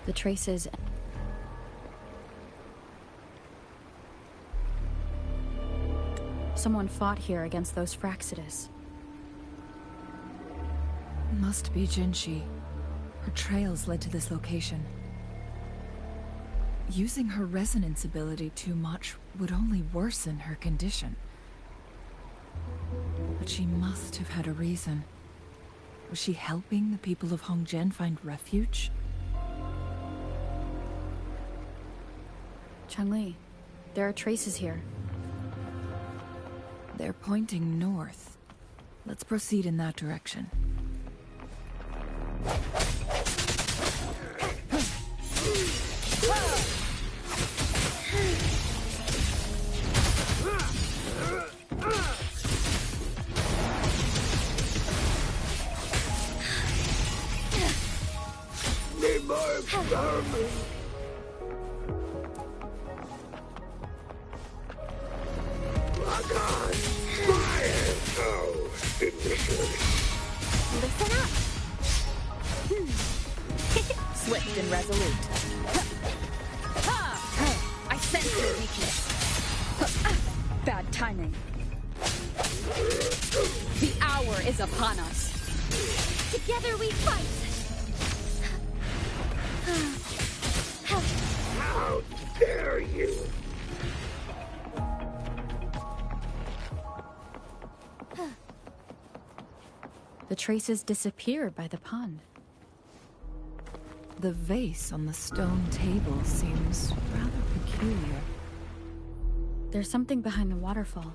The traces... Someone fought here against those Fraxidus. Must be Jinshi. Her trails led to this location. Using her resonance ability too much would only worsen her condition. But she must have had a reason. Was she helping the people of Hongzhen find refuge? Changli, there are traces here. They're pointing north. Let's proceed in that direction. Listen up! Swift and resolute. I sense your weakness. Bad timing. The hour is upon us. Together we fight! How dare you! The traces disappear by the pond. The vase on the stone table seems rather peculiar. There's something behind the waterfall.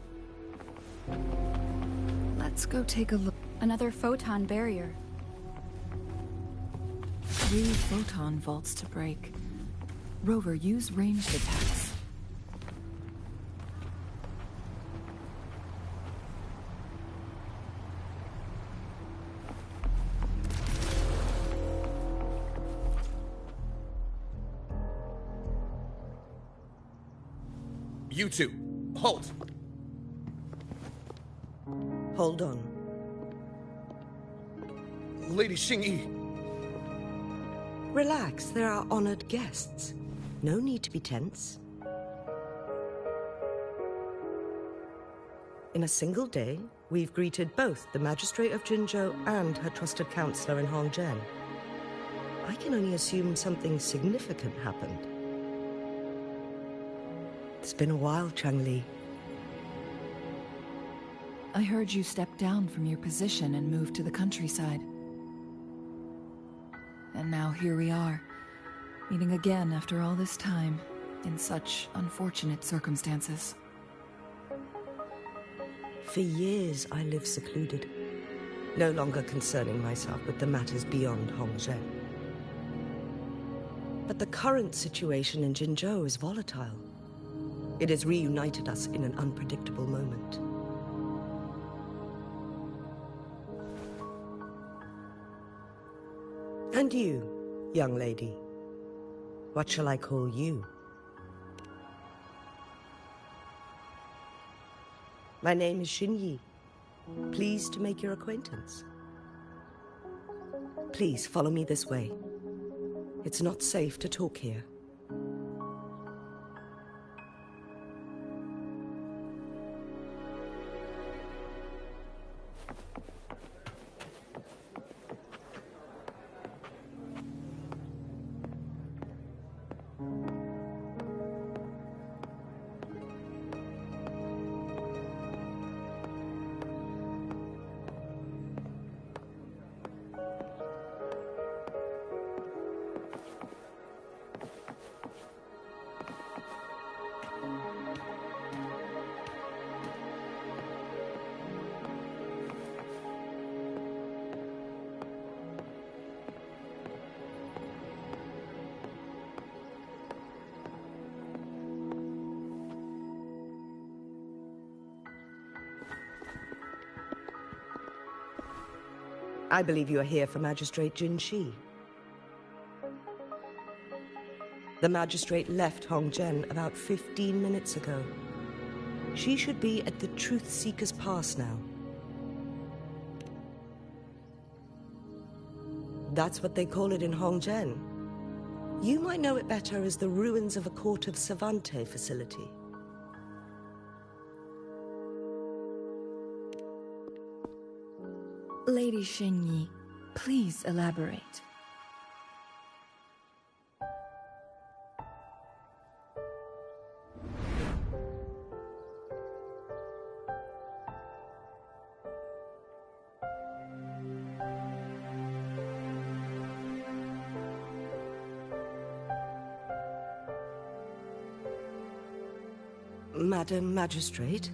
Let's go take a look. Another photon barrier. 3 photon vaults to break. Rover, use ranged attacks. You two, halt! Hold on. Lady Xingyi. Relax, they're our honored guests. No need to be tense. In a single day, we've greeted both the Magistrate of Jinzhou and her trusted counselor in Hongzhen. I can only assume something significant happened. It's been a while, Changli. I heard you step down from your position and move to the countryside. And now here we are, meeting again after all this time, in such unfortunate circumstances. For years, I lived secluded, no longer concerning myself with the matters beyond Hongzhen. But the current situation in Jinzhou is volatile. It has reunited us in an unpredictable moment. And you, young lady, what shall I call you? My name is Xinyi. Pleased to make your acquaintance. Please follow me this way. It's not safe to talk here. I believe you are here for Magistrate Jinshi. The Magistrate left Hongzhen about 15 minutes ago. She should be at the Truth Seeker's Pass now. That's what they call it in Hongzhen. You might know it better as the ruins of a Court of Savante facility. Lady Xingyi, please elaborate. Madam Magistrate,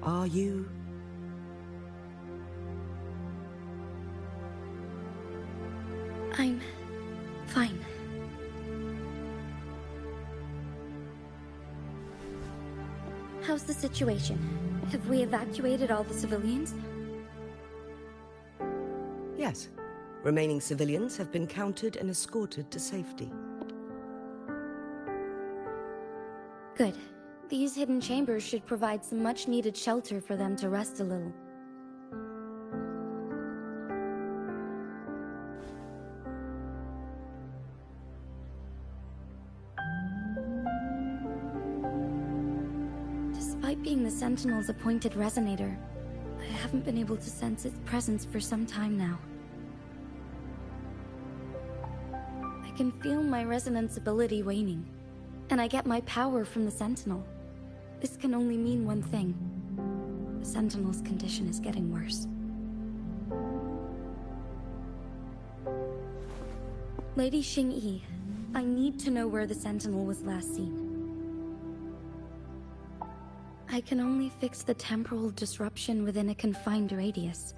are you... I'm fine. How's the situation? Have we evacuated all the civilians? Yes. Remaining civilians have been counted and escorted to safety. Good. These hidden chambers should provide some much-needed shelter for them to rest a little. Despite being the Sentinel's appointed resonator, I haven't been able to sense its presence for some time now. I can feel my resonance ability waning, and I get my power from the Sentinel. This can only mean one thing. The Sentinel's condition is getting worse. Lady Xingyi, I need to know where the Sentinel was last seen. I can only fix the temporal disruption within a confined radius.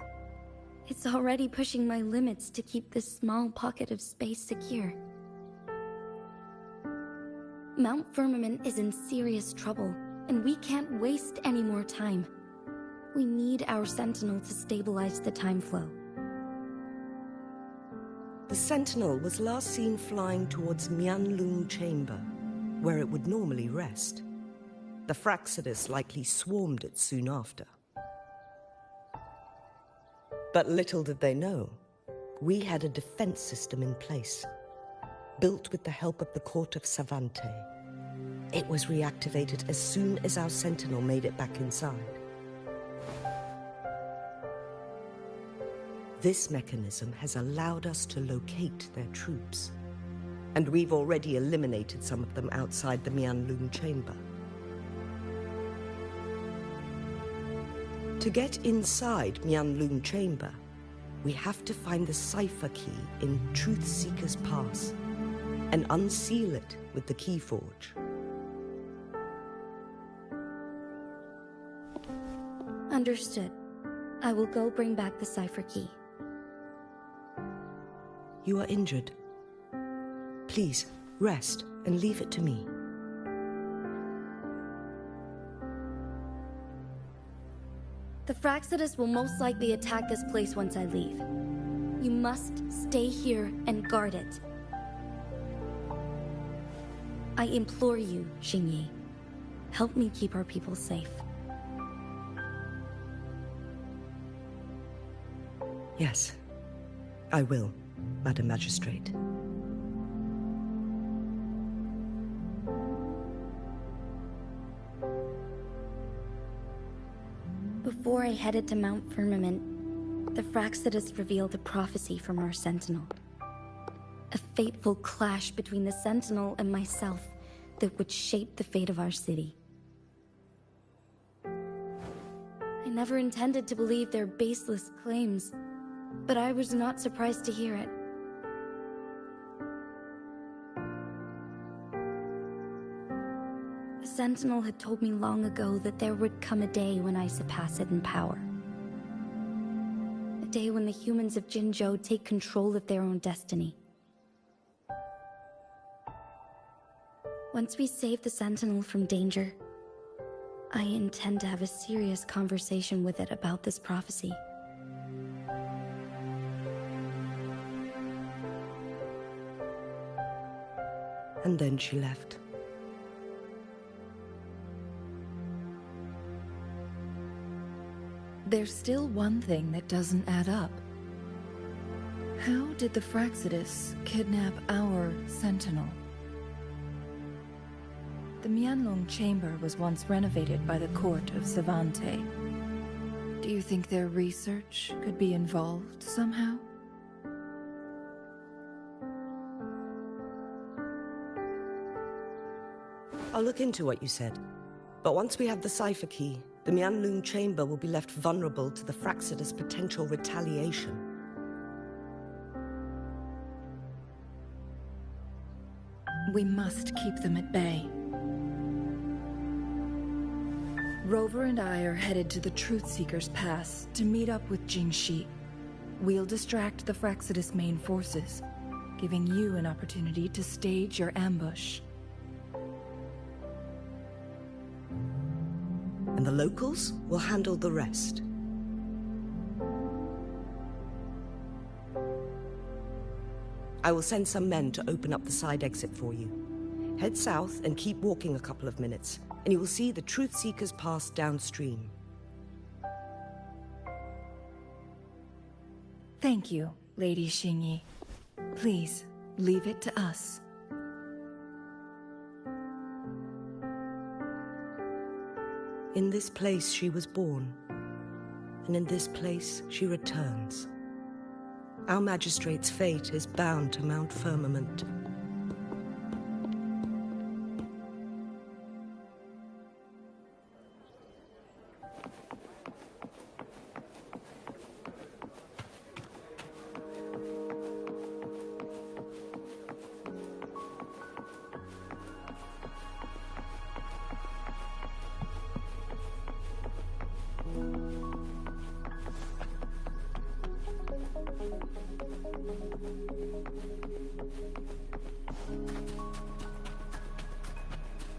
It's already pushing my limits to keep this small pocket of space secure. Mount Firmament is in serious trouble, and we can't waste any more time. We need our Sentinel to stabilize the time flow. The Sentinel was last seen flying towards Mianlung Chamber, where it would normally rest. The Fraxidus likely swarmed it soon after. But little did they know, we had a defense system in place, built with the help of the Court of Savante. It was reactivated as soon as our Sentinel made it back inside. This mechanism has allowed us to locate their troops, and we've already eliminated some of them outside the Mianlung Chamber. To get inside Mianlung Chamber, we have to find the cipher key in Truth Seeker's Pass and unseal it with the Keyforge. Understood. I will go bring back the cipher key. You are injured. Please, rest and leave it to me. The Fraxidus will most likely attack this place once I leave. You must stay here and guard it. I implore you, Xingyi. Help me keep our people safe. Yes, I will, Madam Magistrate. Before I headed to Mount Firmament, the Fraxidus revealed a prophecy from our Sentinel. A fateful clash between the Sentinel and myself that would shape the fate of our city. I never intended to believe their baseless claims, but I was not surprised to hear it. The Sentinel had told me long ago that there would come a day when I surpass it in power. A day when the humans of Jinzhou take control of their own destiny. Once we save the Sentinel from danger, I intend to have a serious conversation with it about this prophecy. And then she left. There's still one thing that doesn't add up. How did the Fraxidus kidnap our Sentinel? The Mianlong Chamber was once renovated by the court of Savante. Do you think their research could be involved somehow? I'll look into what you said. But once we have the cipher key, the Mianlong Chamber will be left vulnerable to the Fraxidus' potential retaliation. We must keep them at bay. Rover and I are headed to the Truthseeker's Pass to meet up with Jinshi. We'll distract the Fraxidus' main forces, giving you an opportunity to stage your ambush. And the locals will handle the rest. I will send some men to open up the side exit for you. Head south and keep walking a couple of minutes, and you will see the Truthseeker's Pass downstream. Thank you, Lady Xingyi. Please, leave it to us. In this place she was born, and in this place she returns. Our magistrate's fate is bound to Mount Firmament.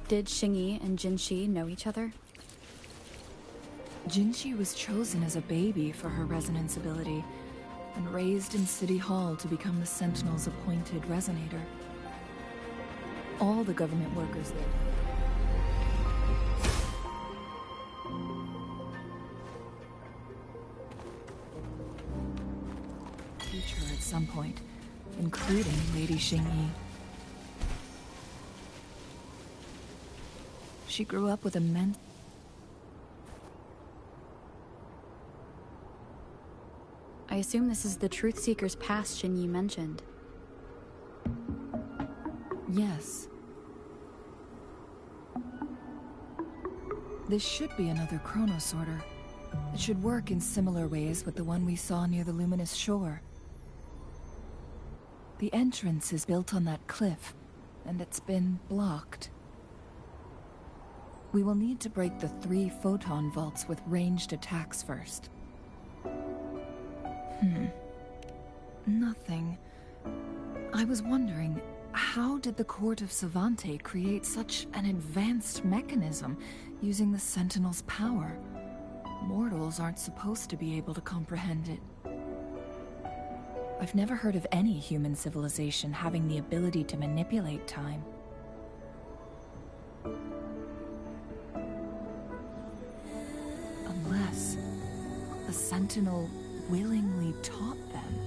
Did Xingyi and Jinshi know each other? Jinshi was chosen as a baby for her resonance ability, and raised in City Hall to become the Sentinel's appointed resonator. All the government workers there. Teach her at some point, including Lady Xingyi. She grew up with immense... I assume this is the Truthseeker's Pass Xingyi mentioned. Yes. This should be another chronosorter. It should work in similar ways with the one we saw near the luminous shore. The entrance is built on that cliff, and it's been blocked. We will need to break the 3 photon vaults with ranged attacks first. Nothing. I was wondering, how did the Court of Savante create such an advanced mechanism using the Sentinel's power? Mortals aren't supposed to be able to comprehend it. I've never heard of any human civilization having the ability to manipulate time. Unless the Sentinel willingly taught them.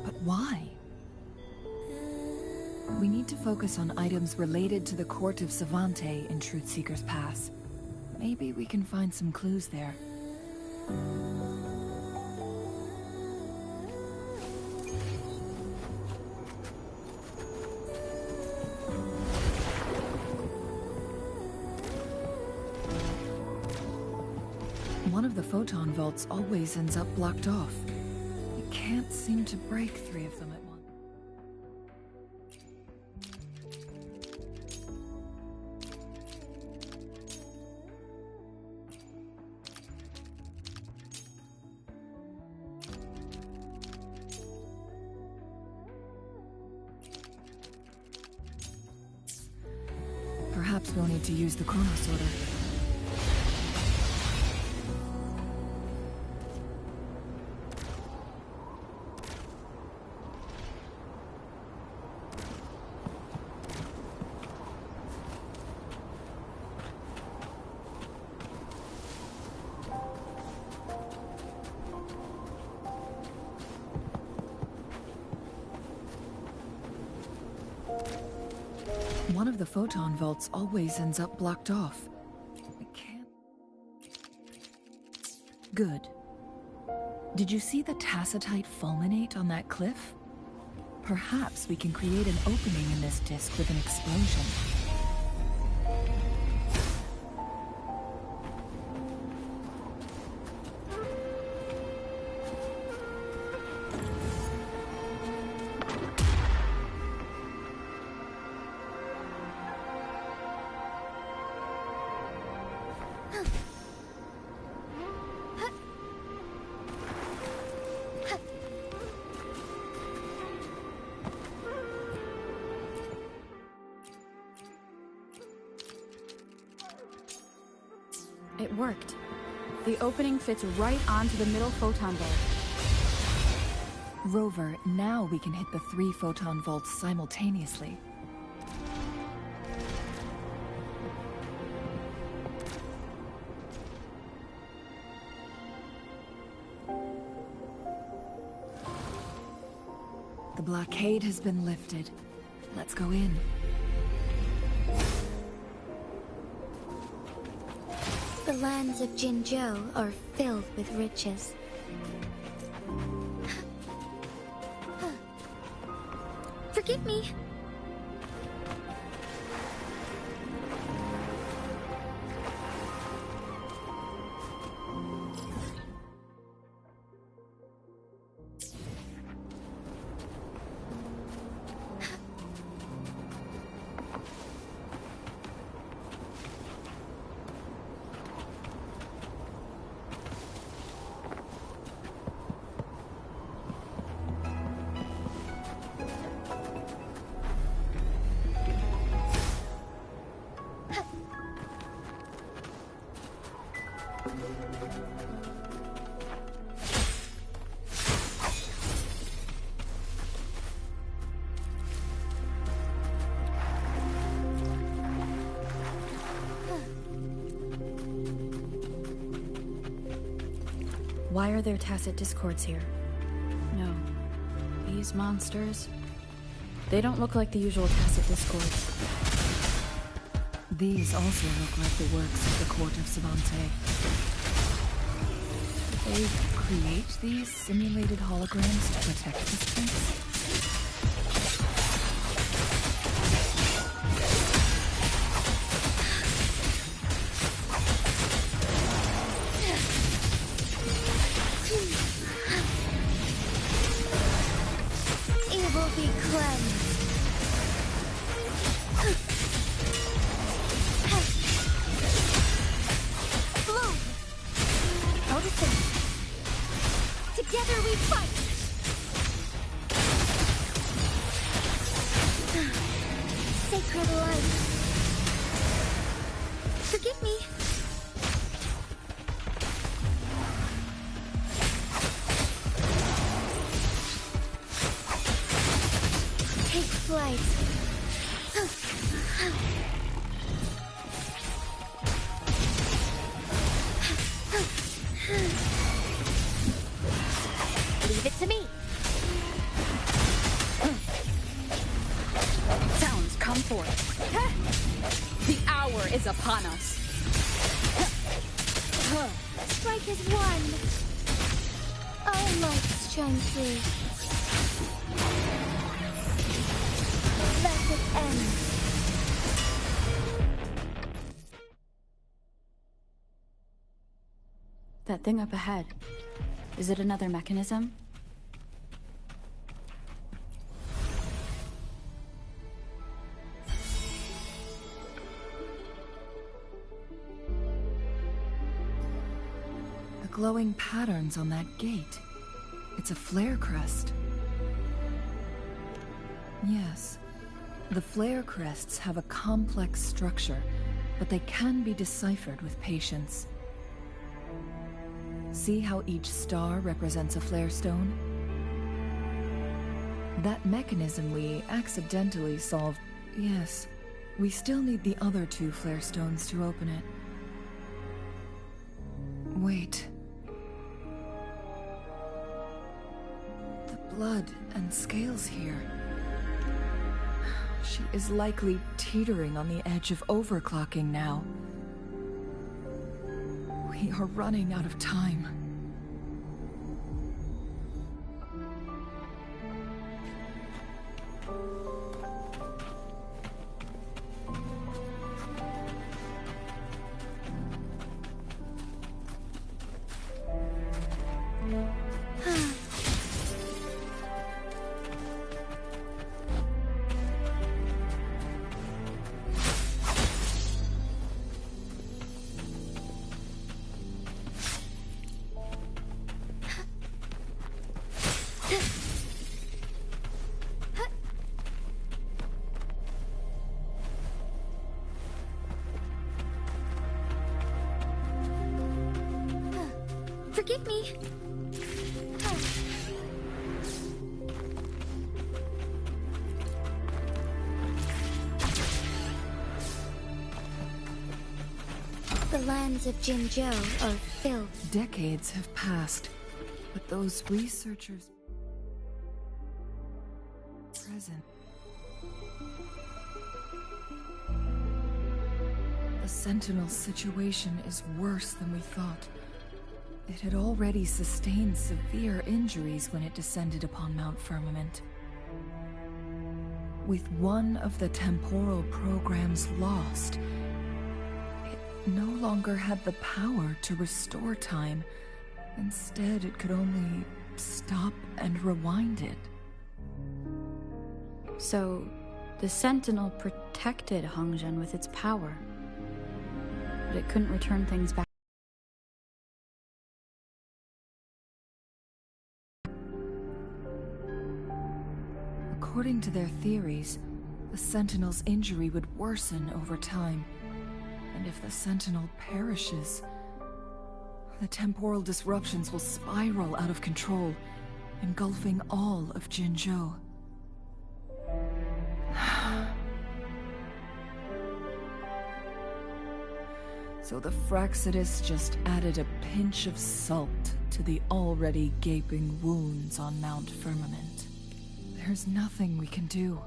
But why? We need to focus on items related to the Court of Savante in Truthseeker's Pass. Maybe we can find some clues there. One of the photon vaults always ends up blocked off. You can't seem to break 3 of them at once. Perhaps we'll need to use the chronosorter. of the photon vaults always ends up blocked off. We can't... Good. Did you see the tacitite fulminate on that cliff? Perhaps we can create an opening in this disk with an explosion. It worked. The opening fits right onto the middle photon vault. Rover, now we can hit the 3 photon vaults simultaneously. The blockade has been lifted. Let's go in. The lands of Jinzhou are filled with riches. Forgive me. Why are there tacit discords here? No. These monsters... They don't look like the usual tacit discords. These also look like the works of the court of Savante. They create these simulated holograms to protect this place? Evil be cleansed. Bloom! How did they... Together we fight! Sacred light. Forgive me. Take flight. Leave it to me. Sounds come forth. The hour is upon us. Strike as one. All lights shine through. Let it end. That thing up ahead. Is it another mechanism? The glowing patterns on that gate. It's a flare crest. Yes. The flare crests have a complex structure, but they can be deciphered with patience. See how each star represents a flare stone? That mechanism we accidentally solved. Yes, we still need the other 2 flare stones to open it. Wait. The blood and scales here. She is likely teetering on the edge of overclocking now. We are running out of time. Forgive me. The lands of Jinzhou are filled. Decades have passed, but those researchers present. The Sentinel situation is worse than we thought. It had already sustained severe injuries when it descended upon Mount Firmament. With one of the temporal programs lost, it no longer had the power to restore time. Instead, it could only stop and rewind it. So, the Sentinel protected Hongzhen with its power, but it couldn't return things back. According to their theories, the Sentinel's injury would worsen over time. And if the Sentinel perishes, the temporal disruptions will spiral out of control, engulfing all of Jinzhou. So the Fraxidus just added a pinch of salt to the already gaping wounds on Mount Firmament. There's nothing we can do.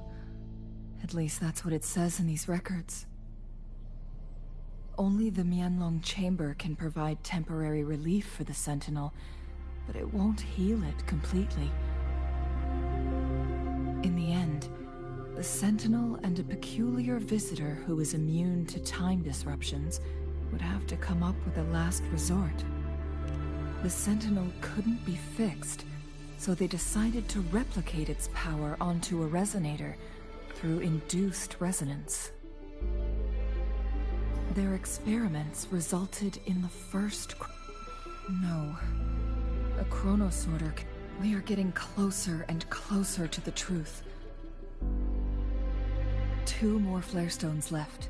At least that's what it says in these records. Only the Mianlong Chamber can provide temporary relief for the Sentinel, but it won't heal it completely. In the end, the Sentinel and a peculiar visitor who is immune to time disruptions would have to come up with a last resort. The Sentinel couldn't be fixed, so they decided to replicate its power onto a resonator through induced resonance. Their experiments resulted in the first a chronosorter. We are getting closer and closer to the truth. 2 more flare stones left.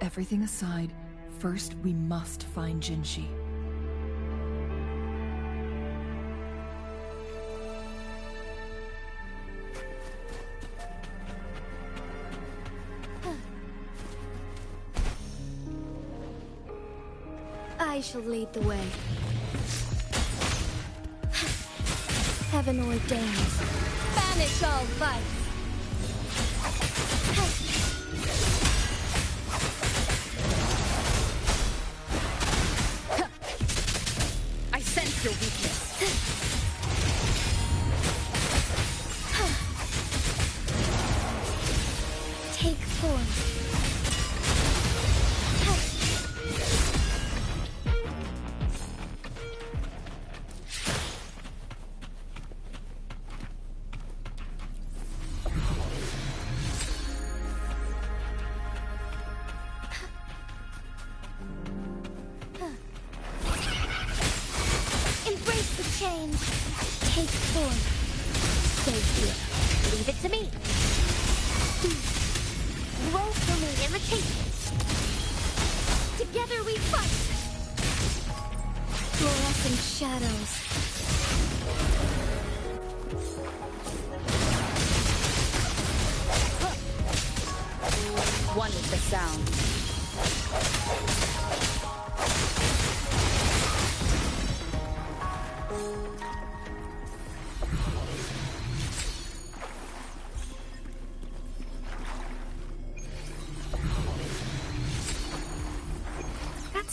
Everything aside, first we must find Jinshi. I shall lead the way. Heaven ordains. Banish all vice. I sense your weakness. Take form. Embrace the change. Take form. Stay here. Leave it to me. Roll for me in the cases. Together we fight. Fluorescent shadows. One with the sound.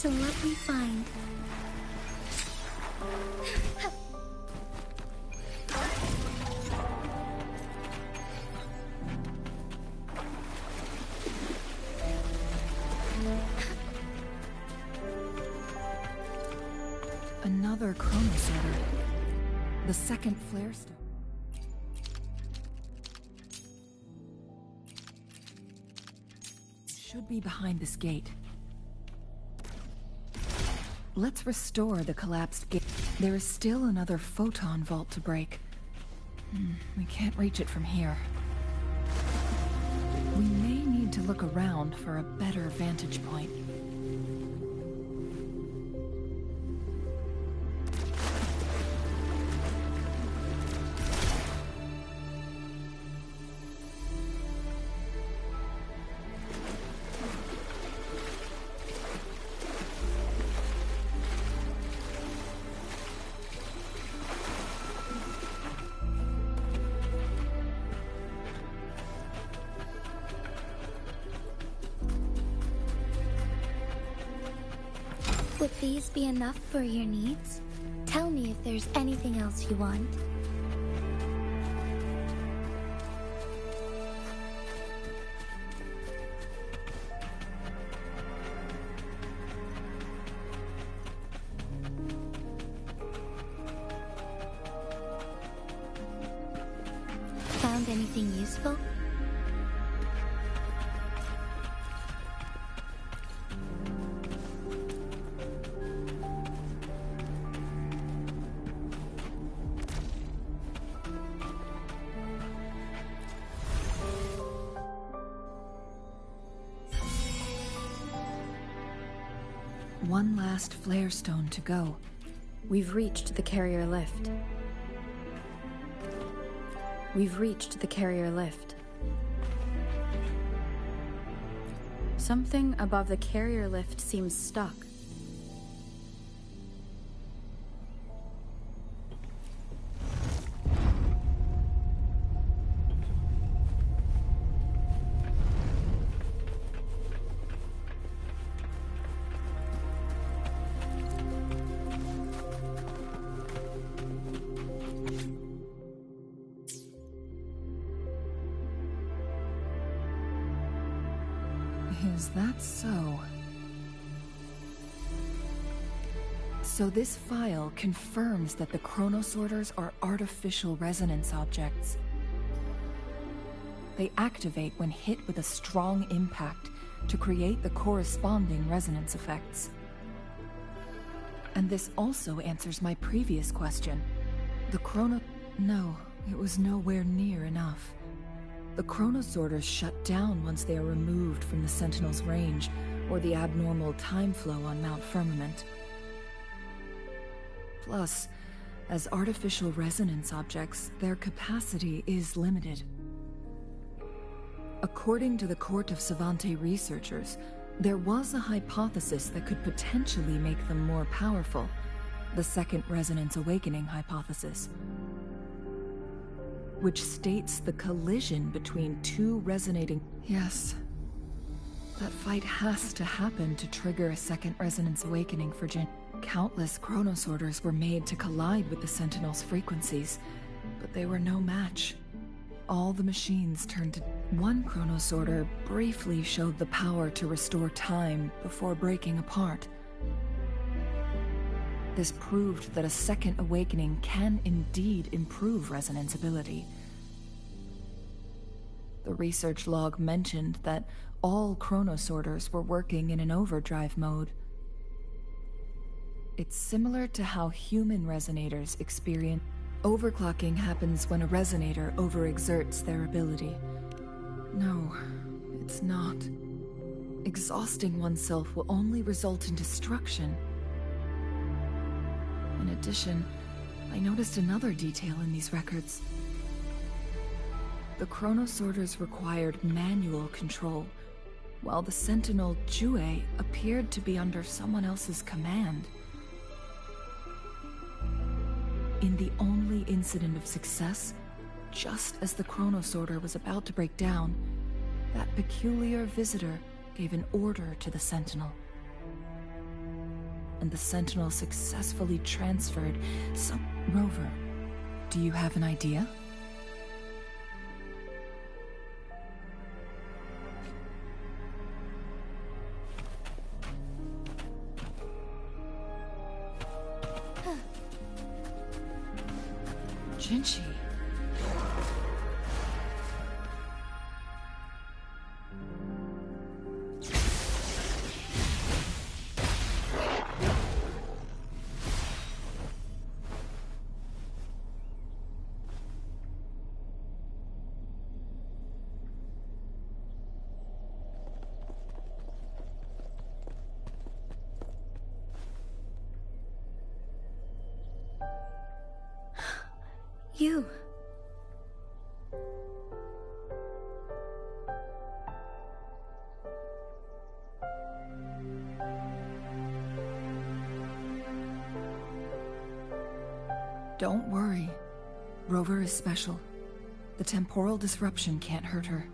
So let me find. Another chronosorter. The second flare stone. Should be behind this gate. Let's restore the collapsed gate. There is still another photon vault to break. We can't reach it from here. We may need to look around for a better vantage point. Would these be enough for your needs? Tell me if there's anything else you want. Found anything useful? One last flare stone to go. We've reached the carrier lift. We've reached the carrier lift. Something above the carrier lift seems stuck. Is that so? So this file confirms that the chronosorters are artificial resonance objects. They activate when hit with a strong impact to create the corresponding resonance effects. And this also answers my previous question. No, it was nowhere near enough. The chronosorters shut down once they are removed from the Sentinel's range, or the abnormal time flow on Mount Firmament. Plus, as artificial resonance objects, their capacity is limited. According to the Court of Savante researchers, there was a hypothesis that could potentially make them more powerful, the Second Resonance Awakening hypothesis, which states the collision between two resonating... Yes. That fight has to happen to trigger a Second Resonance Awakening for Jin. Countless chronosorters were made to collide with the Sentinel's frequencies, but they were no match. All the machines turned to... One chronosorter briefly showed the power to restore time before breaking apart. This proved that a second awakening can indeed improve resonance ability. The research log mentioned that all chronosorters were working in an overdrive mode. It's similar to how human resonators experience. Overclocking happens when a resonator overexerts their ability. No, it's not. Exhausting oneself will only result in destruction. In addition, I noticed another detail in these records. The chronosorters required manual control, while the Sentinel Jue appeared to be under someone else's command. In the only incident of success, just as the chronosorter was about to break down, that peculiar visitor gave an order to the Sentinel. and the Sentinel successfully transferred some... Rover, do you have an idea? Jinchi. You. Don't worry. Rover is special. The temporal disruption can't hurt her.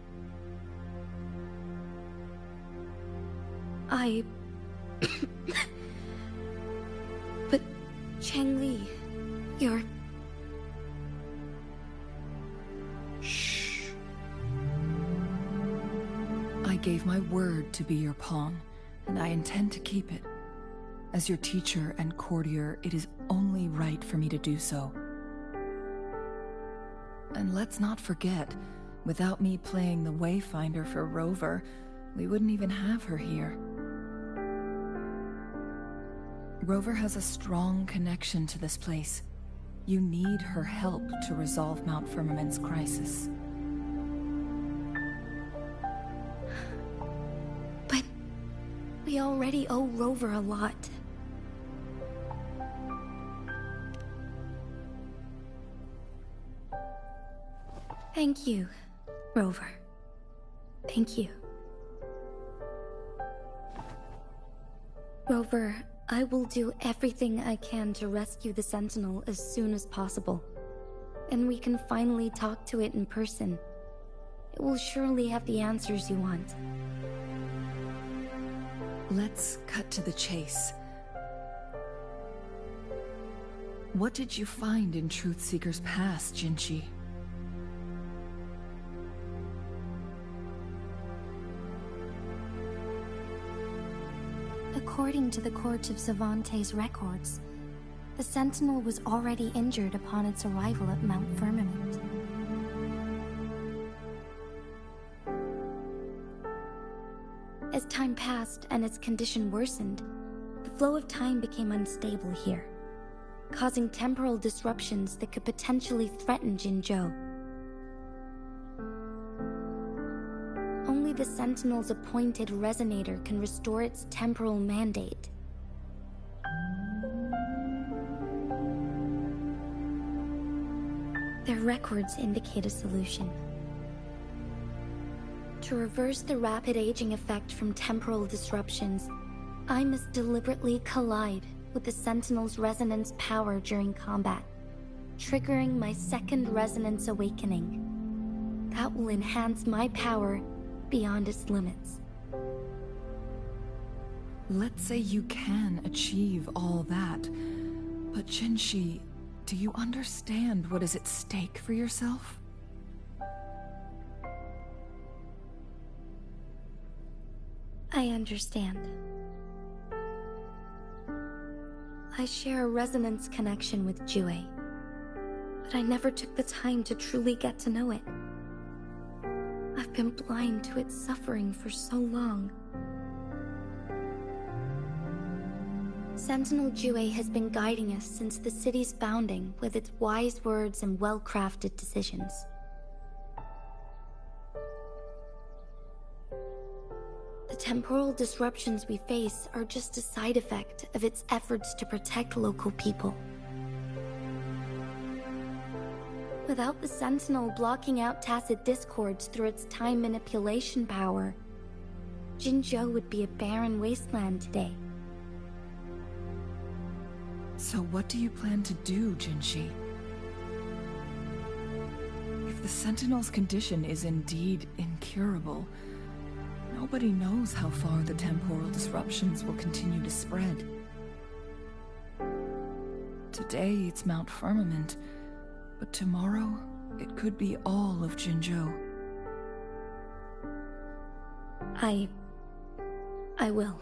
But Changli, you're... Shh. I gave my word to be your pawn, and I intend to keep it. As your teacher and courtier, it is only right for me to do so. And let's not forget, without me playing the Wayfinder for Rover, we wouldn't even have her here. Rover has a strong connection to this place. You need her help to resolve Mount Firmament's crisis. But we already owe Rover a lot. Thank you, Rover. Thank you. Rover, I will do everything I can to rescue the Sentinel as soon as possible. And we can finally talk to it in person. It will surely have the answers you want. Let's cut to the chase. What did you find in Truthseeker's past, Jinchi? According to the Court of Savante's records, the Sentinel was already injured upon its arrival at Mount Firmament. As time passed and its condition worsened, the flow of time became unstable here, causing temporal disruptions that could potentially threaten Jinzhou. Only the Sentinel's appointed resonator can restore its temporal mandate. Their records indicate a solution. To reverse the rapid aging effect from temporal disruptions, I must deliberately collide with the Sentinel's resonance power during combat, triggering my second resonance awakening. That will enhance my power beyond its limits. Let's say you can achieve all that, but Jinchi, do you understand what is at stake for yourself? I understand. I share a resonance connection with Jue, but I never took the time to truly get to know it. I've been blind to its suffering for so long. Sentinel Jue has been guiding us since the city's founding with its wise words and well-crafted decisions. The temporal disruptions we face are just a side effect of its efforts to protect local people. Without the Sentinel blocking out tacit discords through its time manipulation power, Jinzhou would be a barren wasteland today. So what do you plan to do, Jinchi? If the Sentinel's condition is indeed incurable, nobody knows how far the temporal disruptions will continue to spread. Today it's Mount Firmament, but tomorrow it could be all of Jinzhou. I will.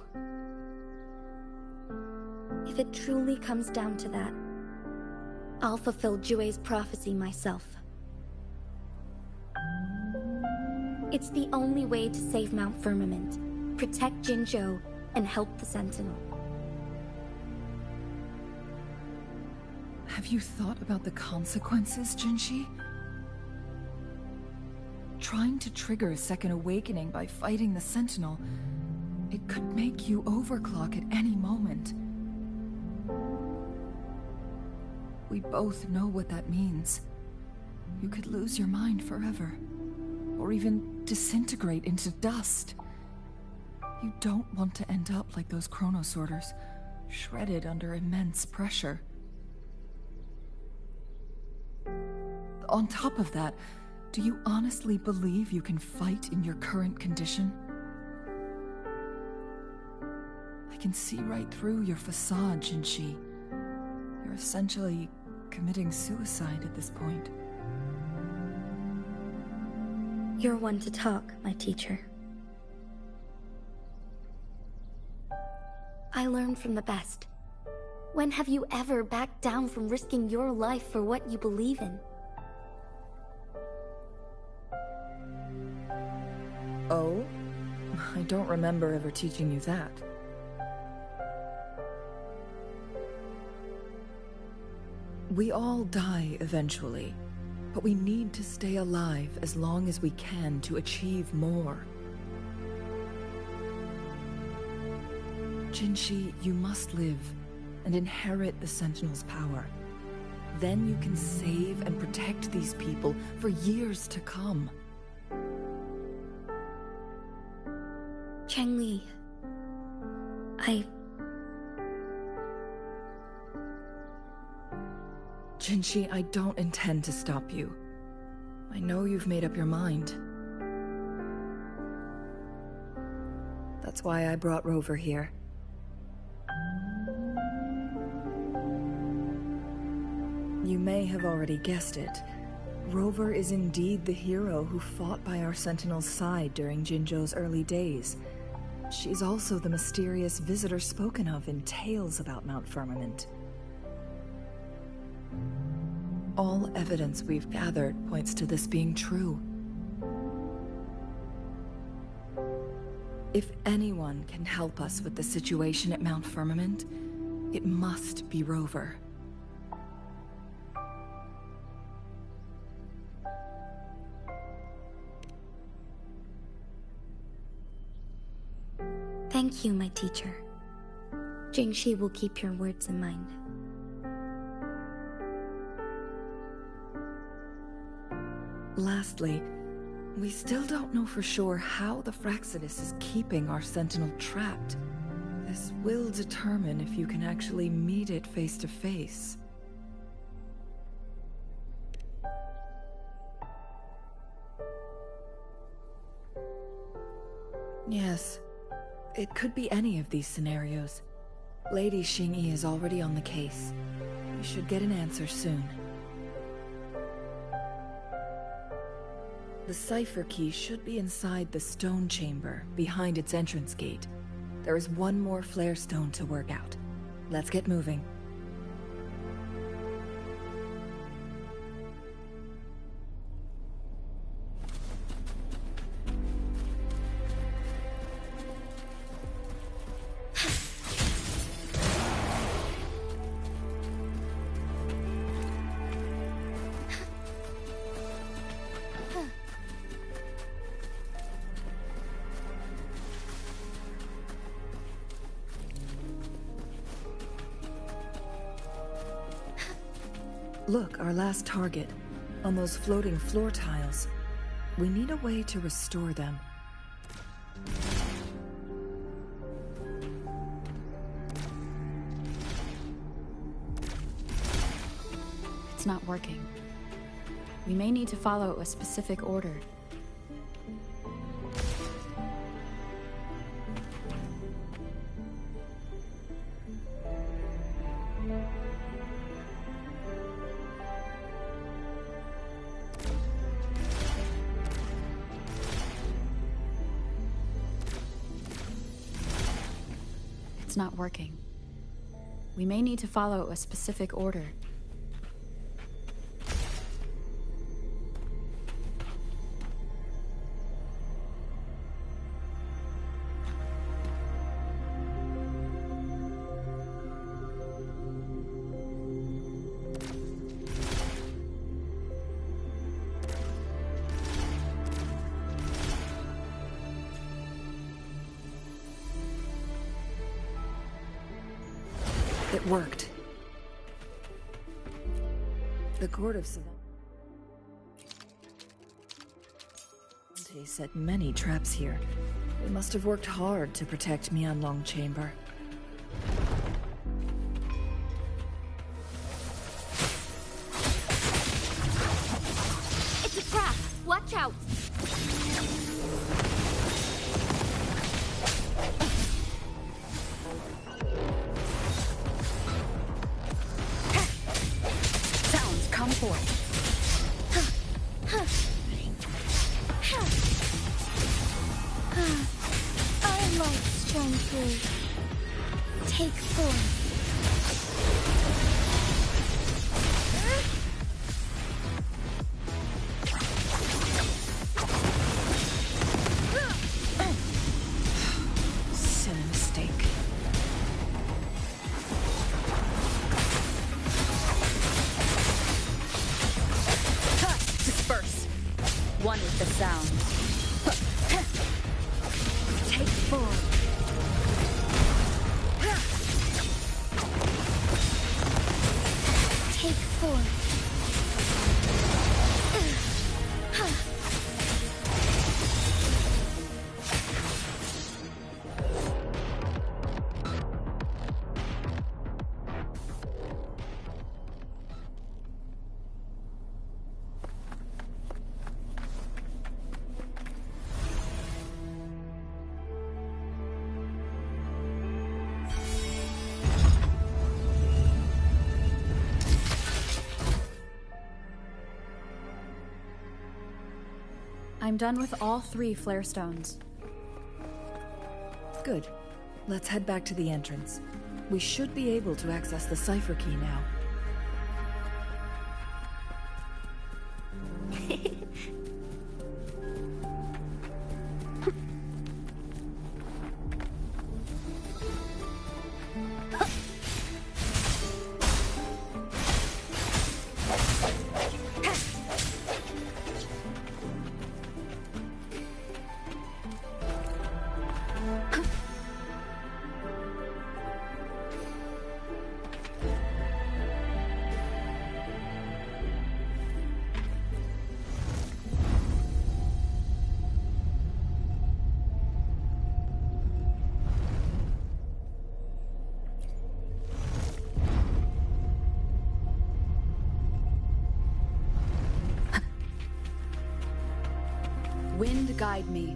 If it truly comes down to that, I'll fulfill Jue's prophecy myself. It's the only way to save Mount Firmament, protect Jinzhou, and help the Sentinel. Have you thought about the consequences, Jinshi? Trying to trigger a second awakening by fighting the Sentinel, it could make you overclock at any moment. We both know what that means. You could lose your mind forever, or even disintegrate into dust. You don't want to end up like those chronosorters, shredded under immense pressure. On top of that, do you honestly believe you can fight in your current condition? I can see right through your facade, Jinshi. You're essentially committing suicide at this point. You're one to talk, my teacher. I learned from the best. When have you ever backed down from risking your life for what you believe in? Oh? I don't remember ever teaching you that. We all die eventually, but we need to stay alive as long as we can to achieve more. Jinshi, you must live and inherit the Sentinel's power. Then you can save and protect these people for years to come. Changli, Jinshi, I don't intend to stop you. I know you've made up your mind. That's why I brought Rover here. You may have already guessed it. Rover is indeed the hero who fought by our Sentinel's side during Jinzhou's early days. She's also the mysterious visitor spoken of in tales about Mount Firmament. All evidence we've gathered points to this being true. If anyone can help us with the situation at Mount Firmament, it must be Rover. thank you, my teacher. Jingxi will keep your words in mind. Lastly, we still don't know for sure how the Fraxidus is keeping our Sentinel trapped. This will determine if you can actually meet it face to face. Yes, it could be any of these scenarios. Lady Xingyi is already on the case. We should get an answer soon. The cipher key should be inside the stone chamber, behind its entrance gate. There is one more flare stone to work out. Let's get moving. Look, our last target. On those floating floor tiles. We need a way to restore them. It's not working. We may need to follow a specific order. It's not working. We may need to follow a specific order. It worked. The court of Savante set many traps here. They must have worked hard to protect Mianlong Chamber. It's a trap! Watch out! Sounds come forth. Our lights shine through. Take form. Silly mistake. Disperse. One with the sound. Take form. Take form. I'm done with all 3 flare stones. Good. Let's head back to the entrance. We should be able to access the cipher key now. Wind guide me.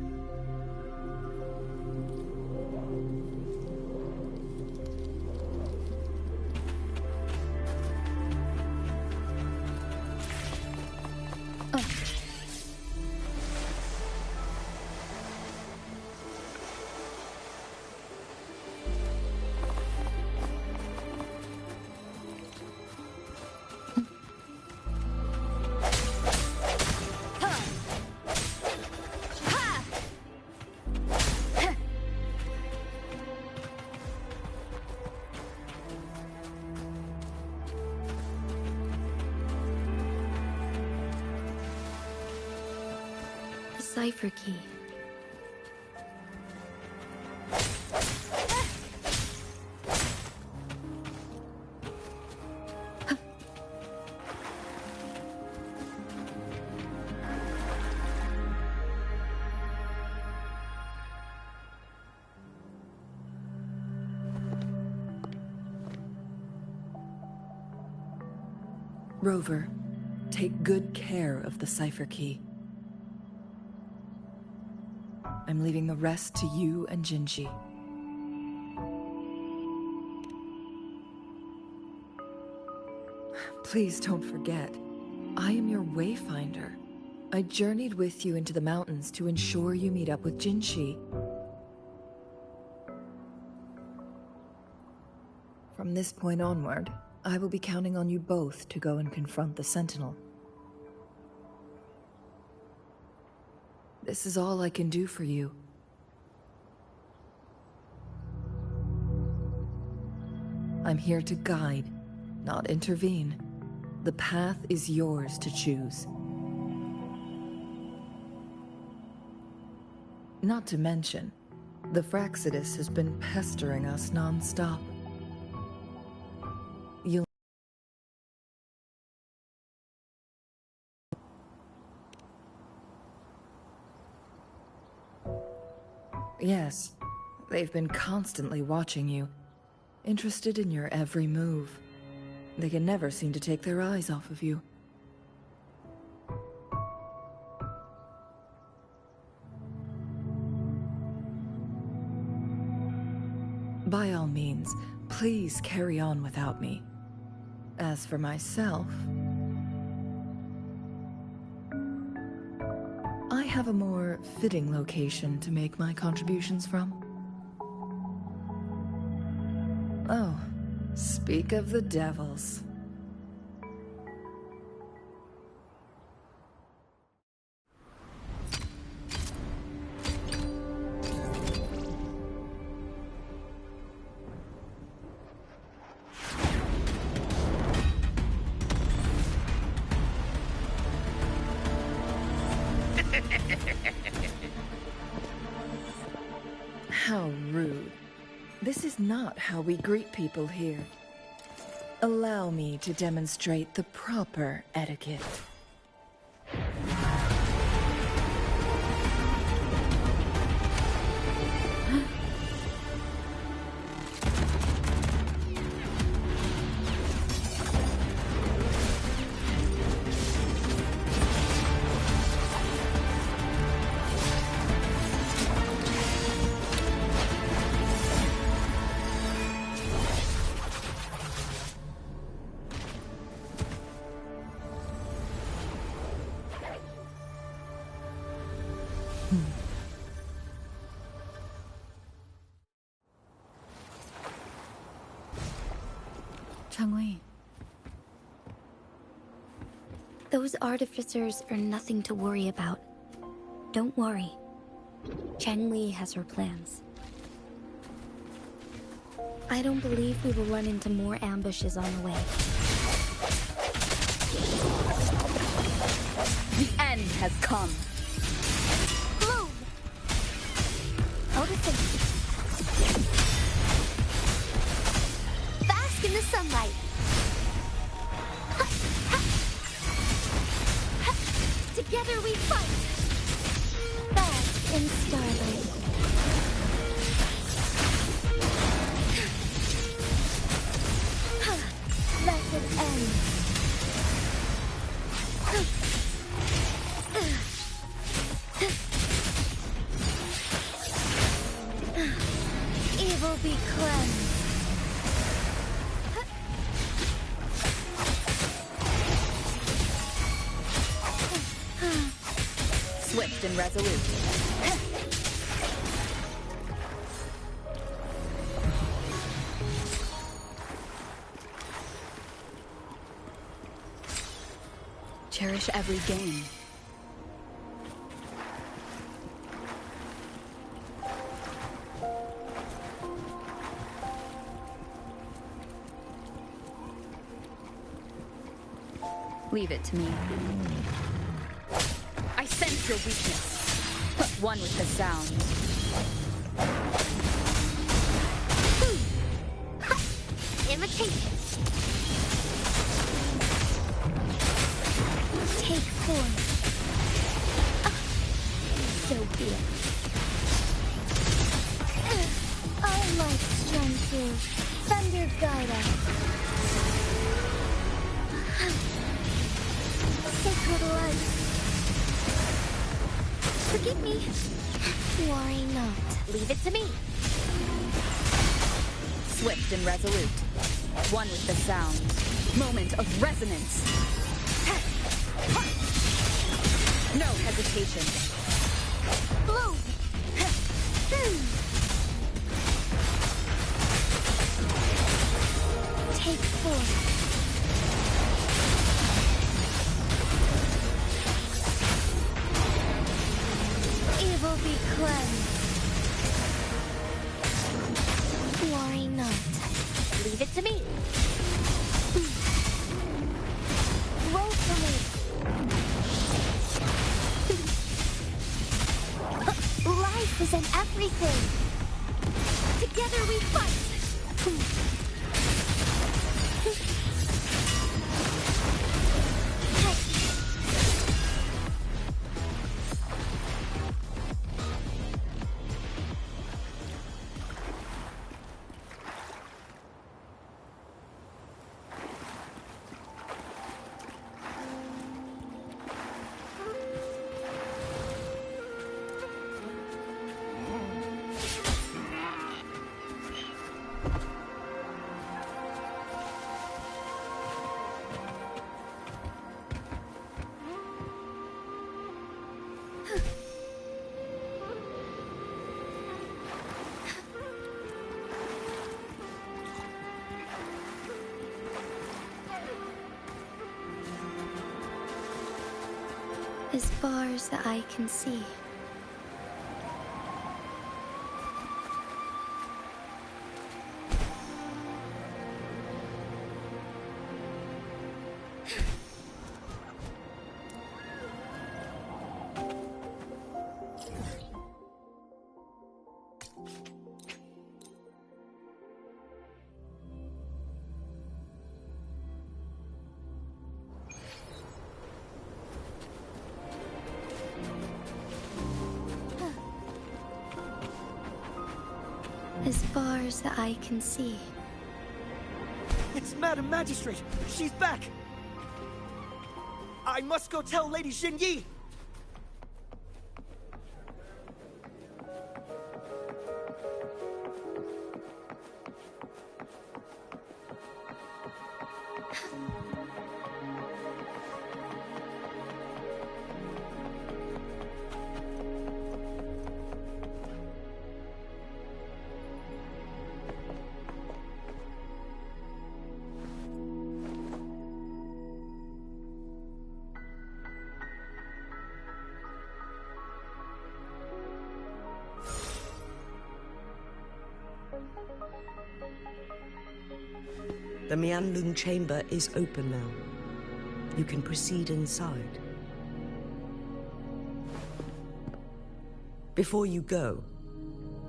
Cipher key. Rover, take good care of the cipher key. I'm leaving the rest to you and Jinji. Please don't forget, I am your wayfinder. I journeyed with you into the mountains to ensure you meet up with Jinshi. From this point onward, I will be counting on you both to go and confront the Sentinel. This is all I can do for you. I'm here to guide, not intervene. The path is yours to choose. Not to mention, the Fraxidus has been pestering us non-stop. You'll... Yes, they've been constantly watching you, interested in your every move. They can never seem to take their eyes off of you. By all means, please carry on without me. As for myself, I have a more fitting location to make my contributions from. Oh, speak of the devils. How rude. This is not how we greet people here. Allow me to demonstrate the proper etiquette. Changli. Those artificers are nothing to worry about. Don't worry. Changli has her plans. I don't believe we will run into more ambushes on the way. The end has come. Bloom! Out of safety. Bask in the sunlight. Together we fight. Bask in starlight. Let it end. Evil be cleansed. Swift and resolute. Cherish every gain. Leave it to me. I sense your weakness. One with the sound. Imitation. Take form. So be it. Our light shine through. Thunder guide us. Sacred light. Forgive me. Worry not. Leave it to me. Swift and resolute. One with the sound. Moment of resonance. No hesitation. Bloom. Take form. Evil be cleansed. Worry not. Leave it to me. Roll for me. Life is in everything. Together we fight. As far as the eye can see. As far as the eye can see. It's Madam Magistrate! She's back! I must go tell Lady Xinyi! The Mianlun chamber is open now. You can proceed inside. Before you go,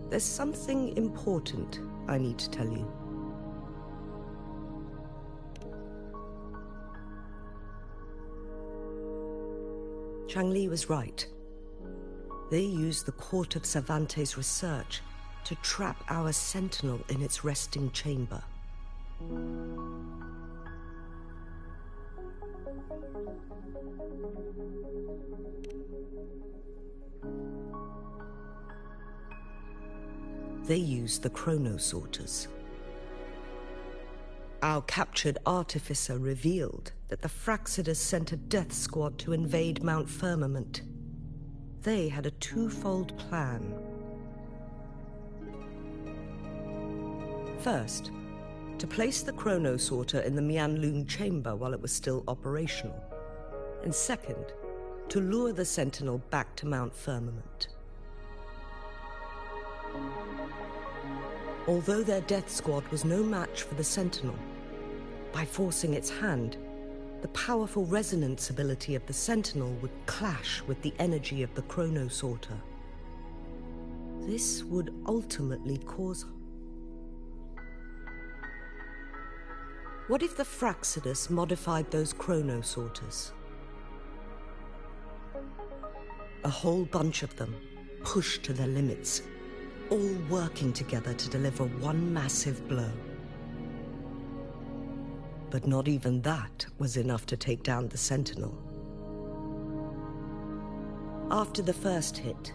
there's something important I need to tell you. Changli was right. They used the Court of Cervantes' research to trap our Sentinel in its resting chamber. They used the chronosorters. Our captured artificer revealed that the Fraxidus sent a death squad to invade Mount Firmament. They had a twofold plan. First, to place the chronosorter in the Mianlun chamber while it was still operational. And second, to lure the Sentinel back to Mount Firmament. Although their death squad was no match for the Sentinel, by forcing its hand, the powerful resonance ability of the Sentinel would clash with the energy of the chronosorter. This would ultimately cause... What if the Fraxidus modified those chronosorters? A whole bunch of them, pushed to their limits, all working together to deliver one massive blow. But not even that was enough to take down the Sentinel. After the first hit,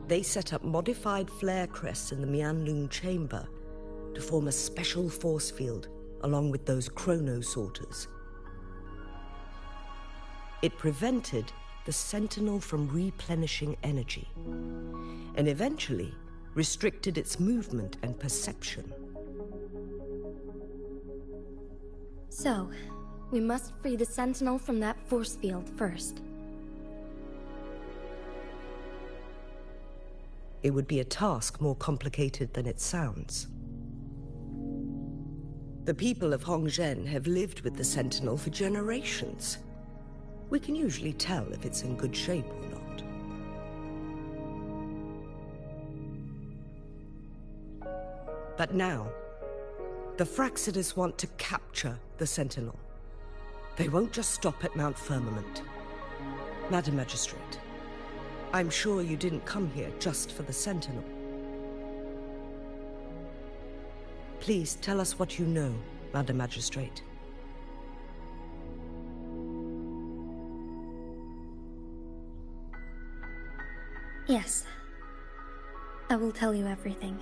they set up modified flare crests in the Mianlun chamber to form a special force field along with those chronosorters. It prevented the Sentinel from replenishing energy, and eventually restricted its movement and perception. So, we must free the Sentinel from that force field first. It would be a task more complicated than it sounds. The people of Hongzhen have lived with the Sentinel for generations. We can usually tell if it's in good shape or not. But now, the Fraxidus want to capture the Sentinel. They won't just stop at Mount Firmament. Madam Magistrate, I'm sure you didn't come here just for the Sentinel. Please tell us what you know, Madam Magistrate. Yes. I will tell you everything.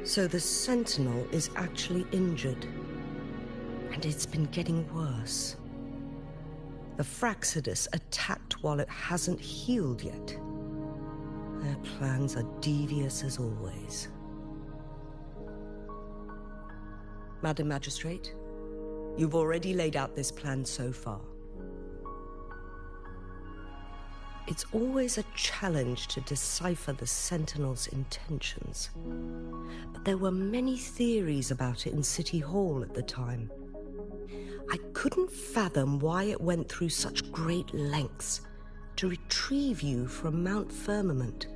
So the Sentinel is actually injured. And it's been getting worse. The Fraxidus attacked while it hasn't healed yet. Their plans are devious as always. Madam Magistrate, you've already laid out this plan so far. It's always a challenge to decipher the Sentinel's intentions. But there were many theories about it in City Hall at the time. I couldn't fathom why it went through such great lengths to retrieve you from Mount Firmament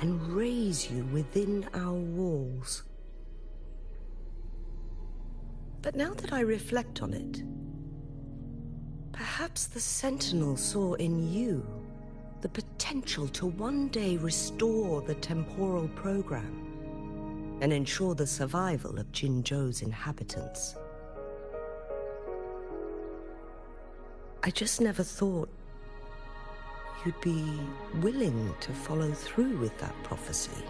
and raise you within our walls. But now that I reflect on it, perhaps the Sentinel saw in you the potential to one day restore the temporal program and ensure the survival of Jinzhou's inhabitants. I just never thought you'd be willing to follow through with that prophecy.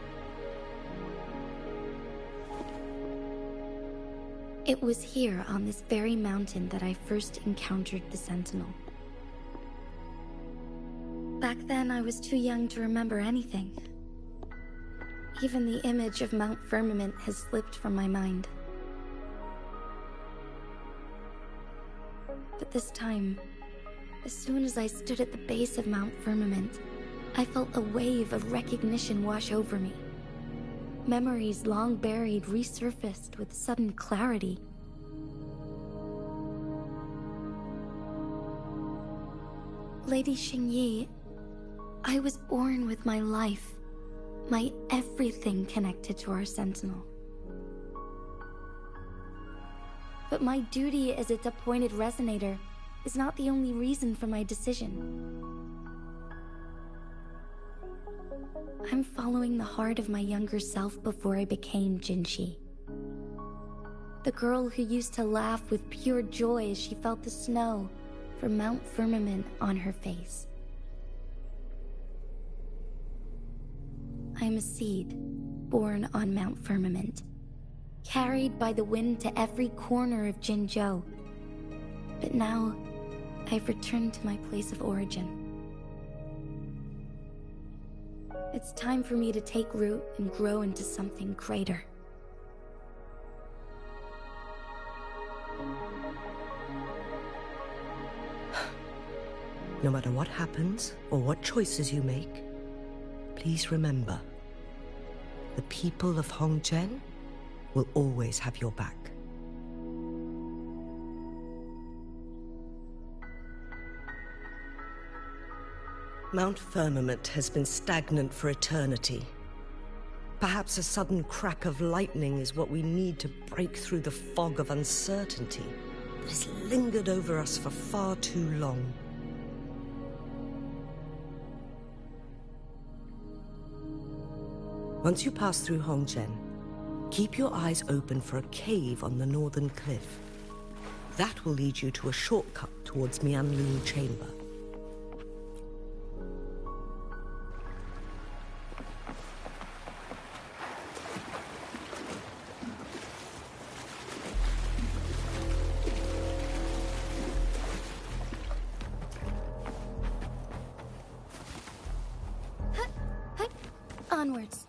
It was here on this very mountain that I first encountered the Sentinel. Back then, I was too young to remember anything. Even the image of Mount Firmament has slipped from my mind. But this time, as soon as I stood at the base of Mount Firmament, I felt a wave of recognition wash over me. Memories long buried resurfaced with sudden clarity. Lady Xingyi, I was born with my life, my everything connected to our Sentinel. But my duty as its appointed resonator is not the only reason for my decision. I'm following the heart of my younger self before I became Jinshi. The girl who used to laugh with pure joy as she felt the snow from Mount Firmament on her face. I am a seed born on Mount Firmament, carried by the wind to every corner of Jinzhou. But now, I've returned to my place of origin. It's time for me to take root and grow into something greater. No matter what happens or what choices you make, please remember, the people of Hongzhen will always have your back. Mount Firmament has been stagnant for eternity. Perhaps a sudden crack of lightning is what we need to break through the fog of uncertainty that has lingered over us for far too long. Once you pass through Hongzhen, keep your eyes open for a cave on the northern cliff. That will lead you to a shortcut towards Mianlun Chamber. Onwards.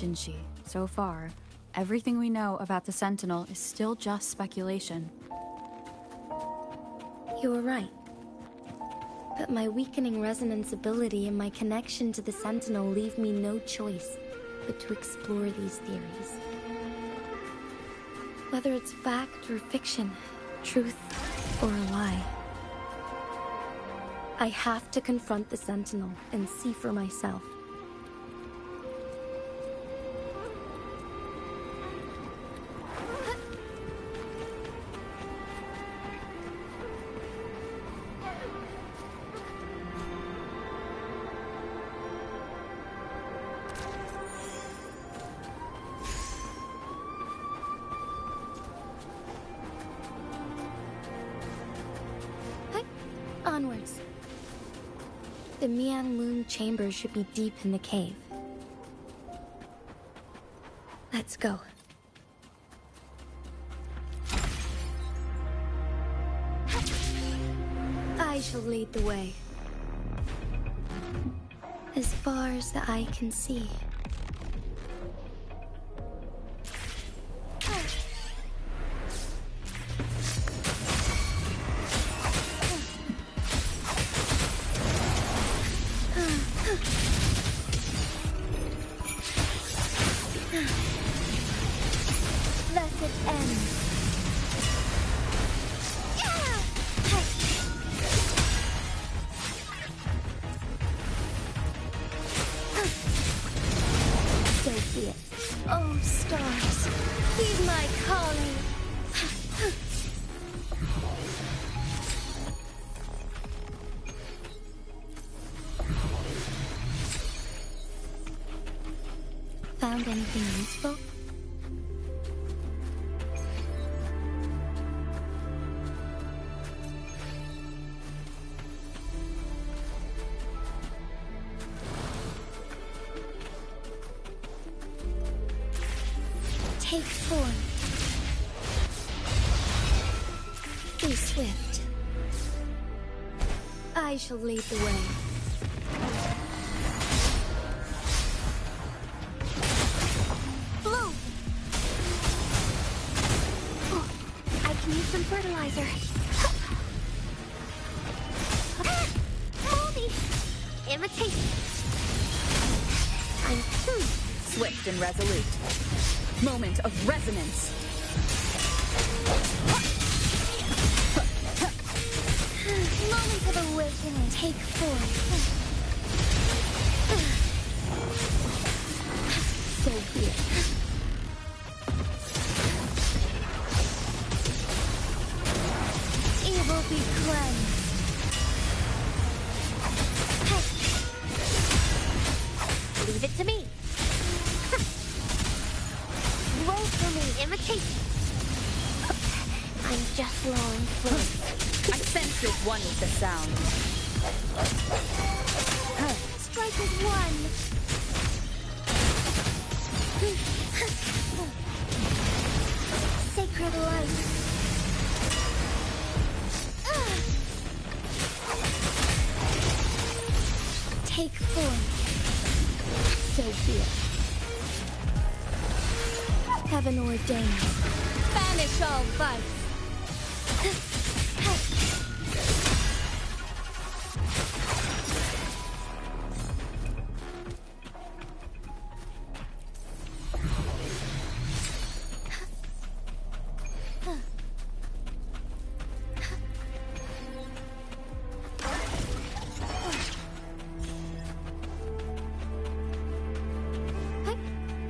didn't she? So far, everything we know about the Sentinel is still just speculation. You were right. But my weakening resonance ability and my connection to the Sentinel leave me no choice but to explore these theories. Whether it's fact or fiction, truth or a lie. I have to confront the Sentinel and see for myself. Onwards. The Mianglung chamber should be deep in the cave. Let's go. I shall lead the way. As far as the eye can see. Let it end. So be it. Oh, stars, heed my calling. Found anything useful? Take form. Be swift. I shall lead the way. Bloom! Oh, I can use some fertilizer. Moldy! Imitate. I'm Swift and resolute. Moment of resonance. Moment of awakening. Take form. So be it. Evil be cleansed. Leave it to me. Roll for me, imitate. I'm just blowing through. I sense you're one with the sound. Strike as one. Sacred light. Take form. So be it. Heaven ordained. Banish all vice.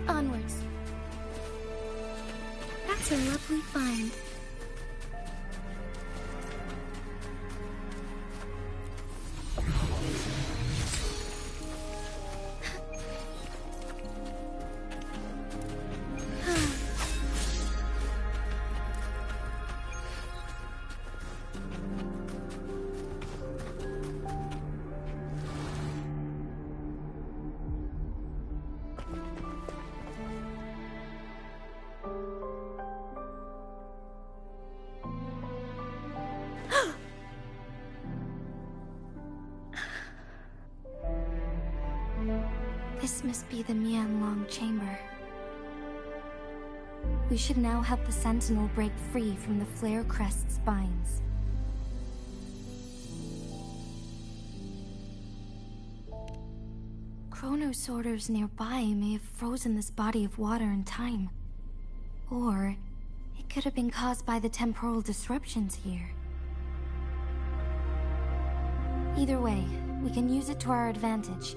Onwards. That's a lovely find. must be the Mianlong chamber. We should now help the Sentinel break free from the Flare Crest spines. Chronosorters nearby may have frozen this body of water in time. Or it could have been caused by the temporal disruptions here. Either way, we can use it to our advantage.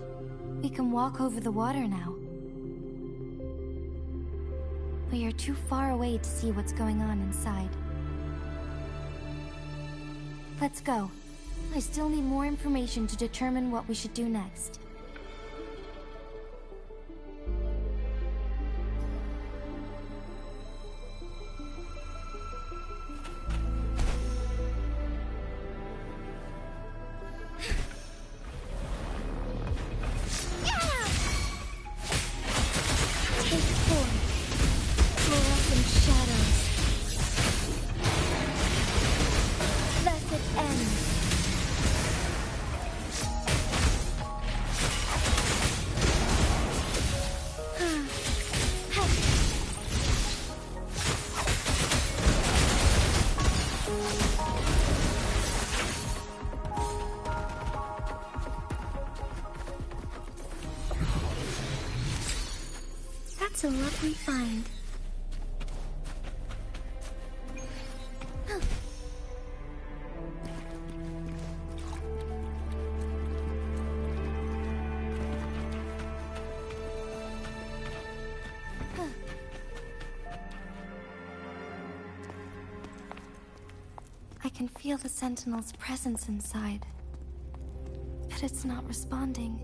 We can walk over the water now. We are too far away to see what's going on inside. Let's go. I still need more information to determine what we should do next. That's a lovely find. I can feel the Sentinel's presence inside, but it's not responding.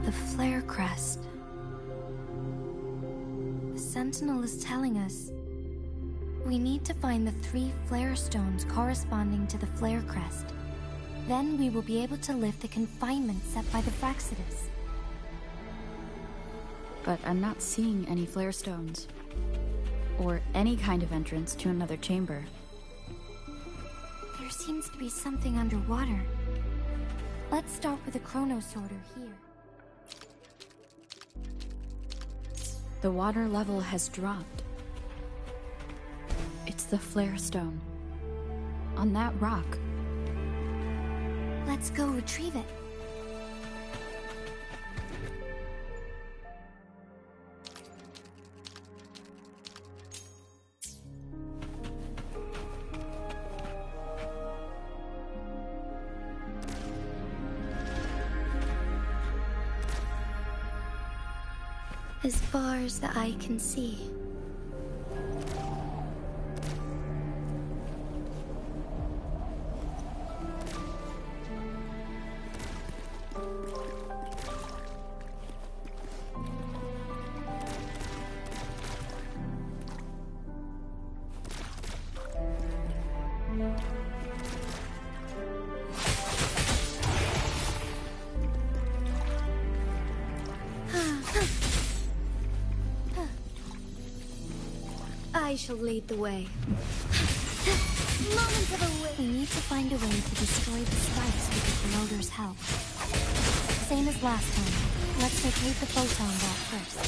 The Flare Crest. The Sentinel is telling us we need to find the 3 flare stones corresponding to the Flare Crest. Then we will be able to lift the confinement set by the Fraxidus. But I'm not seeing any flare stones. Or any kind of entrance to another chamber. There seems to be something underwater. Let's start with a chronosorter here. The water level has dropped. It's the flare stone. On that rock. Let's go retrieve it. As far as the eye can see. I shall lead the way. Moment of a way. We need to find a way to destroy the spikes with the corroder's help. Same as last time. Let's locate the photon vault first.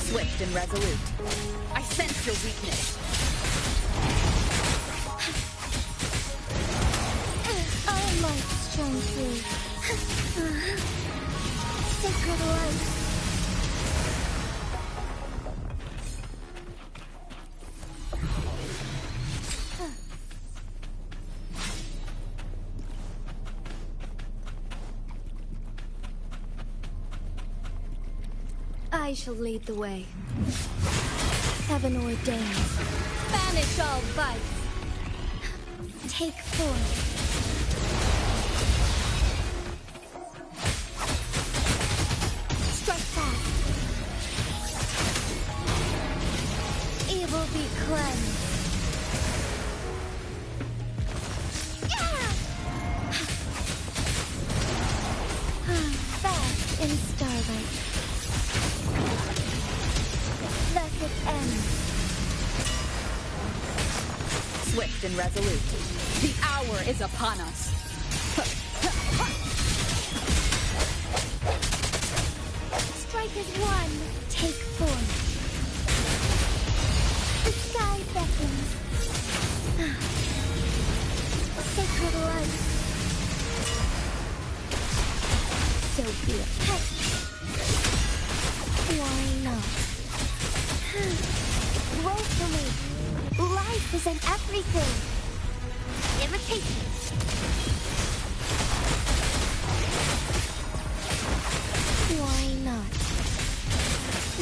Swift and resolute. I sense your weakness. lights shine through. Sacred light. I shall lead the way. Heaven ordained. Banish all vice. Take form. Strike fast. Evil be cleansed. Fast in starlight. Thus it ends. Swift and resolute. The hour is upon us. Strike as one. Take form. The sky beckons. Sacred light. So be it. Why not? Roll for me. Life is in everything. Imitation. Why not?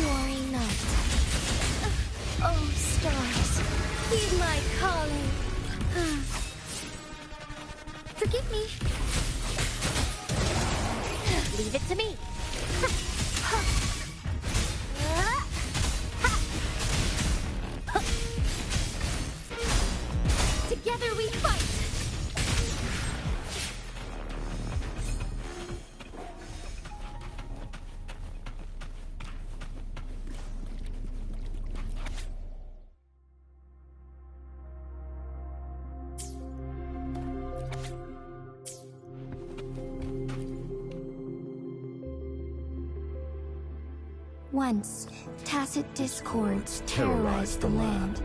Why not? Oh, stars, heed my calling. Forgive me. Leave it to me. Together we fight! Once, tacit discords terrorized the land.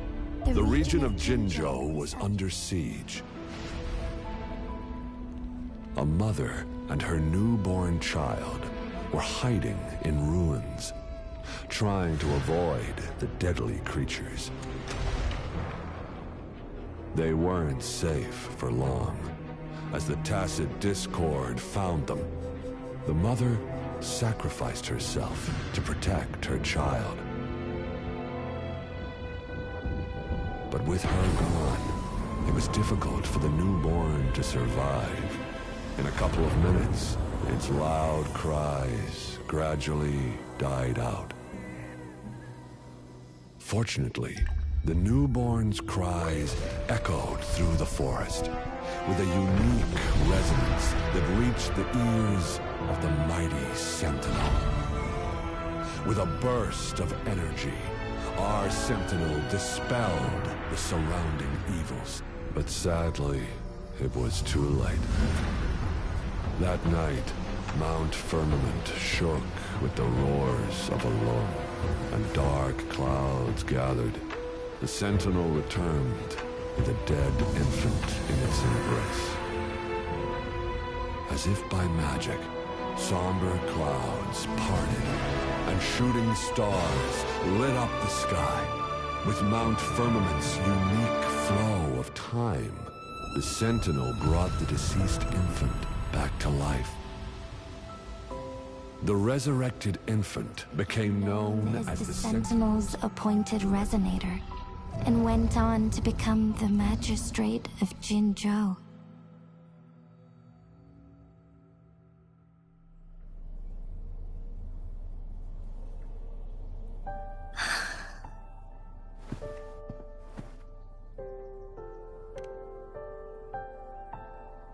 The region of Jinzhou was under siege. A mother and her newborn child were hiding in ruins, trying to avoid the deadly creatures. They weren't safe for long. As the tacit discord found them, the mother sacrificed herself to protect her child. But with her gone, it was difficult for the newborn to survive. In a couple of minutes, its loud cries gradually died out. Fortunately, the newborn's cries echoed through the forest with a unique resonance that reached the ears of the mighty Sentinel. With a burst of energy, our Sentinel dispelled the surrounding evils. But sadly, it was too late. That night, Mount Firmament shook with the roars of a lull, and dark clouds gathered. The Sentinel returned with a dead infant in its embrace. As if by magic, somber clouds parted, and shooting stars lit up the sky. With Mount Firmament's unique flow of time, the Sentinel brought the deceased infant back to life. The resurrected infant became known as the Sentinel's appointed resonator, and went on to become the magistrate of Jinzhou.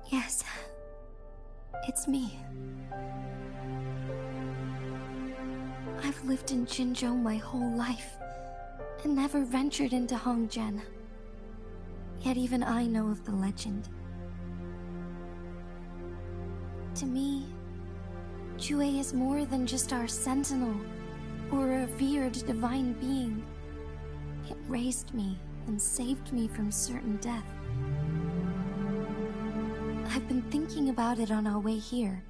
Yes, it's me. I've lived in Jinzhou my whole life, and never ventured into Hongjian. Yet even I know of the legend. To me, Jue is more than just our sentinel, or a revered divine being. It raised me and saved me from certain death. I've been thinking about it on our way here.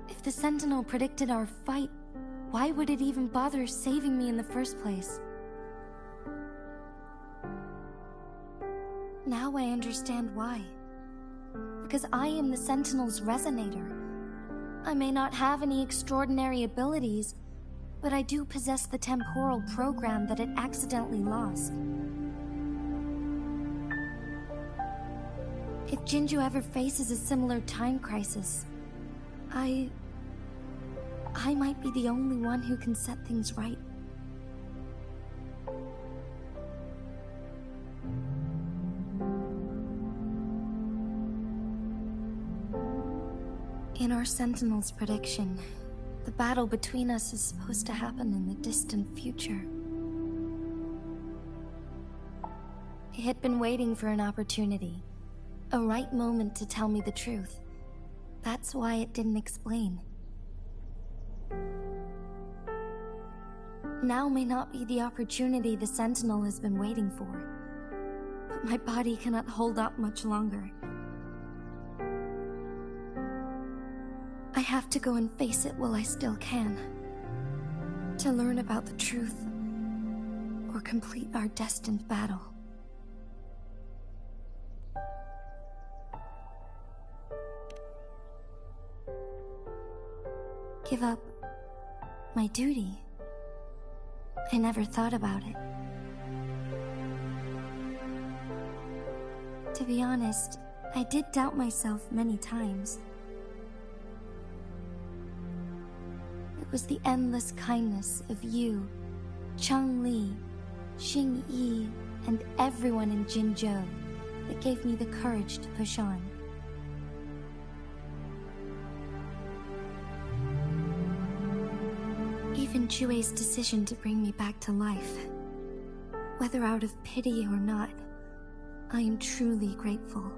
If the Sentinel predicted our fight, why would it even bother saving me in the first place? Now I understand why. Because I am the Sentinel's resonator. I may not have any extraordinary abilities, but I do possess the temporal program that it accidentally lost. If Jinju ever faces a similar time crisis, I might be the only one who can set things right. In our Sentinel's prediction, the battle between us is supposed to happen in the distant future. It had been waiting for an opportunity, a right moment to tell me the truth. That's why it didn't explain. Now may not be the opportunity the Sentinel has been waiting for, but my body cannot hold up much longer. I have to go and face it while I still can, to learn about the truth, or complete our destined battle. Give up my duty? I never thought about it. To be honest, I did doubt myself many times. It was the endless kindness of you, Changli, Xingyi, and everyone in Jinzhou that gave me the courage to push on. Even Chue's decision to bring me back to life, whether out of pity or not, I am truly grateful.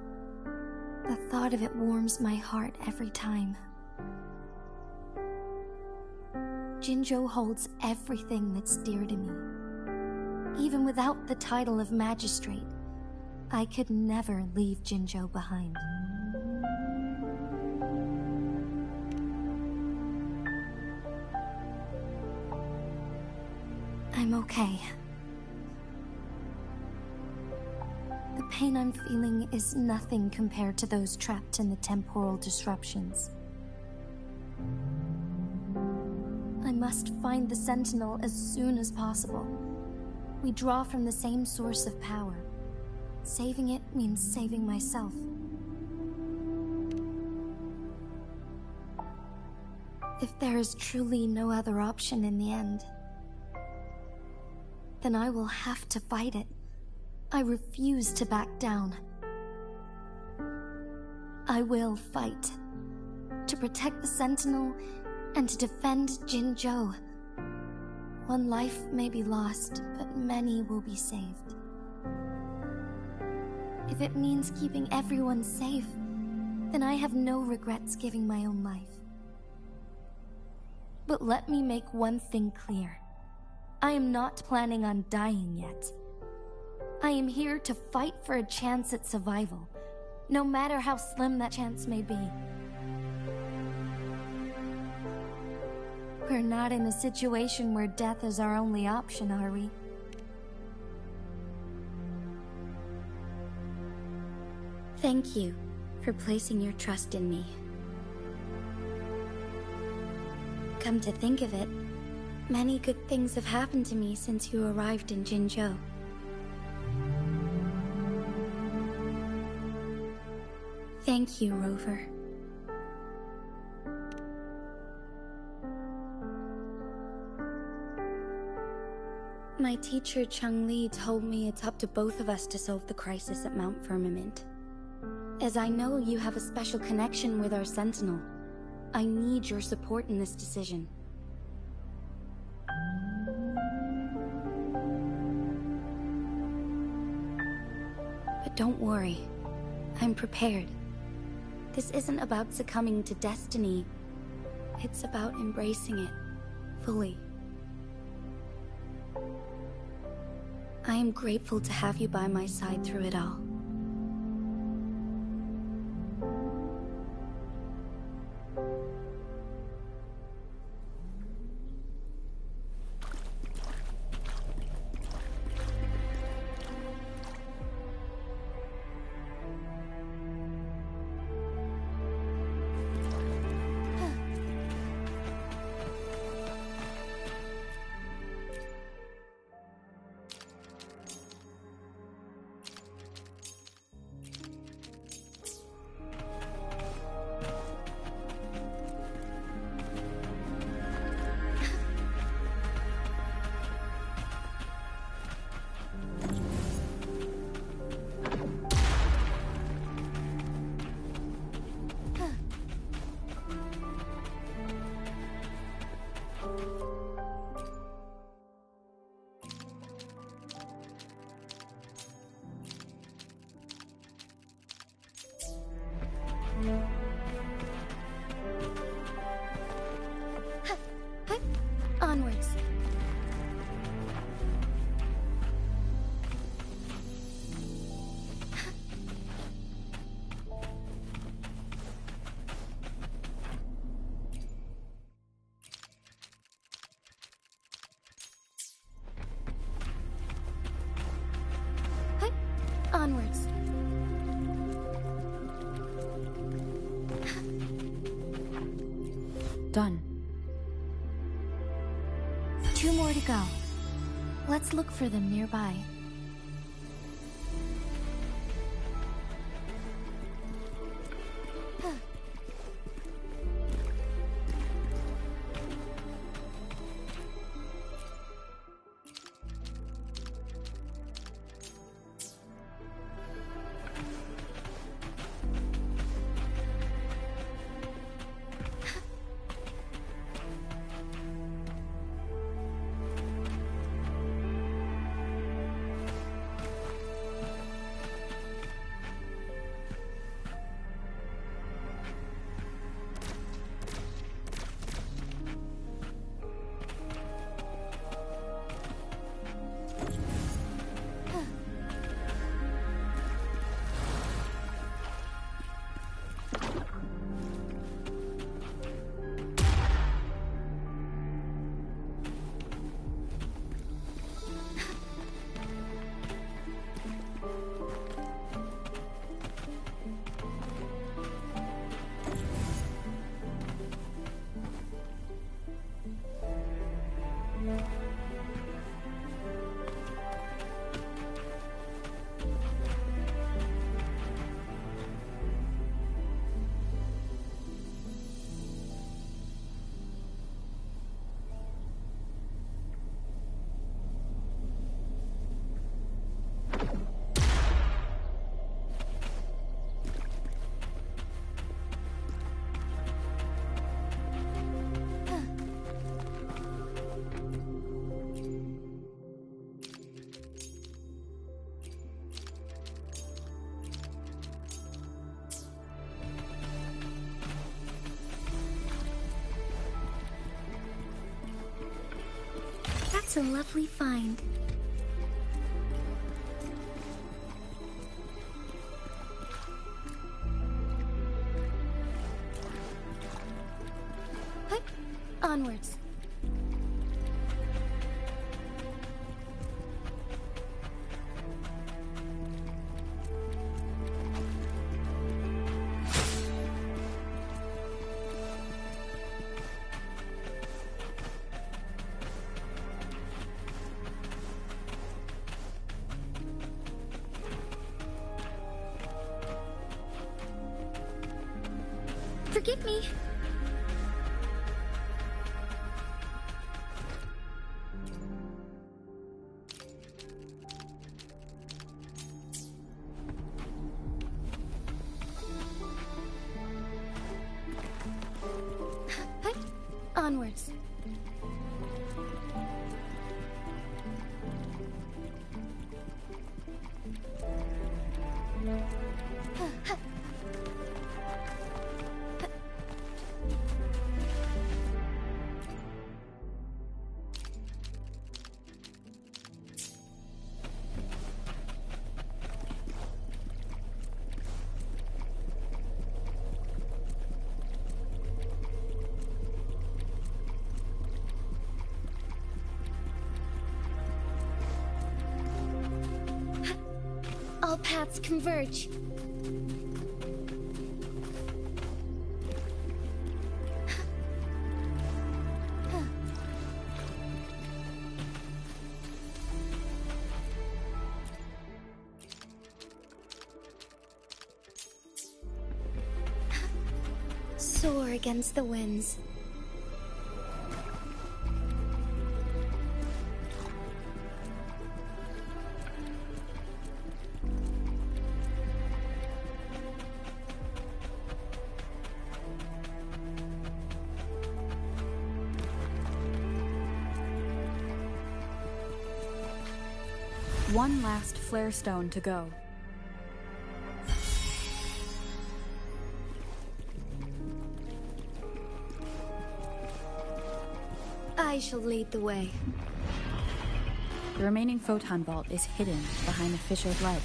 The thought of it warms my heart every time. Jinzhou holds everything that's dear to me. Even without the title of magistrate, I could never leave Jinzhou behind. I'm okay. The pain I'm feeling is nothing compared to those trapped in the temporal disruptions. I must find the Sentinel as soon as possible. We draw from the same source of power. Saving it means saving myself. If there is truly no other option in the end, then I will have to fight it. I refuse to back down. I will fight. To protect the Sentinel and to defend Jinzhou. One life may be lost, but many will be saved. If it means keeping everyone safe, then I have no regrets giving my own life. But let me make one thing clear. I am not planning on dying yet. I am here to fight for a chance at survival, no matter how slim that chance may be. We're not in a situation where death is our only option, are we? Thank you for placing your trust in me. Come to think of it, many good things have happened to me since you arrived in Jinzhou. Thank you, Rover. My teacher Changli told me it's up to both of us to solve the crisis at Mount Firmament. As I know you have a special connection with our Sentinel, I need your support in this decision. But don't worry, I'm prepared. This isn't about succumbing to destiny. It's about embracing it fully. I am grateful to have you by my side through it all. Onwards. Done. 2 more to go. Let's look for them nearby. That's a lovely find. Hup. Onwards. Forgive me. Hup. Onwards. Hup. All paths converge. Soar against the winds. One last flare stone to go. I shall lead the way. The remaining photon vault is hidden behind the fissured ledge.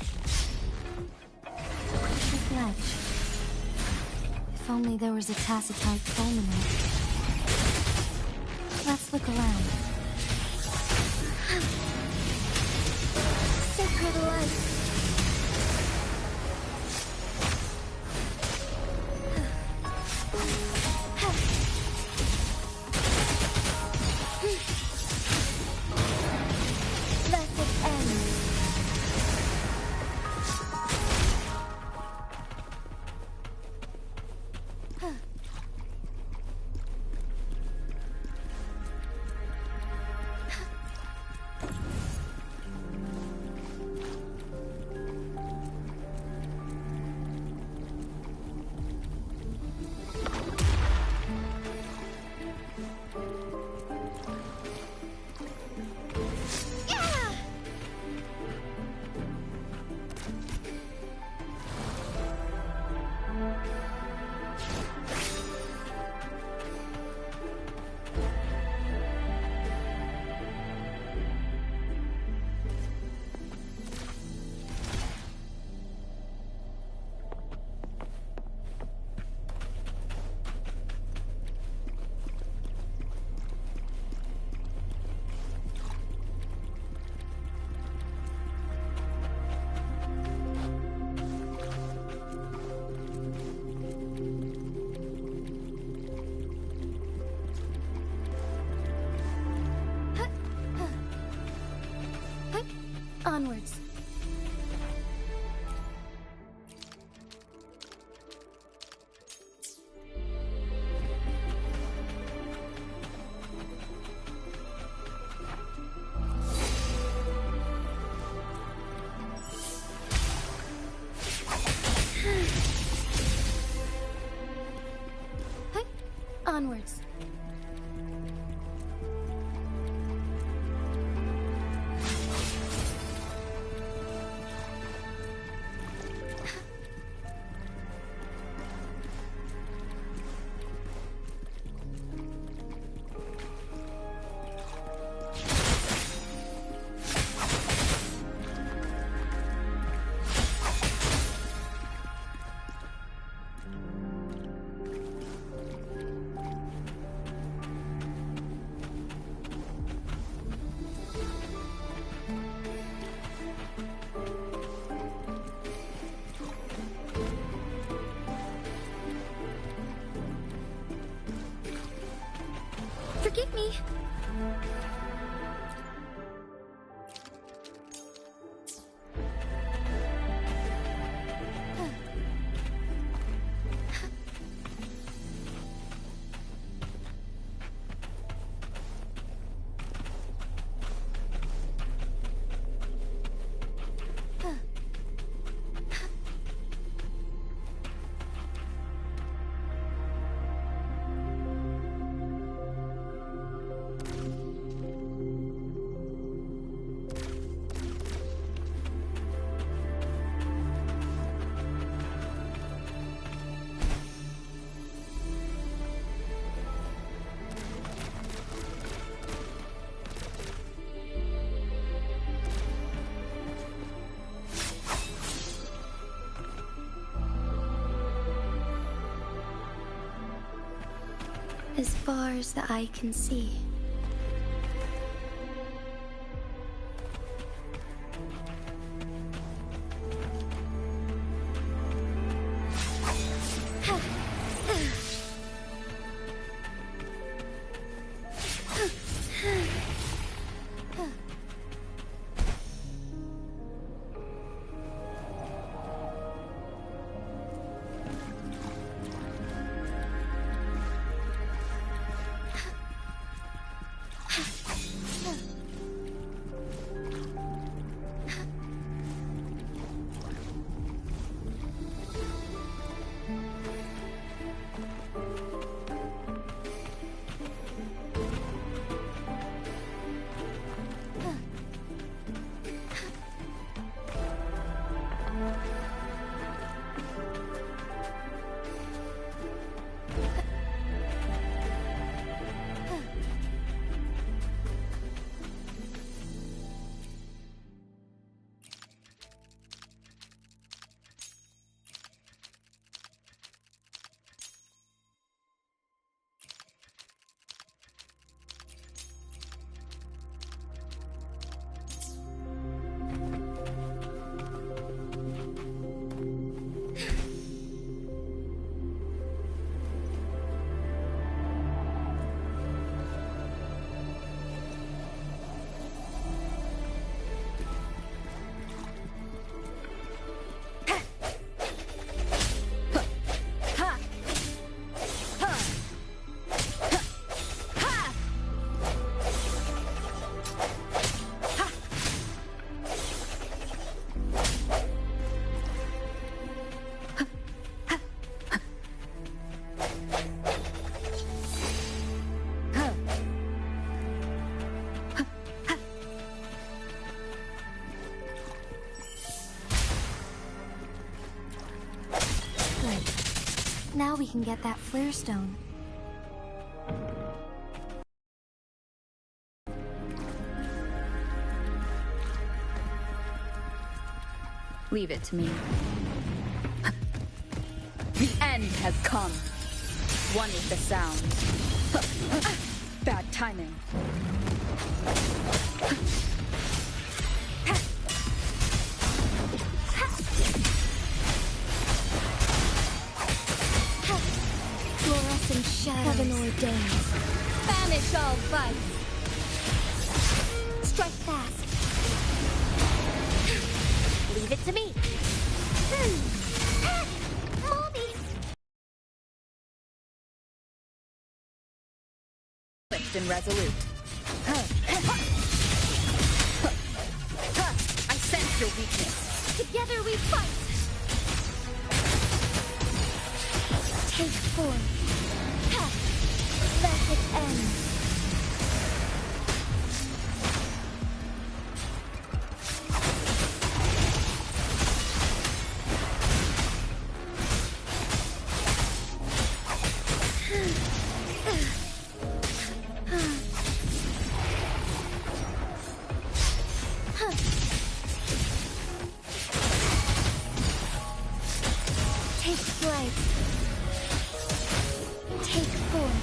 Fissured ledge. If only there was a tacitite fulminate. Let's look around. Sacred light. Onwards. Onwards. Forgive me. As far as the eye can see. Now we can get that flare stone. Leave it to me. The end has come. One with the sound. Bad timing. Fluorescent shadows. Heaven ordained. Banish all vice. Strike fast. swift and resolute. I sense your weakness. Together we fight! Take form. Let it end. Take flight. Take form.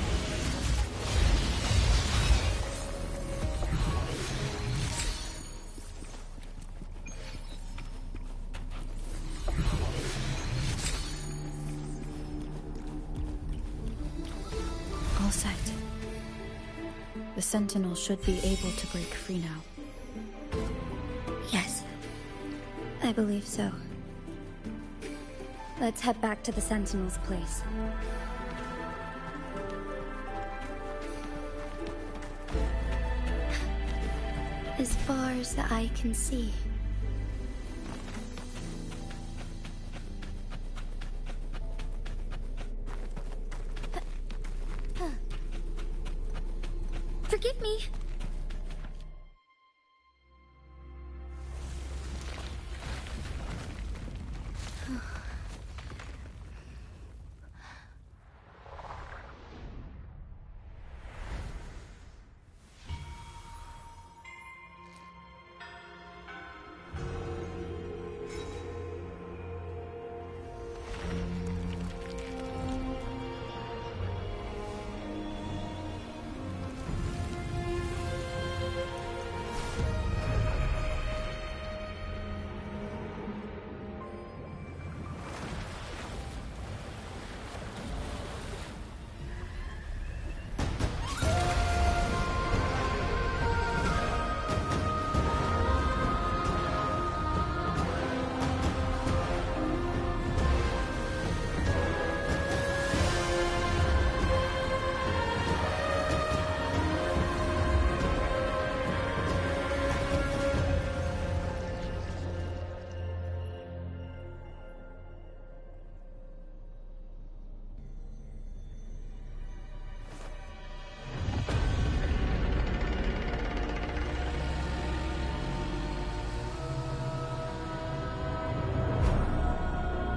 All set. The Sentinel should be able to break free now. Yes, I believe so. Let's head back to the Sentinel's place. As far as the eye can see. Forgive me.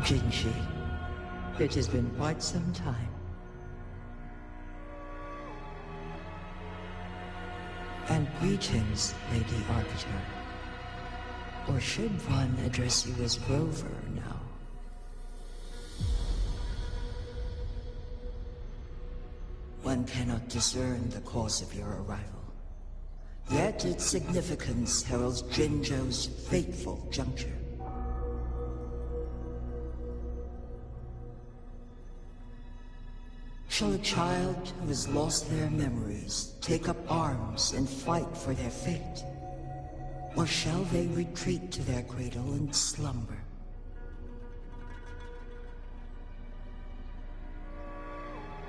Jinshi, it has been quite some time. And greetings, Lady Arbiter. Or should one address you as Rover now? One cannot discern the cause of your arrival. Yet its significance heralds Jinzhou's fateful juncture. Shall a child who has lost their memories take up arms and fight for their fate? Or shall they retreat to their cradle and slumber?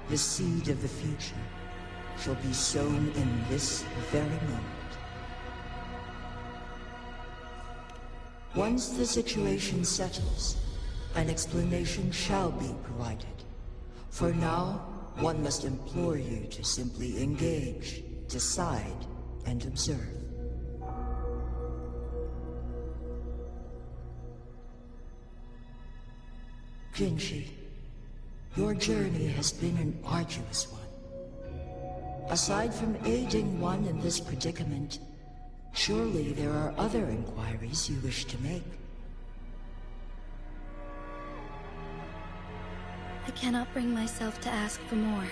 The seed of the future shall be sown in this very moment. Once the situation settles, an explanation shall be provided. For now, one must implore you to simply engage, decide, and observe. Jinshi, your journey has been an arduous one. Aside from aiding one in this predicament, surely there are other inquiries you wish to make. I cannot bring myself to ask for more.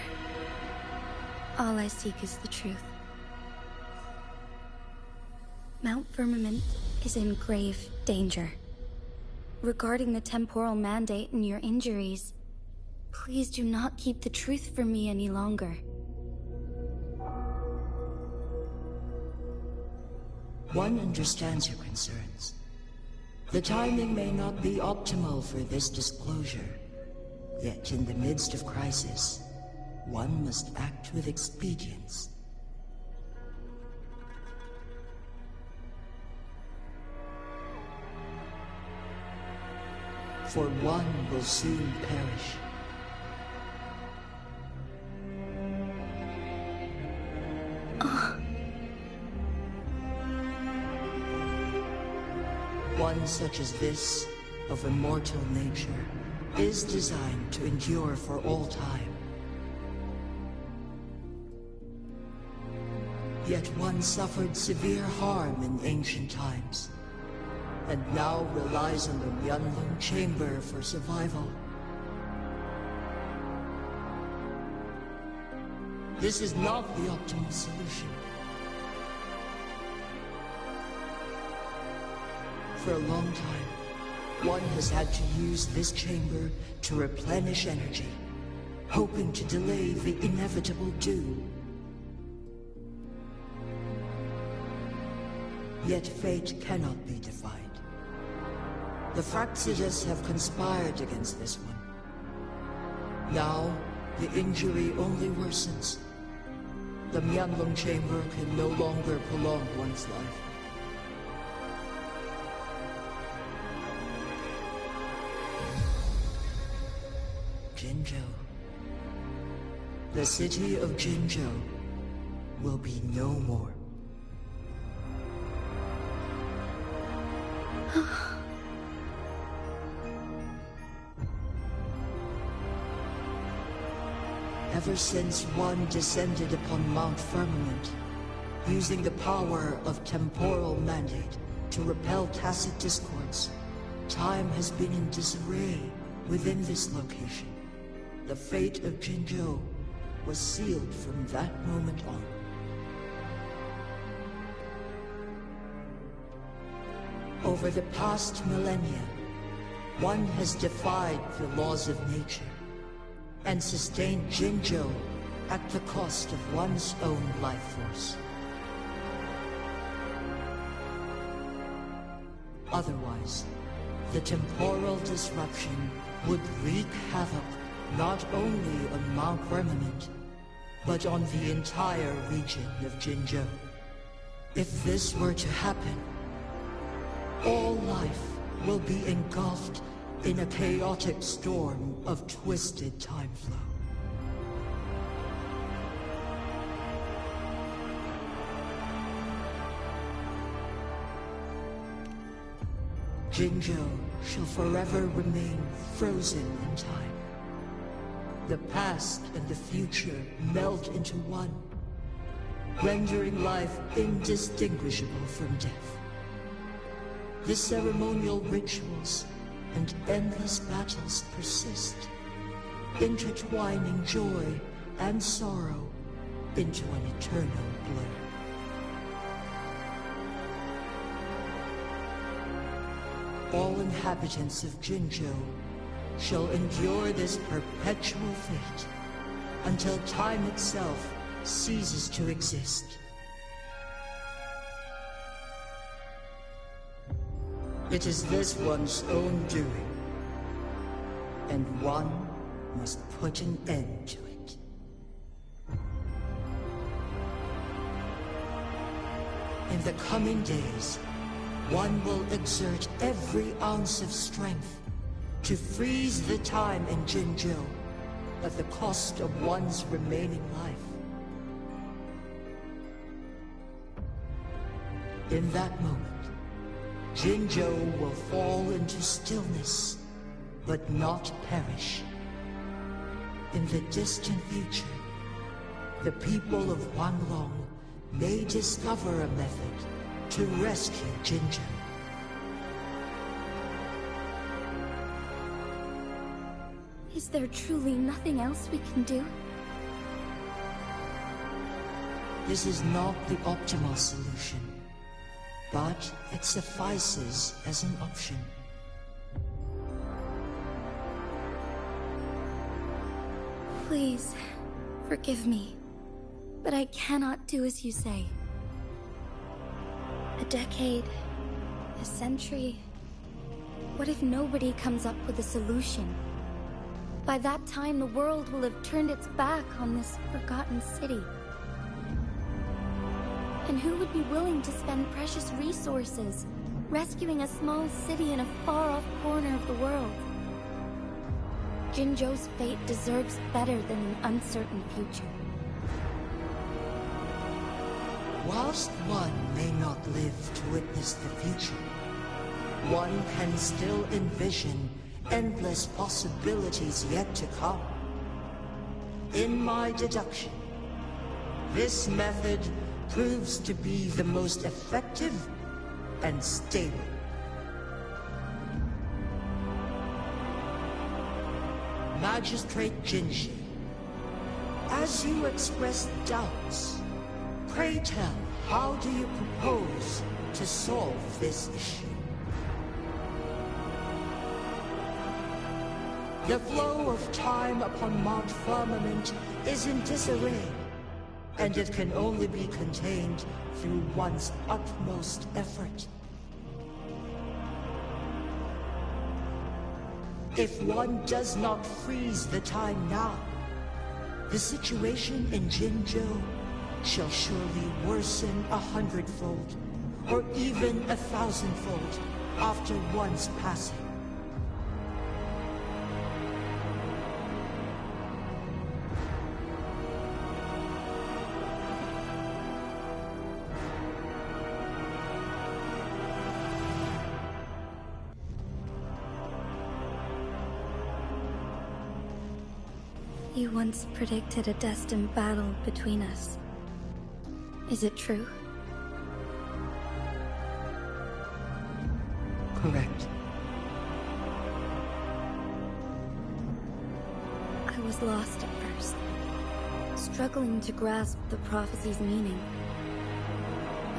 All I seek is the truth. Mount Firmament is in grave danger. Regarding the temporal mandate and your injuries, please do not keep the truth from me any longer. One understands your concerns. The timing may not be optimal for this disclosure. Yet in the midst of crisis, one must act with expedience. for one will soon perish. One such as this, of immortal nature, is designed to endure for all time. Yet one suffered severe harm in ancient times, and now relies on the Wuthering Chamber for survival. This is not the optimal solution. For a long time, one has had to use this chamber to replenish energy, hoping to delay the inevitable doom. Yet fate cannot be defied. The Fraxidus have conspired against this one. Now, the injury only worsens. The Wuthering Chamber can no longer prolong one's life. Jinzhou. The city of Jinzhou will be no more. Ever since one descended upon Mount Firmament, using the power of temporal mandate to repel tacit discords, time has been in disarray within this location. The fate of Jinzhou was sealed from that moment on. Over the past millennia, one has defied the laws of nature and sustained Jinzhou at the cost of one's own life force. Otherwise, the temporal disruption would wreak havoc not only on Mount Firmament, but on the entire region of Jinzhou. If this were to happen, all life will be engulfed in a chaotic storm of twisted time flow. Jinzhou shall forever remain frozen in time. The past and the future melt into one, rendering life indistinguishable from death. The ceremonial rituals and endless battles persist, intertwining joy and sorrow into an eternal blur. All inhabitants of Jinzhou shall endure this perpetual fate until time itself ceases to exist. It is this one's own doing, and one must put an end to it. In the coming days, one will exert every ounce of strength to freeze the time in Jinzhou at the cost of one's remaining life. In that moment, Jinzhou will fall into stillness, but not perish. In the distant future, the people of Wanlong may discover a method to rescue Jinzhou. Is there truly nothing else we can do? This is not the optimal solution, but it suffices as an option. Please, forgive me, but I cannot do as you say. A decade, a century. What if nobody comes up with a solution? By that time, the world will have turned its back on this forgotten city. And who would be willing to spend precious resources rescuing a small city in a far-off corner of the world? Jinzhou's fate deserves better than an uncertain future. Whilst one may not live to witness the future, one can still envision endless possibilities yet to come. In my deduction, this method proves to be the most effective and stable. Magistrate Jinshi, as you express doubts, pray tell, how do you propose to solve this issue? The flow of time upon Mount Firmament is in disarray, and it can only be contained through one's utmost effort. If one does not freeze the time now, the situation in Jinzhou shall surely worsen 100-fold, or even 1,000-fold, after one's passing. You once predicted a destined battle between us. Is it true? Correct. I was lost at first, struggling to grasp the prophecy's meaning.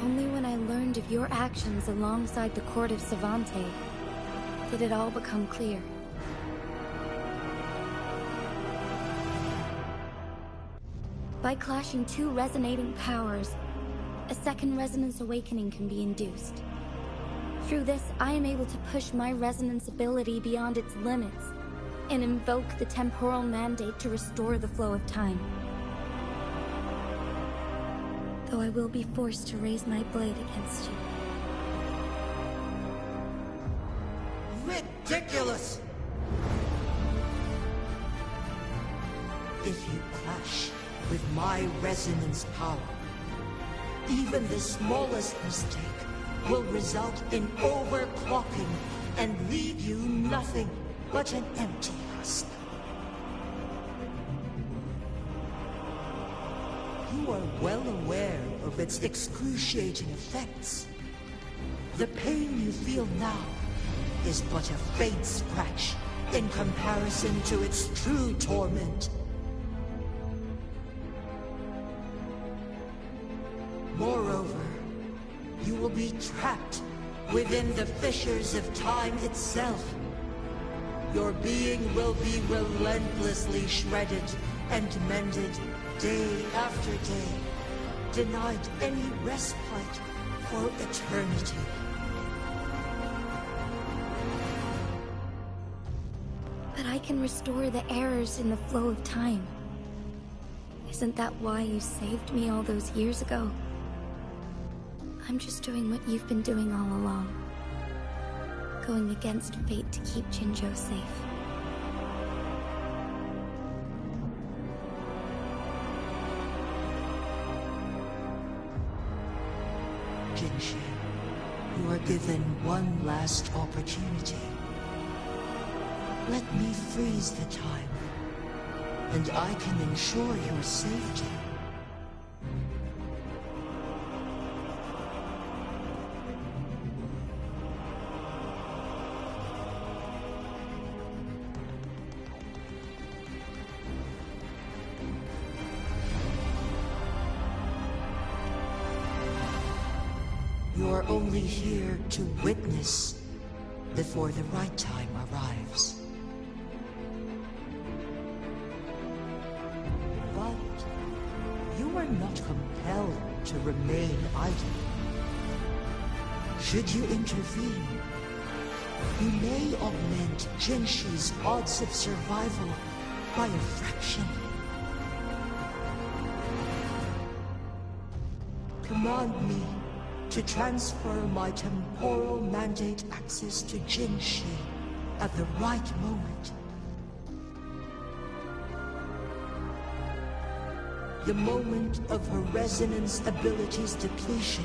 Only when I learned of your actions alongside the court of Savante did it all become clear. By clashing two resonating powers, a second resonance awakening can be induced. Through this, I am able to push my resonance ability beyond its limits and invoke the temporal mandate to restore the flow of time. Though I will be forced to raise my blade against you. Ridiculous! If you clash with my resonance power, even the smallest mistake will result in overclocking and leave you nothing but an empty husk. You are well aware of its excruciating effects. The pain you feel now is but a faint scratch in comparison to its true torment. Moreover, you will be trapped within the fissures of time itself. Your being will be relentlessly shredded and mended day after day, denied any respite for eternity. But I can restore the errors in the flow of time. Isn't that why you saved me all those years ago? I'm just doing what you've been doing all along. Going against fate to keep Jinzhou safe. Jinshi, you are given one last opportunity. Let me freeze the time, and I can ensure your safety. You're only here to witness before the right time arrives. But you are not compelled to remain idle. Should you intervene, you may augment Jinshi's odds of survival by a fraction. Command me to transfer my temporal mandate access to Jinshi at the right moment. the moment of her resonance abilities depletion,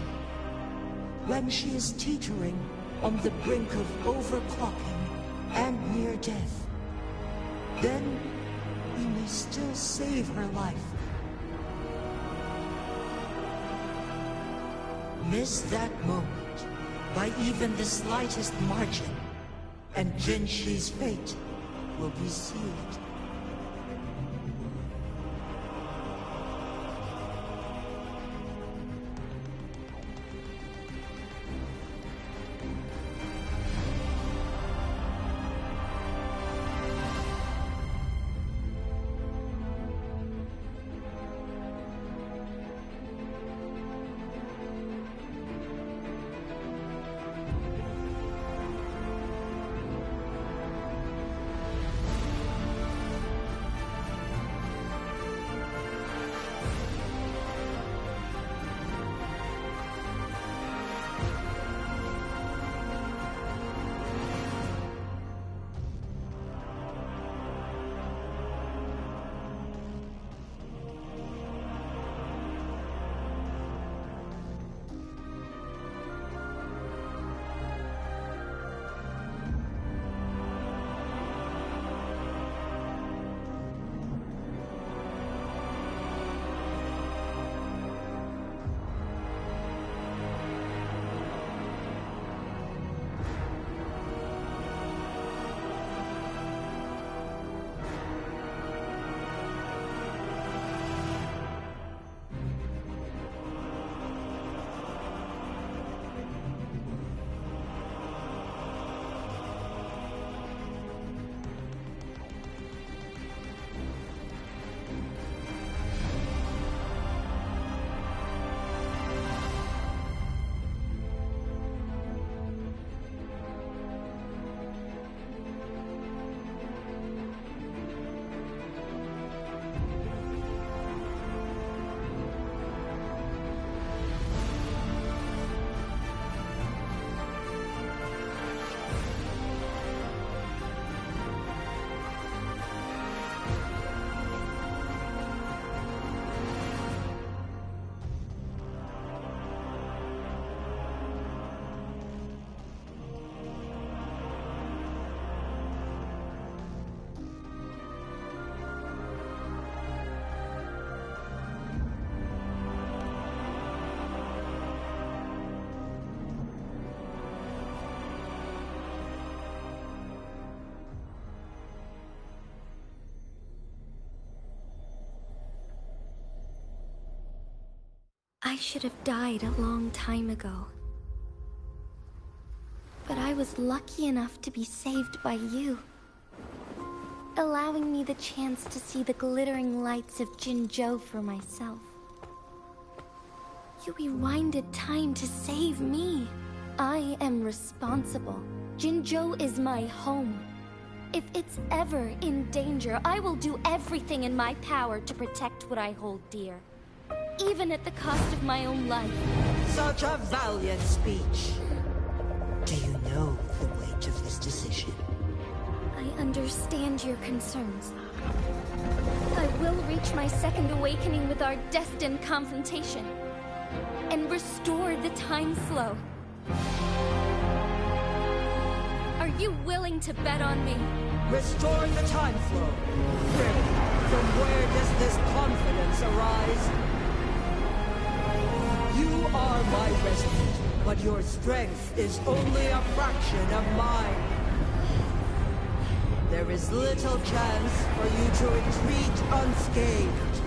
when she is teetering on the brink of overclocking and near death, then we may still save her life. Miss that moment by even the slightest margin, and Jinshi's fate will be sealed. I should have died a long time ago. But I was lucky enough to be saved by you, allowing me the chance to see the glittering lights of Jinzhou for myself. You rewinded time to save me. I am responsible. Jinzhou is my home. If it's ever in danger, I will do everything in my power to protect what I hold dear, even at the cost of my own life. Such a valiant speech. Do you know the weight of this decision? I understand your concerns. I will reach my second awakening with our destined confrontation, and restore the time flow. Are you willing to bet on me? Restore the time flow. Really? From where does this confidence arise? You are my resident, but your strength is only a fraction of mine. There is little chance for you to retreat unscathed.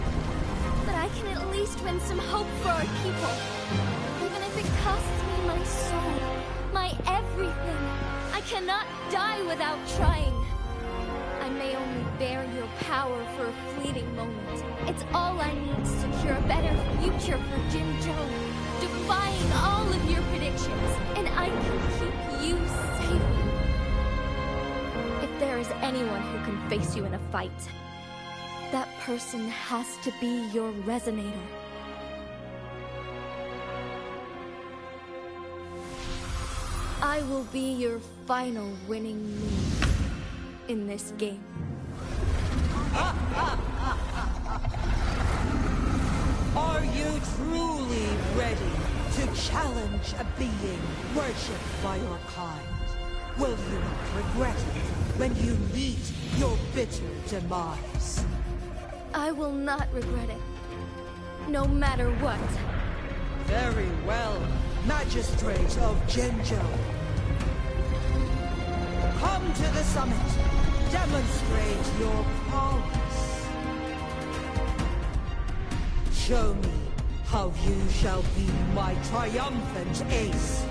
But I can at least win some hope for our people. Even if it costs me my soul, my everything. I cannot die without trying. I may only bear your power for a fleeting moment. It's all I need to secure a better future for Jinzhou, defying all of your predictions, and I can keep you safe. If there is anyone who can face you in a fight, that person has to be your resonator. I will be your final winning move in this game. you truly ready to challenge a being worshipped by your kind? Will you not regret it when you meet your bitter demise? I will not regret it. No matter what. Very well, Magistrate of Jinzhou. Come to the summit. Demonstrate your prowess. Show me how you shall be my triumphant ace.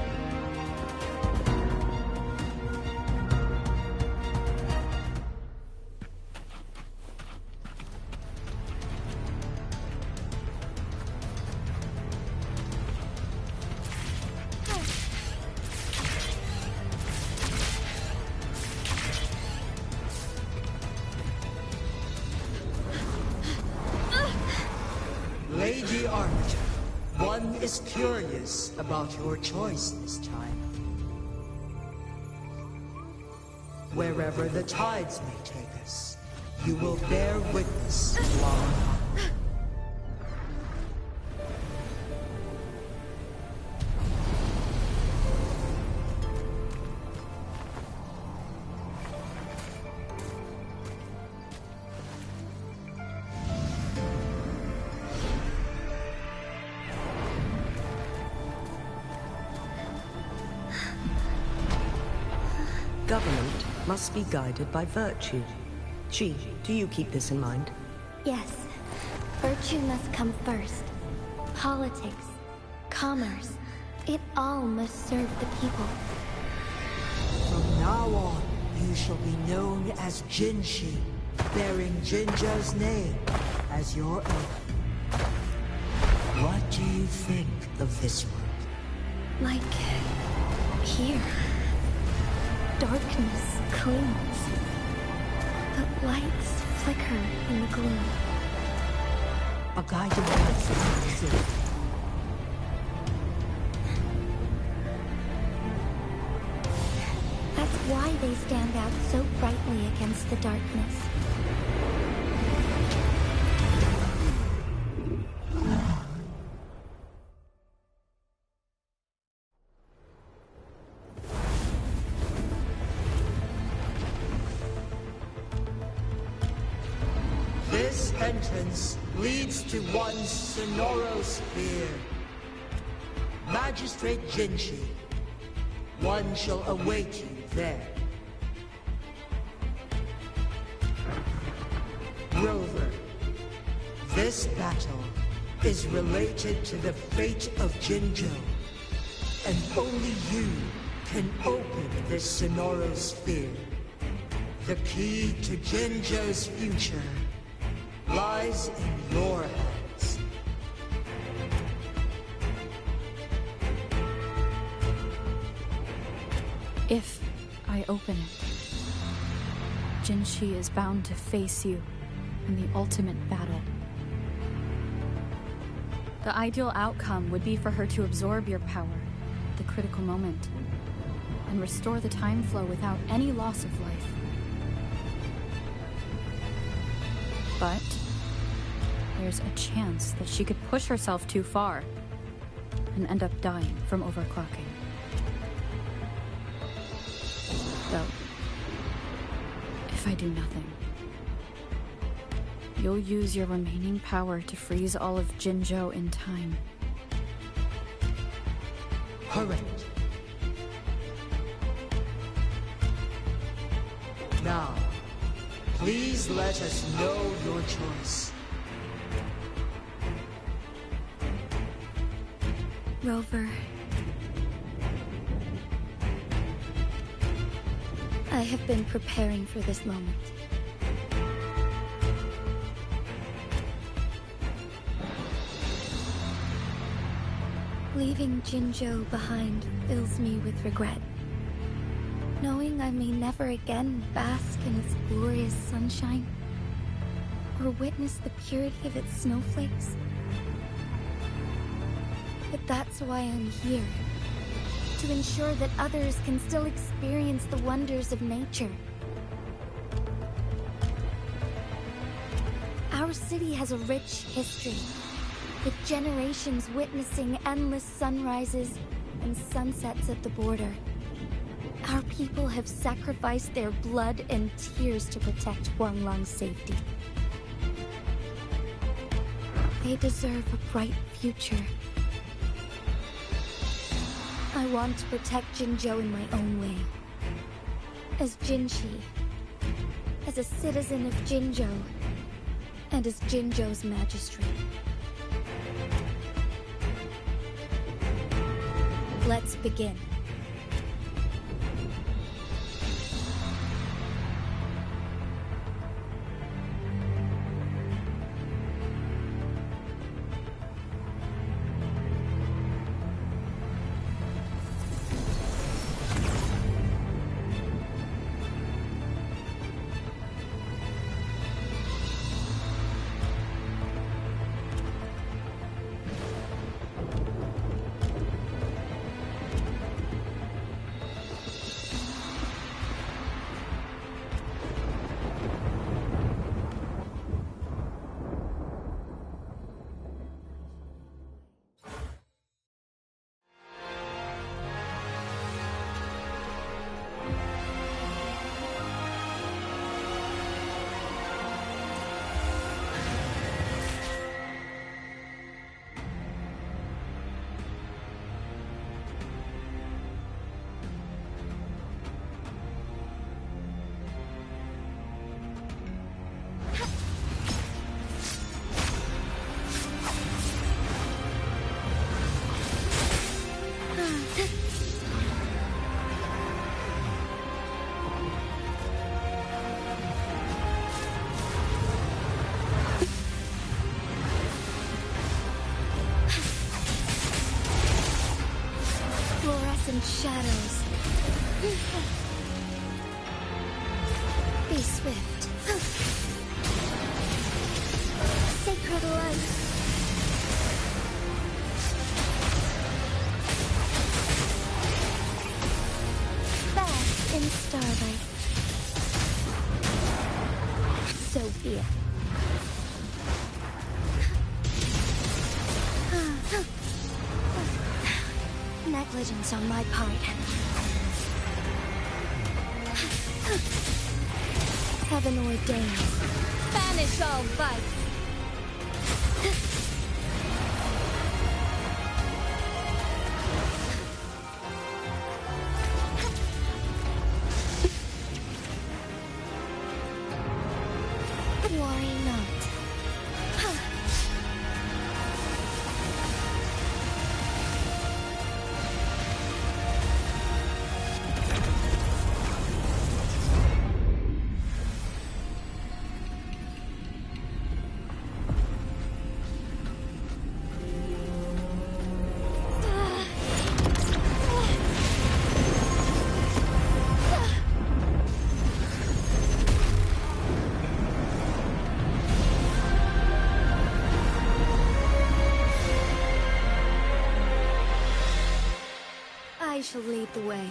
Lady Arbiter, one is curious about your choice this time. Wherever the tides may take us, you will bear witness to our power. Government must be guided by virtue. Ji, do you keep this in mind? Yes. Virtue must come first. Politics, commerce, it all must serve the people. From now on, you shall be known as Jinshi, bearing Jinzhou's name as your own. What do you think of this world? Like... here. Darkness clings. But lights flicker in the gloom. A guiding light from the city. That's why they stand out so brightly against the darkness. This entrance leads to one Sonoro Sphere. Magistrate Jinshi, one shall await you there. Rover, this battle is related to the fate of Jinzhou, and only you can open this Sonoro Sphere. The key to Jinzhou's future lies in your hands. If I open it, Jinshi is bound to face you in the ultimate battle. The ideal outcome would be for her to absorb your power at the critical moment and restore the time flow without any loss of life. But there's a chance that she could push herself too far and end up dying from overclocking. Though, if I do nothing, you'll use your remaining power to freeze all of Jinzhou in time. Correct. Now, please let us know your choice. Rover. I have been preparing for this moment. Leaving Jinzhou behind fills me with regret. Knowing I may never again bask in its glorious sunshine, or witness the purity of its snowflakes. But that's why I'm here. To ensure that others can still experience the wonders of nature. Our city has a rich history. with generations witnessing endless sunrises and sunsets at the border. Our people have sacrificed their blood and tears to protect Huanglang's safety. They deserve a bright future. I want to protect Jinzhou in my own way. As Jinshi, as a citizen of Jinzhou, and as Jinzhou's magistrate. Let's begin. Fluorescent shadows. Be swift. Sacred light. Bask in starlight. So be it. Negligence on my part. Heaven ordained. Banish all vice. Worry not. I shall lead the way.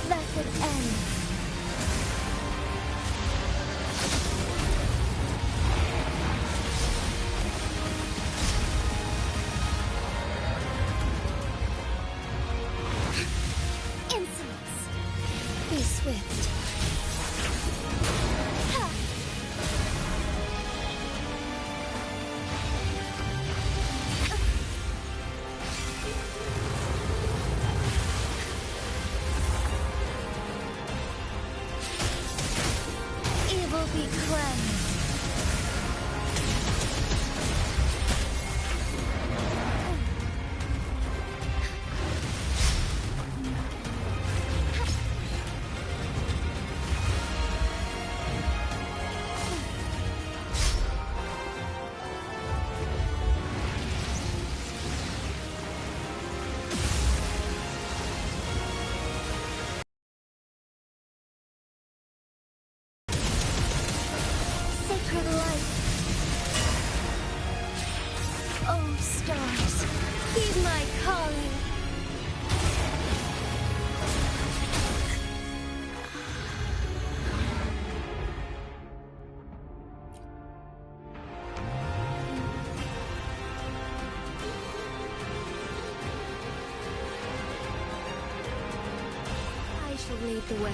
Let it end. Be swift. Ha! Evil be cleansed. Heed my calling. I shall lead the way.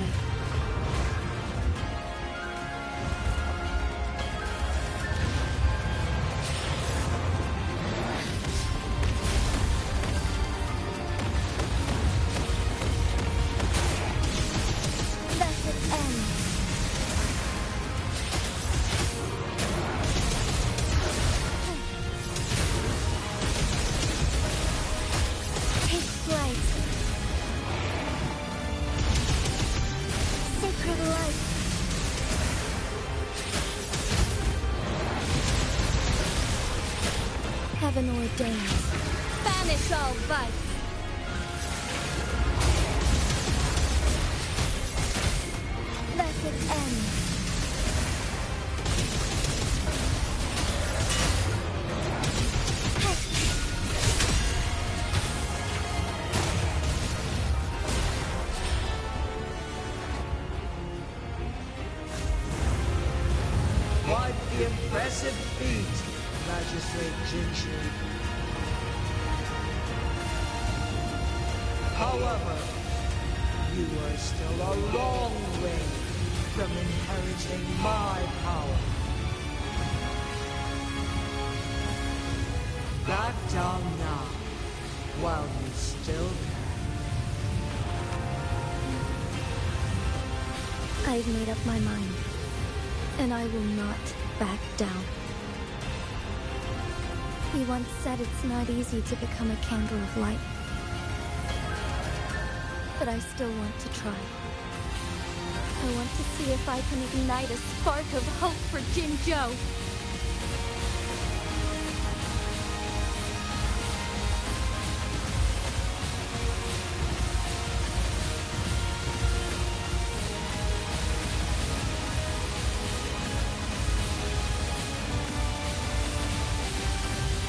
Heaven ordains. Banish all vice. Let it end. Quite the impressive feat, Magistrate Jinshi. However, you are still a long way from inheriting my power. Back down now, while you still can. I've made up my mind, and I will not back down. He once said it's not easy to become a candle of light. But I still want to try. I want to see if I can ignite a spark of hope for Jinzhou.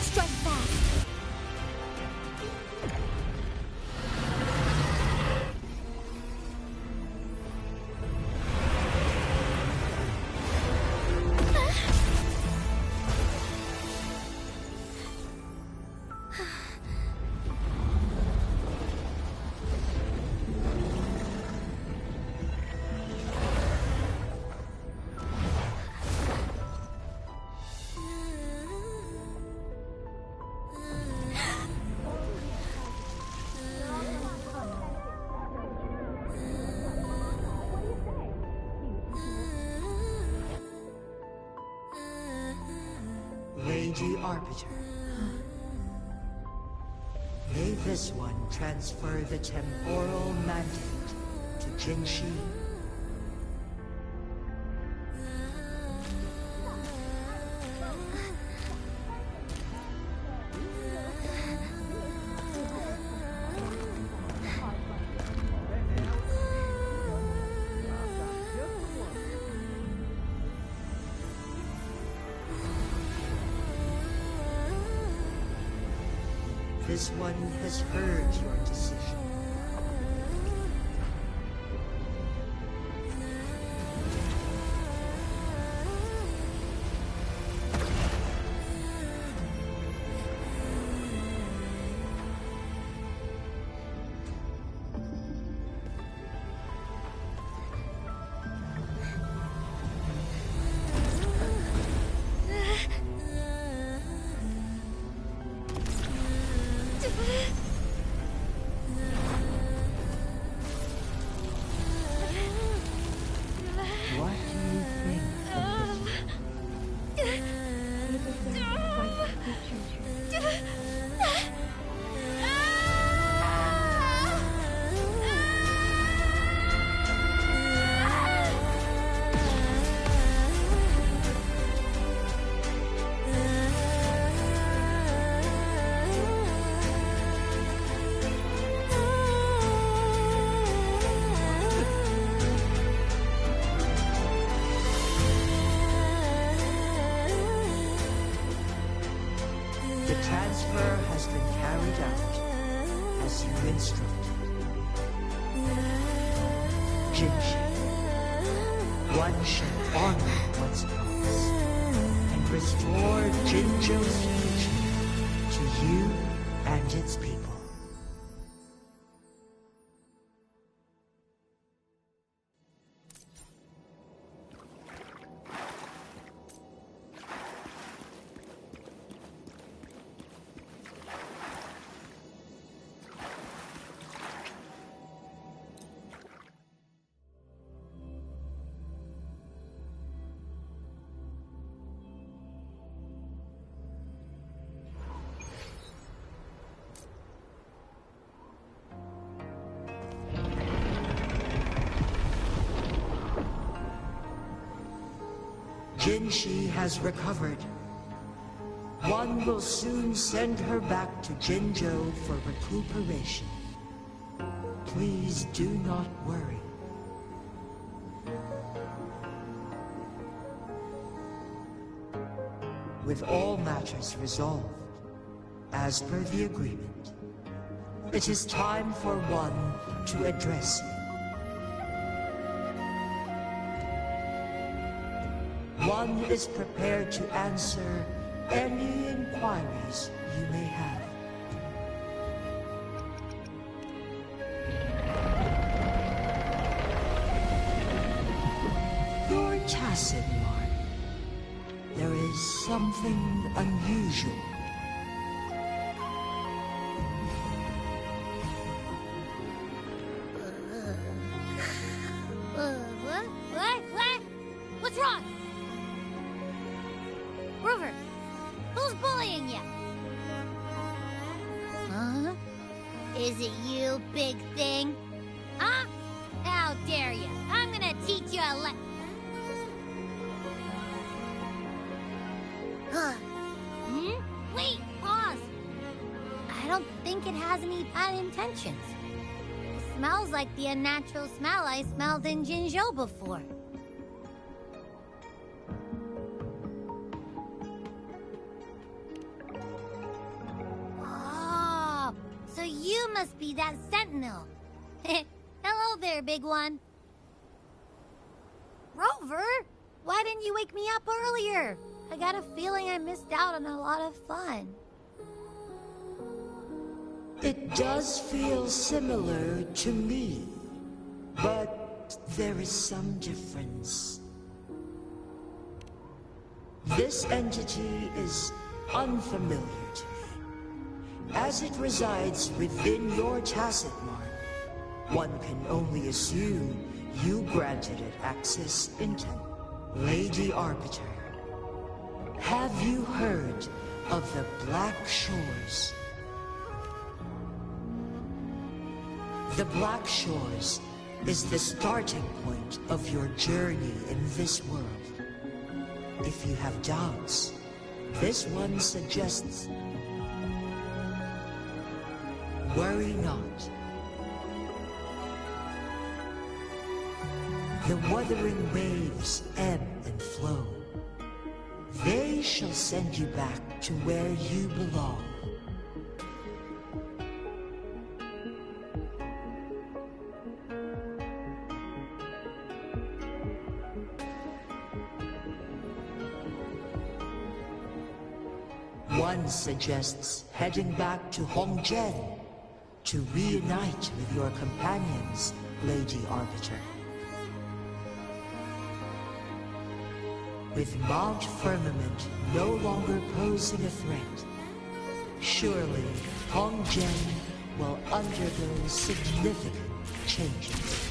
Strike fast. Lady Arbiter. May this one transfer the temporal mandate to Jinshi. This one has heard your decision. as you instruct. Jinshi, one shall honor one's promise and restore Jinzhou's future to you and its people. Jinshi has recovered. One will soon send her back to Jinzhou for recuperation. Please do not worry. With all matters resolved, as per the agreement, it is time for one to address you. One is prepared to answer any inquiries you may have. You're tacit, Mark. There is something unusual. What? What's wrong? Rover, who's bullying you? Huh? Is it you, big thing? Huh? How dare you? I'm gonna teach you a Wait, pause. I don't think it has any bad intentions. It smells like the unnatural smell I smelled in Jinzhou before. So you must be that sentinel. Hello there, big one. Rover, why didn't you wake me up earlier? I got a feeling I missed out on a lot of fun. It does feel similar to me, but there is some difference. This entity is unfamiliar to me. As it resides within your tacit mark, one can only assume you granted it access intent. Lady Arbiter, have you heard of the Black Shores? The Black Shores is the starting point of your journey in this world. If you have doubts, this one suggests, worry not. The Wuthering Waves ebb and flow. They shall send you back to where you belong. One suggests heading back to Hongzhen to reunite with your companions, Lady Arbiter. With Mount Firmament no longer posing a threat, surely Hongzhen will undergo significant changes.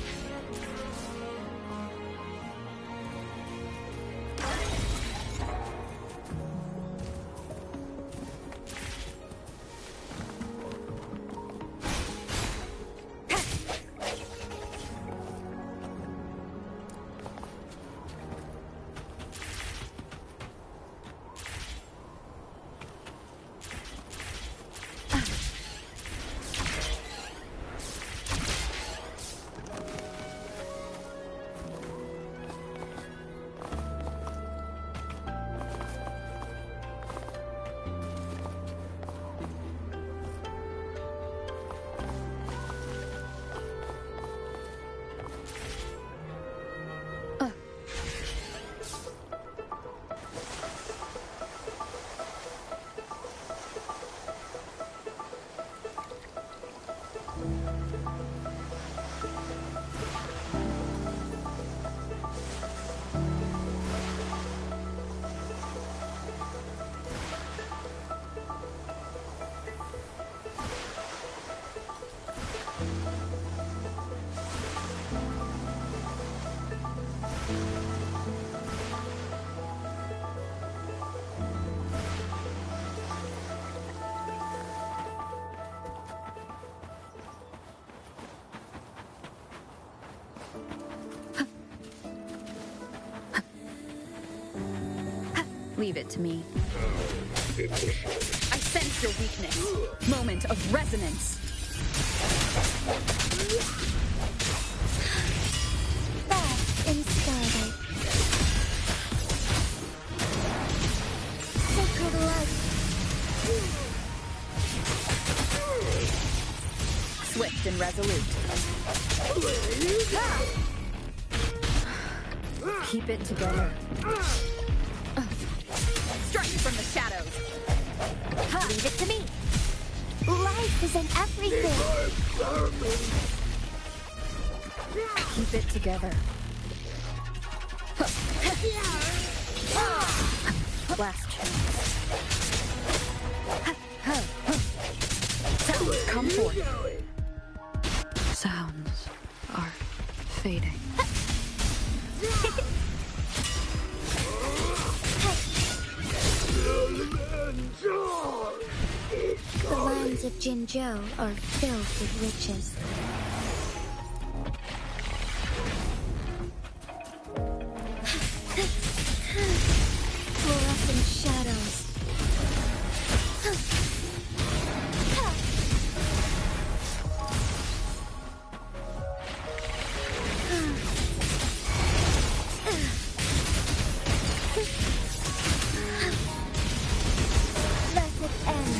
Leave it to me. I sense your weakness. Moment of resonance. Fast in starlight. Sacred light. Swift and resolute. Keep it together. Strike from the shadows. Leave it to me. Life is in everything. Keep it together. Last chance. Sounds come forth. Sounds are fading. The lands of Jinzhou are filled with riches. Fluorescent shadows. Blessed end.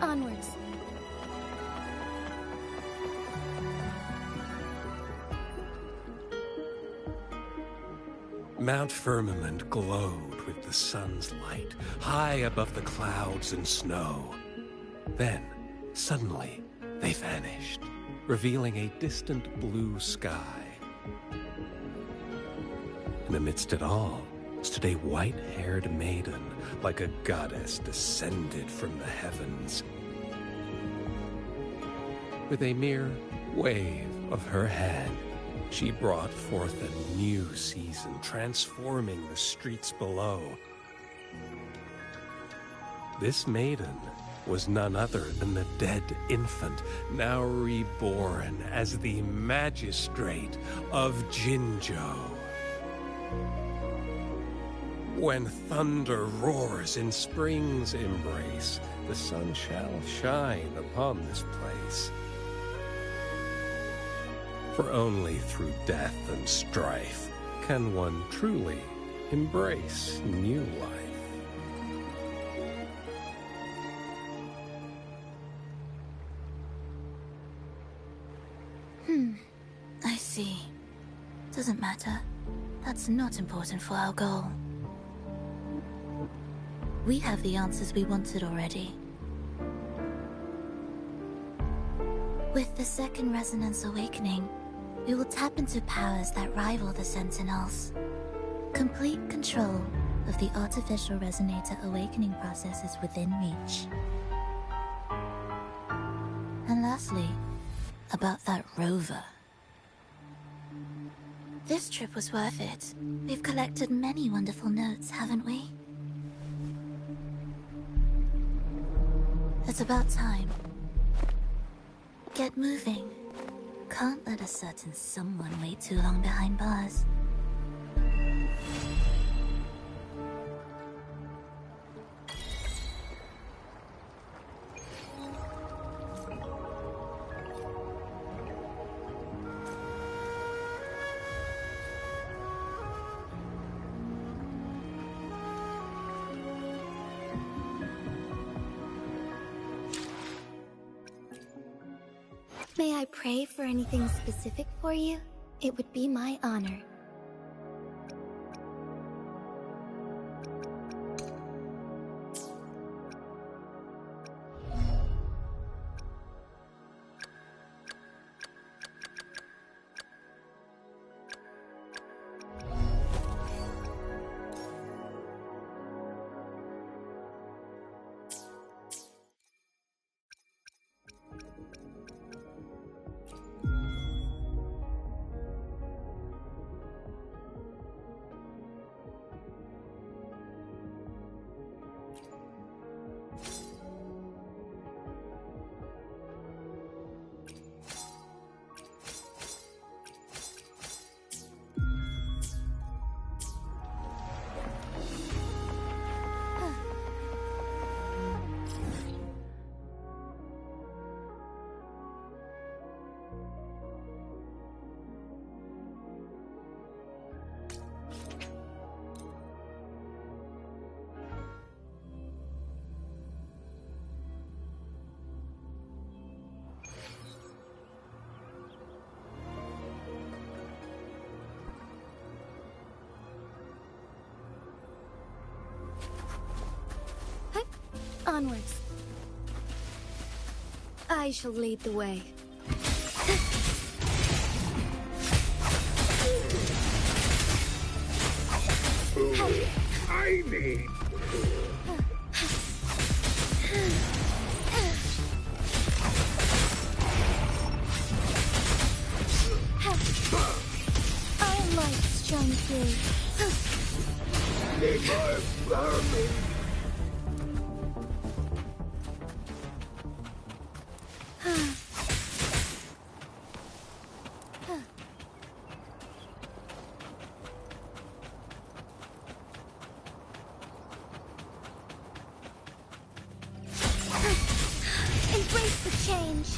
Onwards. Mount Firmament glowed with the sun's light, high above the clouds and snow. Then, suddenly, they vanished. revealing a distant blue sky. And amidst it all stood a white-haired maiden, like a goddess descended from the heavens. With a mere wave of her hand, she brought forth a new season, transforming the streets below. This maiden was none other than the dead infant, now reborn as the magistrate of Jinzhou. When thunder roars in spring's embrace, the sun shall shine upon this place. For only through death and strife can one truly embrace new life. I see. Doesn't matter. That's not important for our goal. We have the answers we wanted already. With the second resonance awakening, we will tap into powers that rival the Sentinels. Complete control of the artificial resonator awakening process is within reach. And lastly, about that rover. This trip was worth it. We've collected many wonderful notes, haven't we? It's about time. Get moving. Can't let a certain someone wait too long behind bars. May I pray for anything specific for you? It would be my honor. Onwards. I shall lead the way. I need. Our lights shine through. Need more army. Embrace the change.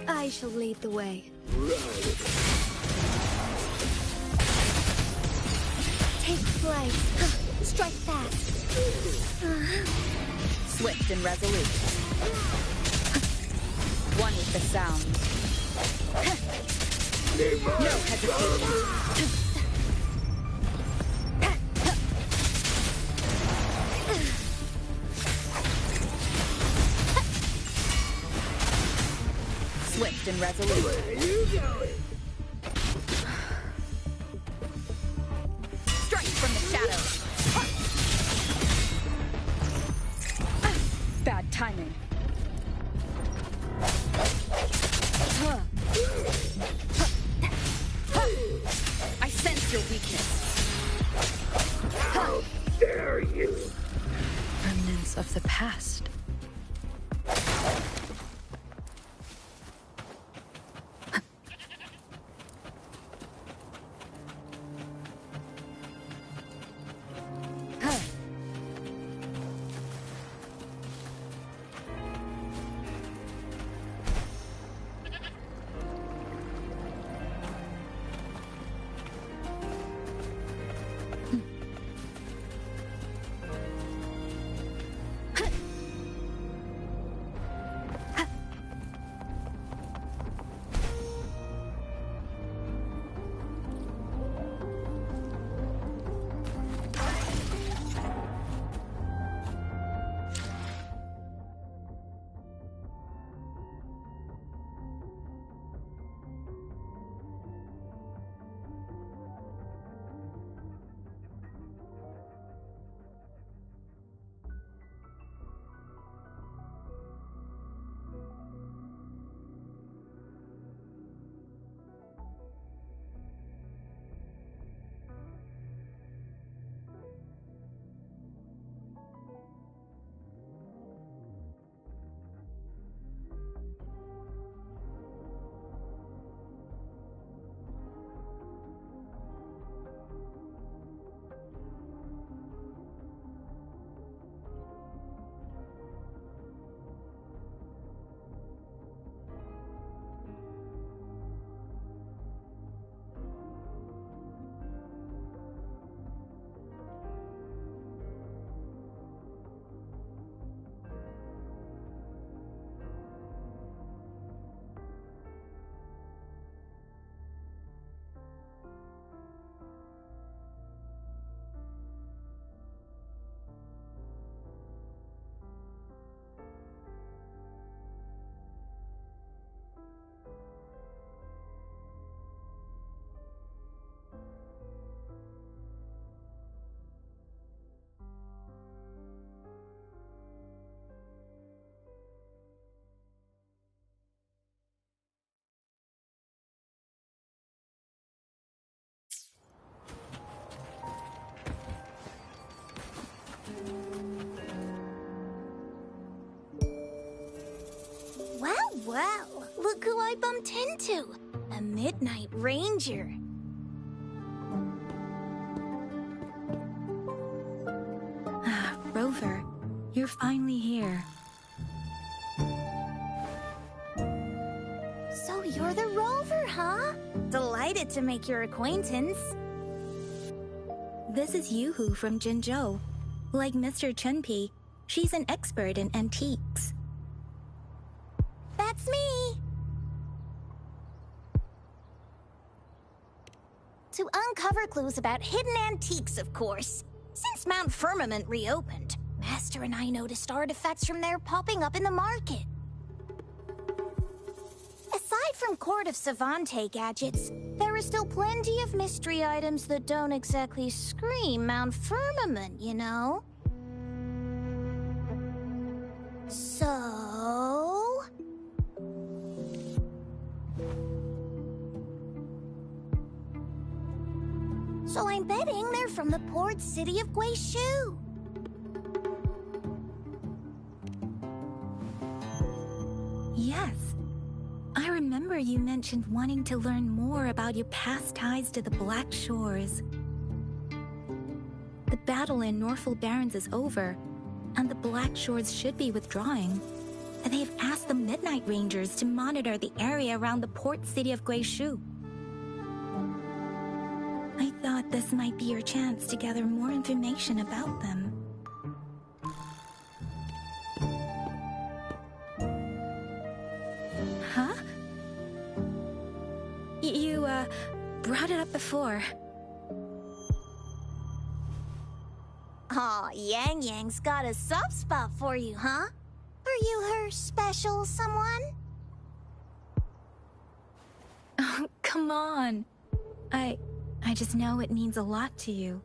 I shall lead the way. Take Take flight. Strike fast. Swift and resolute. One with the sound. No hesitation. Swift and resolute. Where are you going? Strike from the shadows. Bad timing. I sense your weakness. How dare you? Remnants of the past. Well, look who I bumped into. A Midnight Ranger. Rover, you're finally here. So you're the Rover, huh? Delighted to make your acquaintance. This is Yoo-hoo from Jinzhou. Like Mr. Chunpei, she's an expert in antiques. That's me! To uncover clues about hidden antiques, of course. Since Mount Firmament reopened, Master and I noticed artifacts from there popping up in the market. Aside from Court of Savante gadgets, there are still plenty of mystery items that don't exactly scream Mount Firmament, you know? So I'm betting they're from the port city of Guishu. Yes. I remember you mentioned wanting to learn more about your past ties to the Black Shores. The battle in Norfolk Barrens is over, and the Black Shores should be withdrawing. They've asked the Midnight Rangers to monitor the area around the port city of Guishu. I thought this might be your chance to gather more information about them. Huh? You, brought it up before. Aw, Yang Yang's got a soft spot for you, huh? Are you her special someone? Oh, come on. I just know it means a lot to you.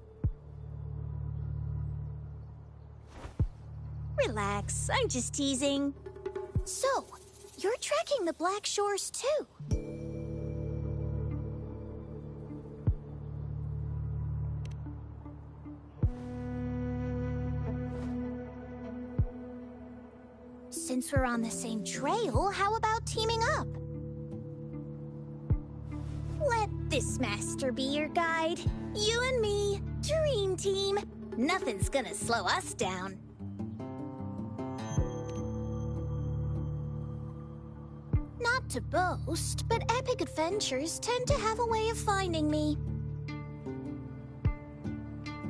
Relax, I'm just teasing. So, you're tracking the Black Shores too? Since we're on the same trail, how about teaming up? Let this master be your guide. You and me, dream team. Nothing's gonna slow us down. Not to boast, but epic adventures tend to have a way of finding me.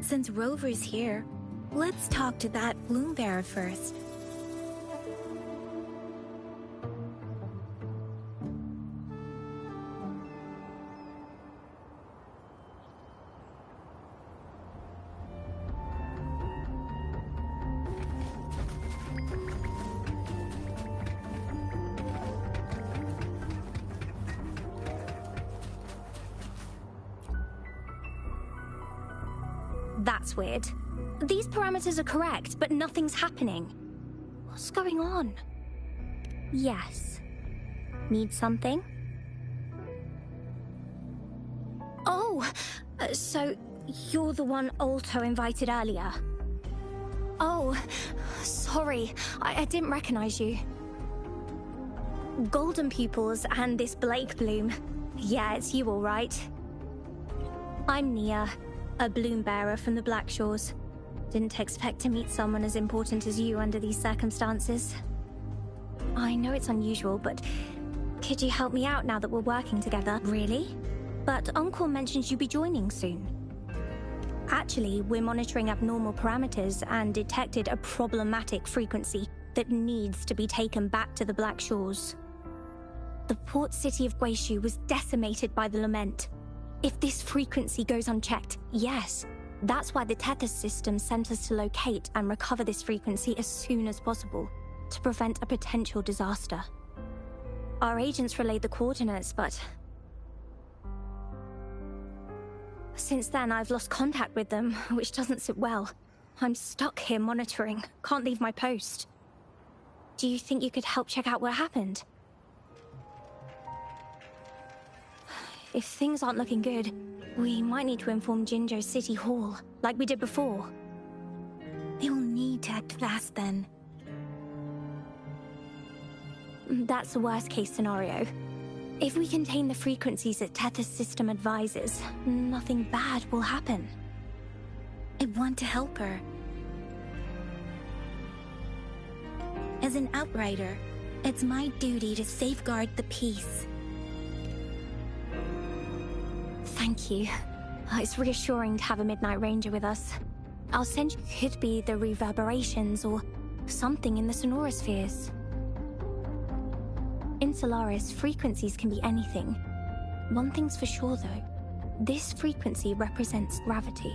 Since Rover's here, let's talk to that Bloom Bearer first. That's weird. These parameters are correct, but nothing's happening. What's going on? Yes. Need something? Oh! So, you're the one Alto invited earlier? Oh, sorry. I didn't recognize you. Golden Pupils and this Blake Bloom. Yeah, it's you all right. I'm Nia, a Bloom Bearer from the Black Shores. Didn't expect to meet someone as important as you under these circumstances. I know it's unusual, but could you help me out now that we're working together? Really? But Uncle mentions you'll be joining soon. Actually, we're monitoring abnormal parameters and detected a problematic frequency that needs to be taken back to the Black Shores. The port city of Guishu was decimated by the Lament. If this frequency goes unchecked, yes, that's why the Tethys system sent us to locate and recover this frequency as soon as possible, to prevent a potential disaster. Our agents relayed the coordinates, but since then I've lost contact with them, which doesn't sit well. I'm stuck here monitoring, can't leave my post. Do you think you could help check out what happened? If things aren't looking good, we might need to inform Jinjo City Hall, like we did before. You'll need to act fast then. That's the worst case scenario. If we contain the frequencies that Tethys system advises, nothing bad will happen. I want to help her. As an outrider, it's my duty to safeguard the peace. Thank you. It's reassuring to have a Midnight Ranger with us. I'll send you could be the reverberations or something in the sonorospheres. In Solaris, frequencies can be anything. One thing's for sure though, this frequency represents gravity.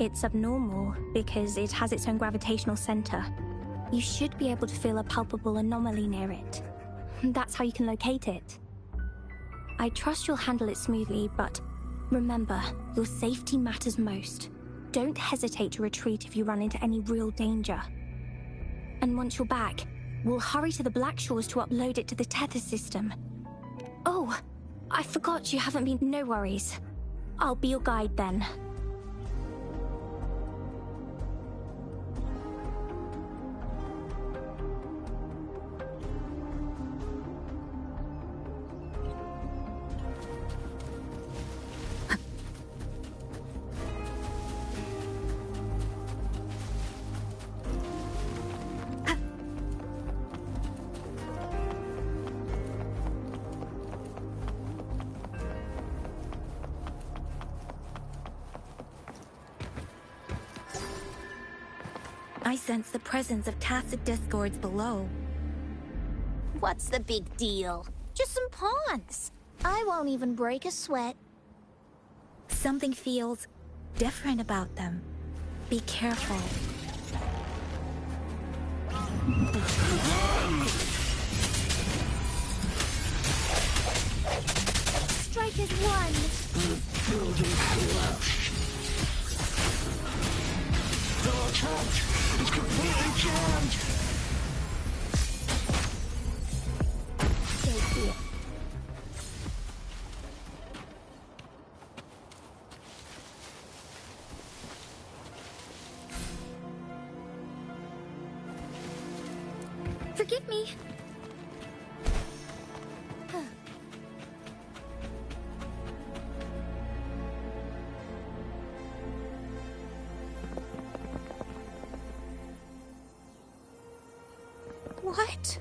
It's abnormal because it has its own gravitational center. You should be able to feel a palpable anomaly near it. That's how you can locate it. I trust you'll handle it smoothly, but remember, your safety matters most. Don't hesitate to retreat if you run into any real danger. And once you're back, we'll hurry to the Black Shores to upload it to the Tethys system. Oh, I forgot you haven't been... No worries. I'll be your guide then. I sense the presence of tacit discords below. What's the big deal? Just some pawns. I won't even break a sweat. Something feels different about them. Be careful. Strike as one. The attack is completely jammed! Take it. Forgive me. What?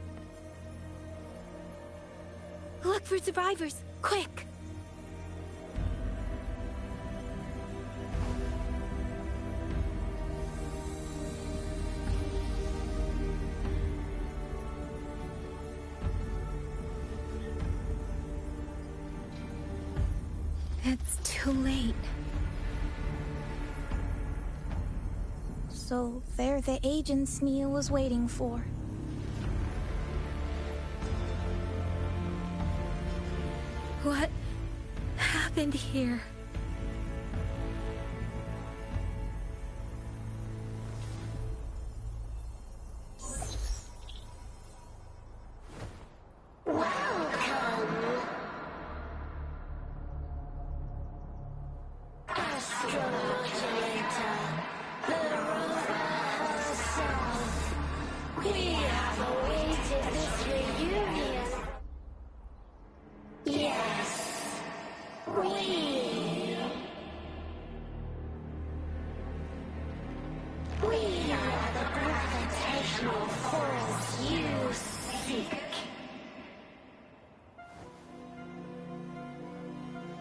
Look for survivors, quick! It's too late. So they're the agents Neil was waiting for. What happened here?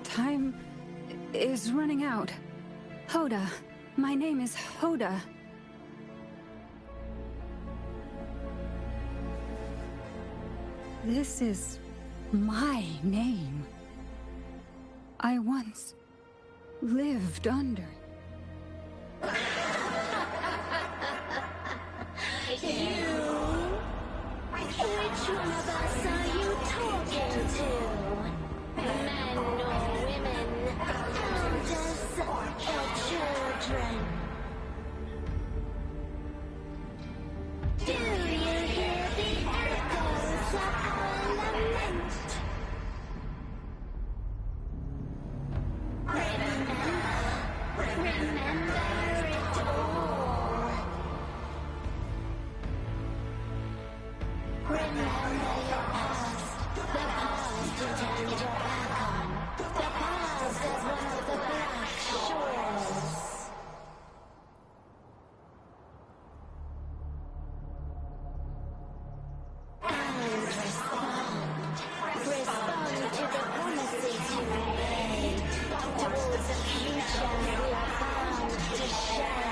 Time is running out. Hoda. My name is Hoda. This is my name. I once lived under. Which one of us are you talking to? Men or women? Elders or children? Do you hear the echoes of our lament? Remember it all. Remember your past, the past you turned your back on, the past as one of the black shores. And respond to the promises you made, towards a future we are bound to share.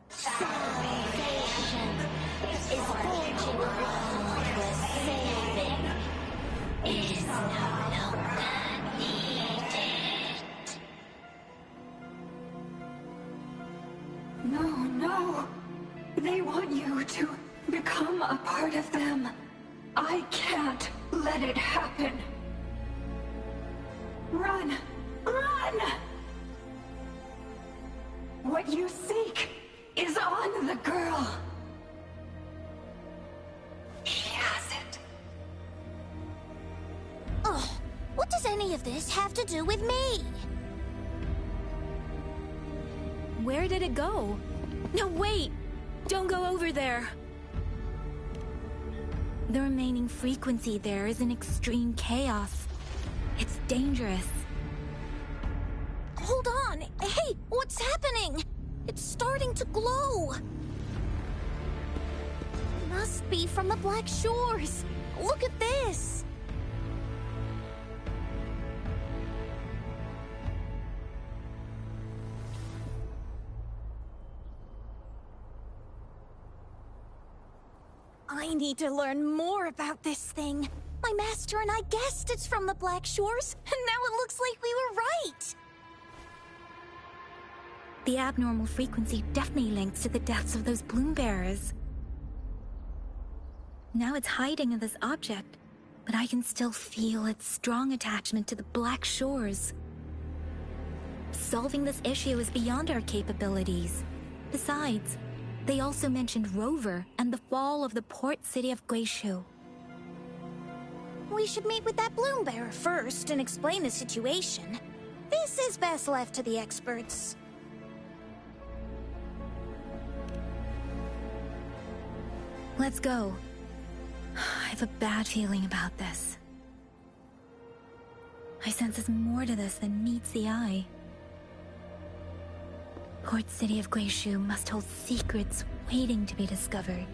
Salvation is forging a world where saving is no longer needed. No, no. They want you to become a part of them. I can't let it happen. Run! Run! What you seek is on the girl. She has it. Ugh, what does any of this have to do with me? Where did it go? No, wait! Don't go over there! The remaining frequency there is in extreme chaos. It's dangerous. Hold on! Hey, what's happening? It's starting to glow! Must be from the Black Shores! Look at this! I need to learn more about this thing. My master and I guessed it's from the Black Shores, and now it looks like we were right. The abnormal frequency definitely links to the deaths of those bloom bearers. Now it's hiding in this object, but I can still feel its strong attachment to the Black Shores. Solving this issue is beyond our capabilities. Besides, they also mentioned Rover and the fall of the port city of Guishu. We should meet with that bloom bearer first and explain the situation. This is best left to the experts. Let's go. I have a bad feeling about this. I sense there's more to this than meets the eye. Port City of Guishu must hold secrets waiting to be discovered.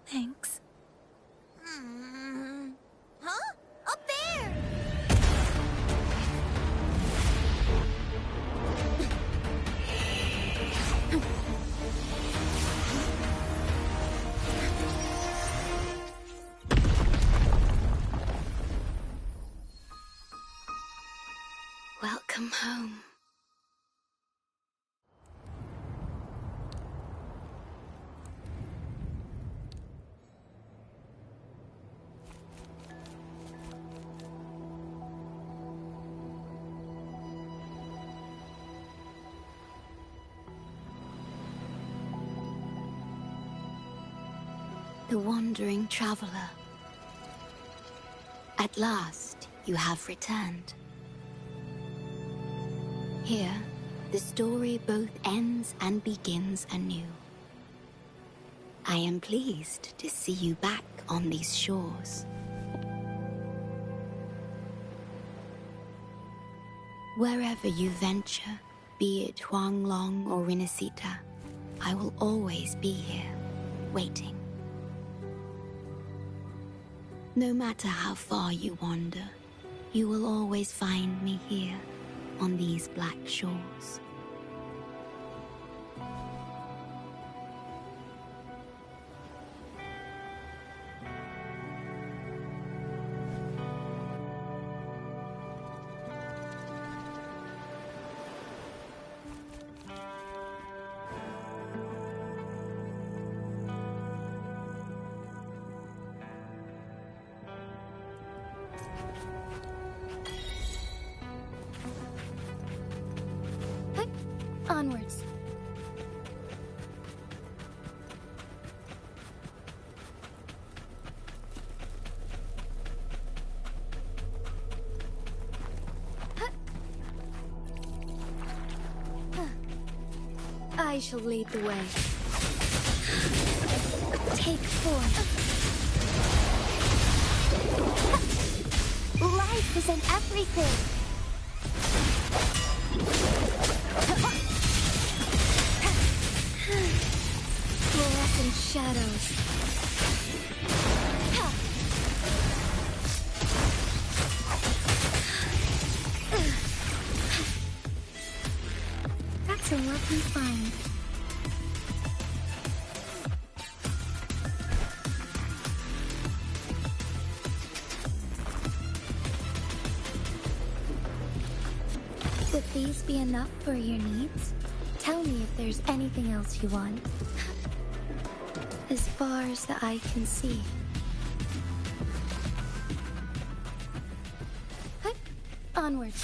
Thanks. Huh? Up there! Welcome home. The wandering traveler. At last, you have returned. Here, the story both ends and begins anew. I am pleased to see you back on these shores. Wherever you venture, be it Huanglong or Rinasita, I will always be here, waiting. No matter how far you wander, you will always find me here, on these black shores. Onwards. I shall lead the way. Take form. Life is in everything. Fluorescent shadows. That's a lovely find. Would these be enough for your needs? Tell me if there's anything else you want. As far as the eye can see. Onwards.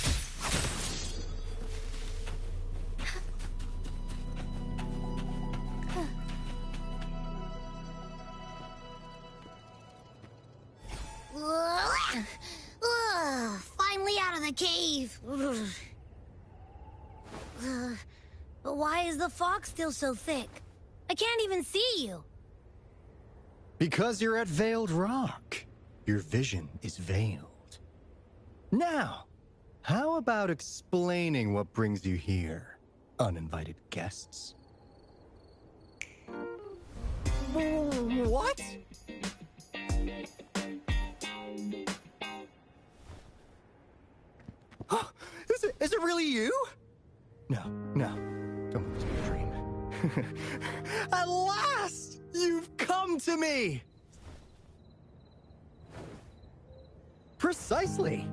Finally out of the cave. But why is the fog still so thick? I can't even see you. Because you're at Veiled Rock. Your vision is veiled. Now, how about explaining what brings you here, uninvited guests? What? Is it really you? No, don't move to my dream. At last, you've come to me! Precisely.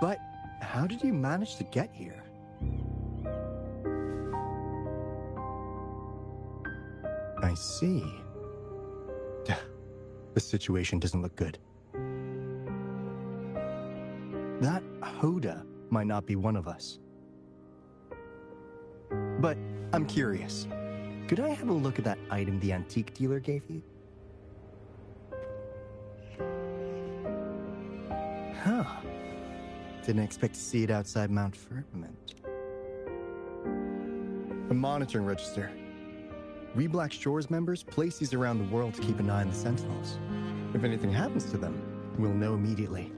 But how did you manage to get here? I see. The situation doesn't look good. That Hoda might not be one of us. But I'm curious. Could I have a look at that item the antique dealer gave you? Huh. Didn't expect to see it outside Mount Firmament. A monitoring register. We Black Shores members place these around the world to keep an eye on the Sentinels. If anything happens to them, we'll know immediately.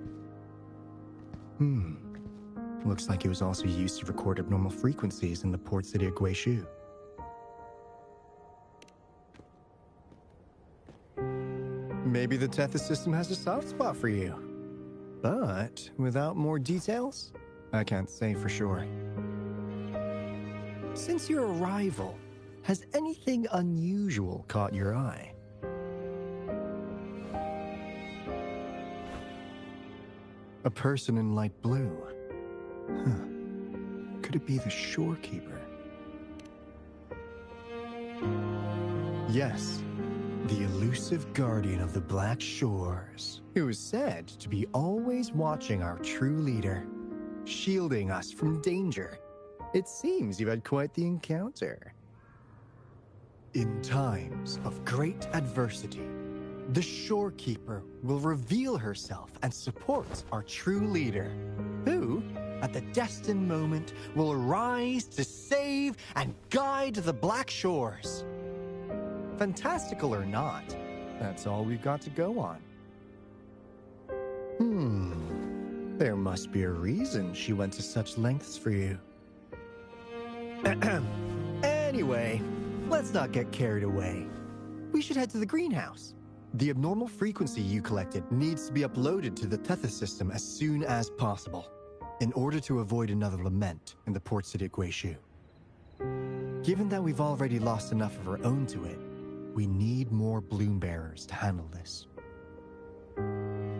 Looks like it was also used to record abnormal frequencies in the port city of Guishu. Maybe the Tethys system has a soft spot for you. But without more details, I can't say for sure. Since your arrival, has anything unusual caught your eye? A person in light blue. Could it be the shorekeeper? Yes, the elusive guardian of the Black Shores, who is said to be always watching our true leader, shielding us from danger. It seems you've had quite the encounter. In times of great adversity, the Shorekeeper will reveal herself and support our true leader, who, at the destined moment, will arise to save and guide the Black Shores. Fantastical or not, that's all we've got to go on. There must be a reason she went to such lengths for you. Anyway, let's not get carried away. We should head to the greenhouse. The abnormal frequency you collected needs to be uploaded to the Tethys system as soon as possible, in order to avoid another lament in the port city of Guishu. Given that we've already lost enough of our own to it, we need more bloom bearers to handle this.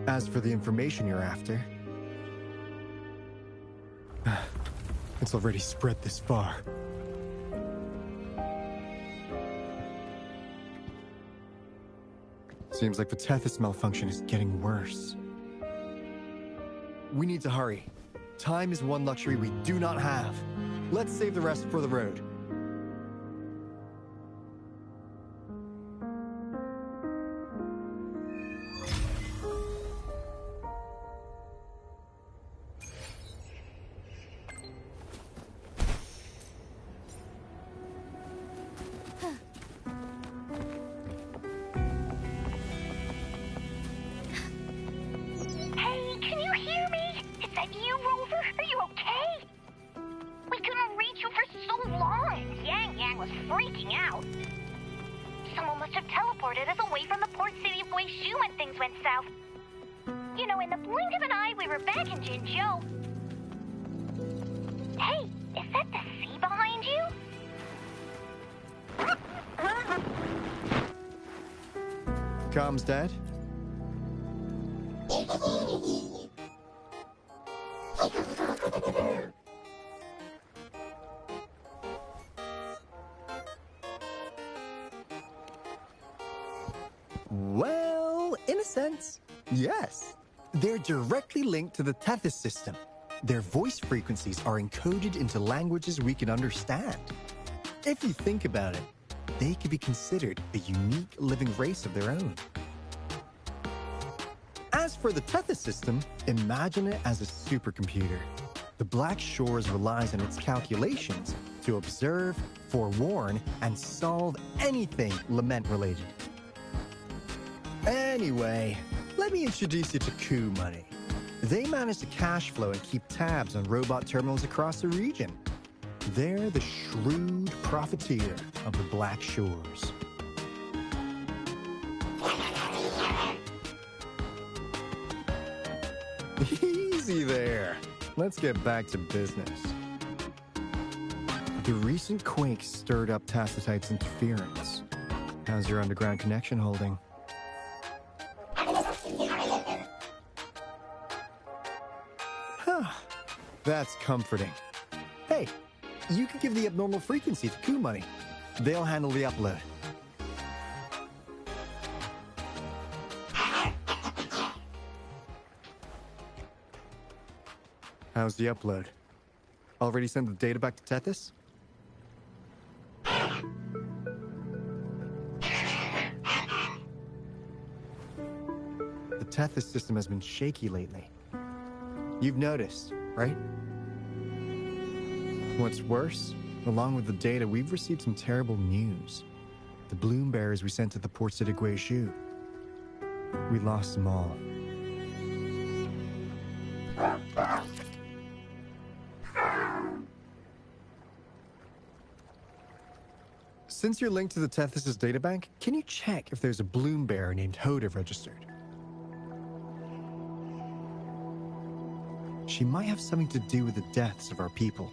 As for the information you're after, it's already spread this far. Seems like the Tethys malfunction is getting worse. We need to hurry. Time is one luxury we do not have. Let's save the rest for the road. Comms dead? Well, in a sense, yes. They're directly linked to the Tethys system. Their voice frequencies are encoded into languages we can understand. If you think about it, they could be considered a unique living race of their own. As for the Tethys system, imagine it as a supercomputer. The Black Shores relies on its calculations to observe, forewarn, and solve anything Lament-related. Anyway, let me introduce you to Coup Money. They manage to cash flow and keep tabs on robot terminals across the region. They're the shrewd profiteer of the Black Shores. Easy there. Let's get back to business. The recent quake stirred up Tacitite's interference. How's your underground connection holding? That's comforting. Hey, you can give the abnormal frequency to Coup Money. They'll handle the upload. How's the upload? Already sent the data back to Tethys? The Tethys system has been shaky lately. You've noticed, right? What's worse, along with the data, we've received some terrible news. The bloom bearers we sent to the port city Guishu. We lost them all. Since you're linked to the Tethys' databank, can you check if there's a bloom bearer named Hoda registered? She might have something to do with the deaths of our people.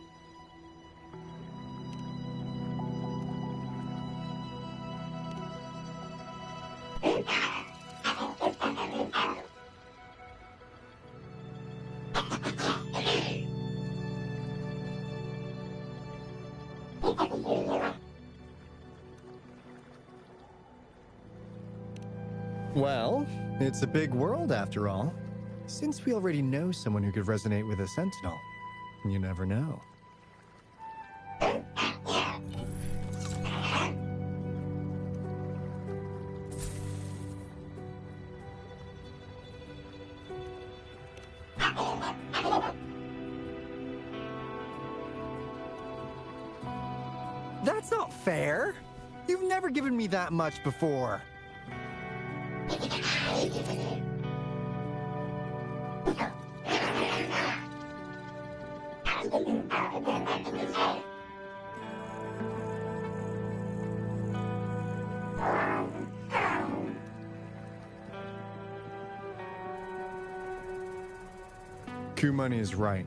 Well, it's a big world after all. Since we already know someone who could resonate with a Sentinel, you never know. That's not fair! You've never given me that much before. Coup Money is right.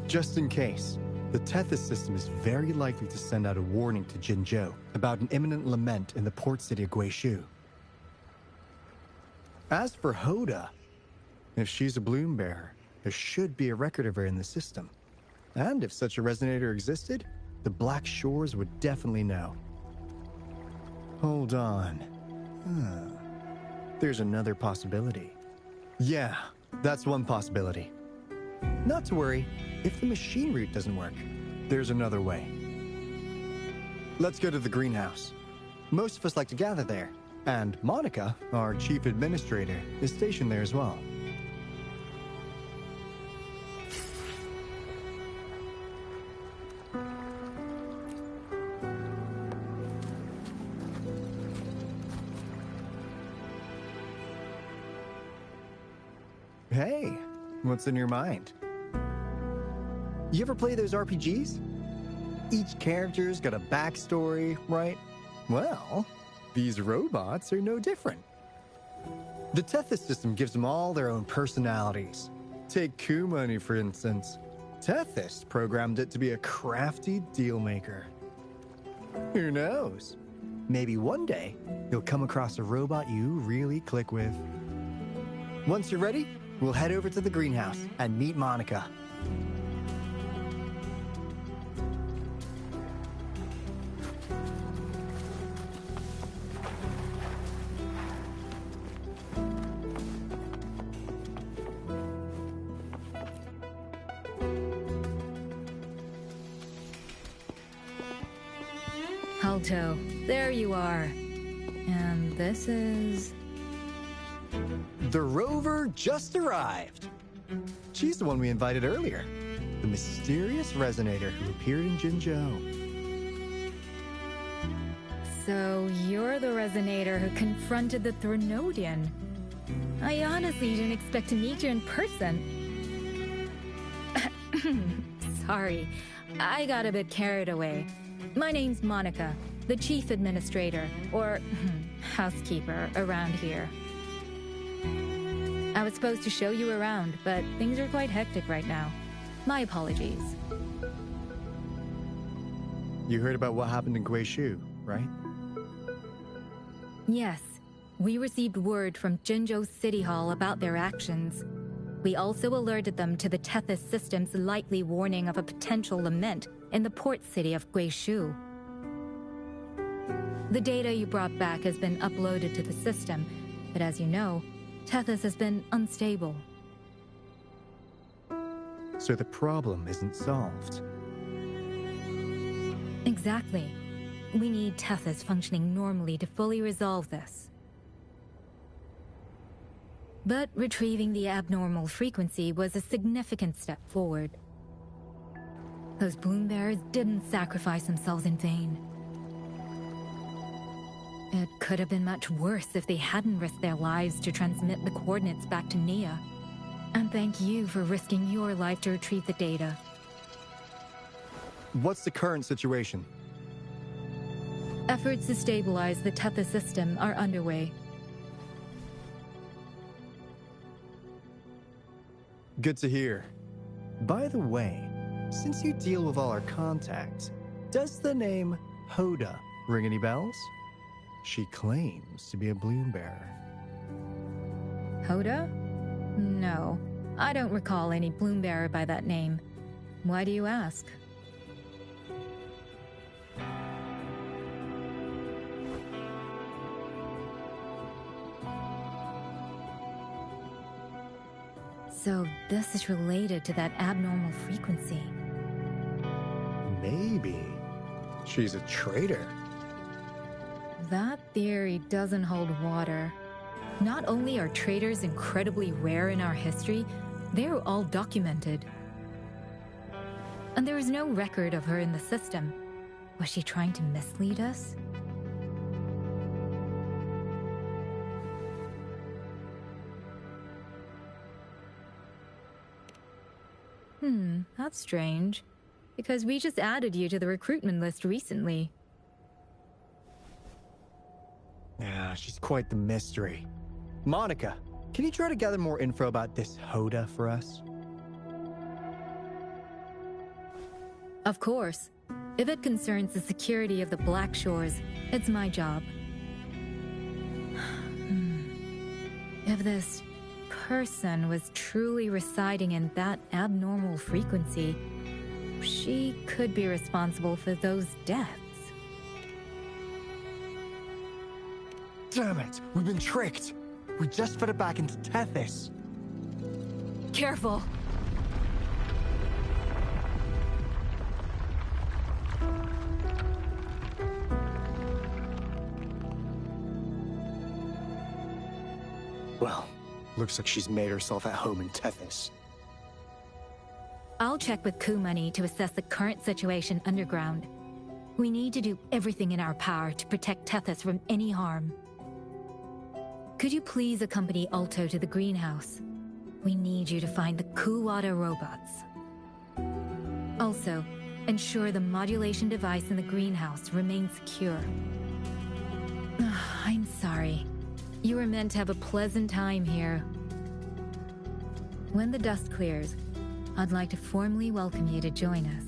Just in case, the Tethys system is very likely to send out a warning to Jinzhou about an imminent lament in the port city of Guishu. As for Hoda, if she's a bloom bearer, there should be a record of her in the system. And if such a resonator existed, the Black Shores would definitely know. Hold on. There's another possibility. Yeah, that's one possibility. Not to worry, if the machine route doesn't work, there's another way. Let's go to the greenhouse. Most of us like to gather there, and Monica, our chief administrator, is stationed there as well. Hey, what's in your mind? You ever play those RPGs? Each character's got a backstory, right? Well, these robots are no different. The Tethys system gives them all their own personalities. Take Coup Money, for instance. Tethys programmed it to be a crafty dealmaker. Who knows? Maybe one day, you'll come across a robot you really click with. Once you're ready, we'll head over to the greenhouse and meet Monica. Alto, there you are. And this is... The rover just arrived. She's the one we invited earlier. The mysterious resonator who appeared in Jinzhou. So you're the resonator who confronted the Threnodian. I honestly didn't expect to meet you in person. Sorry, I got a bit carried away. My name's Monica, the chief administrator, or housekeeper, around here. I was supposed to show you around, but things are quite hectic right now. My apologies. You heard about what happened in Guishu, right? Yes, we received word from Jinzhou City Hall about their actions. We also alerted them to the Tethys system's likely warning of a potential lament in the port city of Guishu. The data you brought back has been uploaded to the system, but as you know, Tethys has been unstable. So the problem isn't solved. Exactly. We need Tethys functioning normally to fully resolve this. But retrieving the abnormal frequency was a significant step forward. Those bloom bearers didn't sacrifice themselves in vain. It could have been much worse if they hadn't risked their lives to transmit the coordinates back to Nia. And thank you for risking your life to retrieve the data. What's the current situation? Efforts to stabilize the Tethys system are underway. Good to hear. By the way, since you deal with all our contacts, does the name Hoda ring any bells? She claims to be a bloom bearer. Hoda? No, I don't recall any bloom bearer by that name. Why do you ask? So this is related to that abnormal frequency. Maybe. She's a traitor. That theory doesn't hold water. Not only are traitors incredibly rare in our history, they're all documented. And there is no record of her in the system. Was she trying to mislead us? That's strange. Because we just added you to the recruitment list recently. Yeah, she's quite the mystery. Monica, can you try to gather more info about this Hoda for us? Of course. If it concerns the security of the Black Shores, it's my job. If this person was truly residing in that abnormal frequency, she could be responsible for those deaths. Damn it! We've been tricked! We just fed it back into Tethys. Careful! Well, looks like she's made herself at home in Tethys. I'll check with Kumani to assess the current situation underground. We need to do everything in our power to protect Tethys from any harm. Could you please accompany Alto to the greenhouse? We need you to find the Kuwata robots. Also, ensure the modulation device in the greenhouse remains secure. I'm sorry. You were meant to have a pleasant time here. When the dust clears, I'd like to formally welcome you to join us.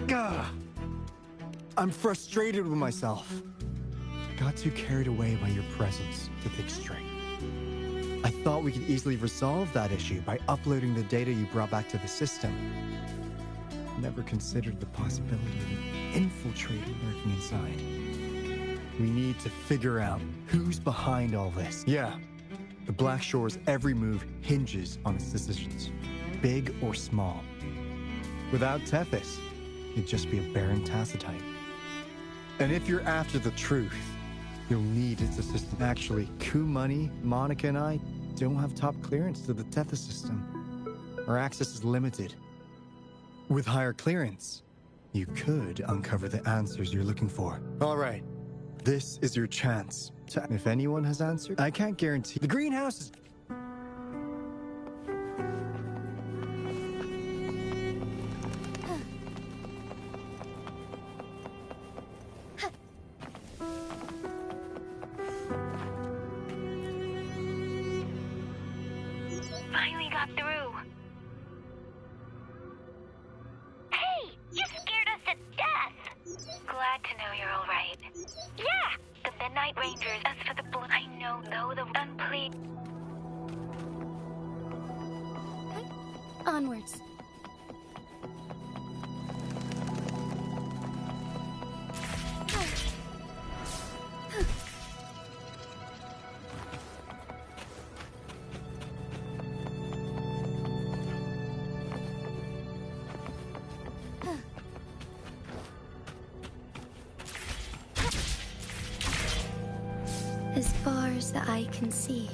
Gah! I'm frustrated with myself. Got too carried away by your presence to think straight. I thought we could easily resolve that issue by uploading the data you brought back to the system. Never considered the possibility of an infiltrator lurking inside. We need to figure out who's behind all this. Yeah, The Black Shore's every move hinges on its decisions, big or small. Without Tethys, you'd just be a barren tacitite. And if you're after the truth, you'll need its assistance. Actually, Coup Money, Monica, and I don't have top clearance to the Tethys system. Our access is limited. With higher clearance, you could uncover the answers you're looking for. All right, this is your chance. If anyone has answered, I can't guarantee. The greenhouse is... Finally got through. Hey, you scared us to death. Glad to know you're all right. Yeah, the Midnight Rangers. As for the blood, I know though the unpleased. Onwards. As far as the eye can see.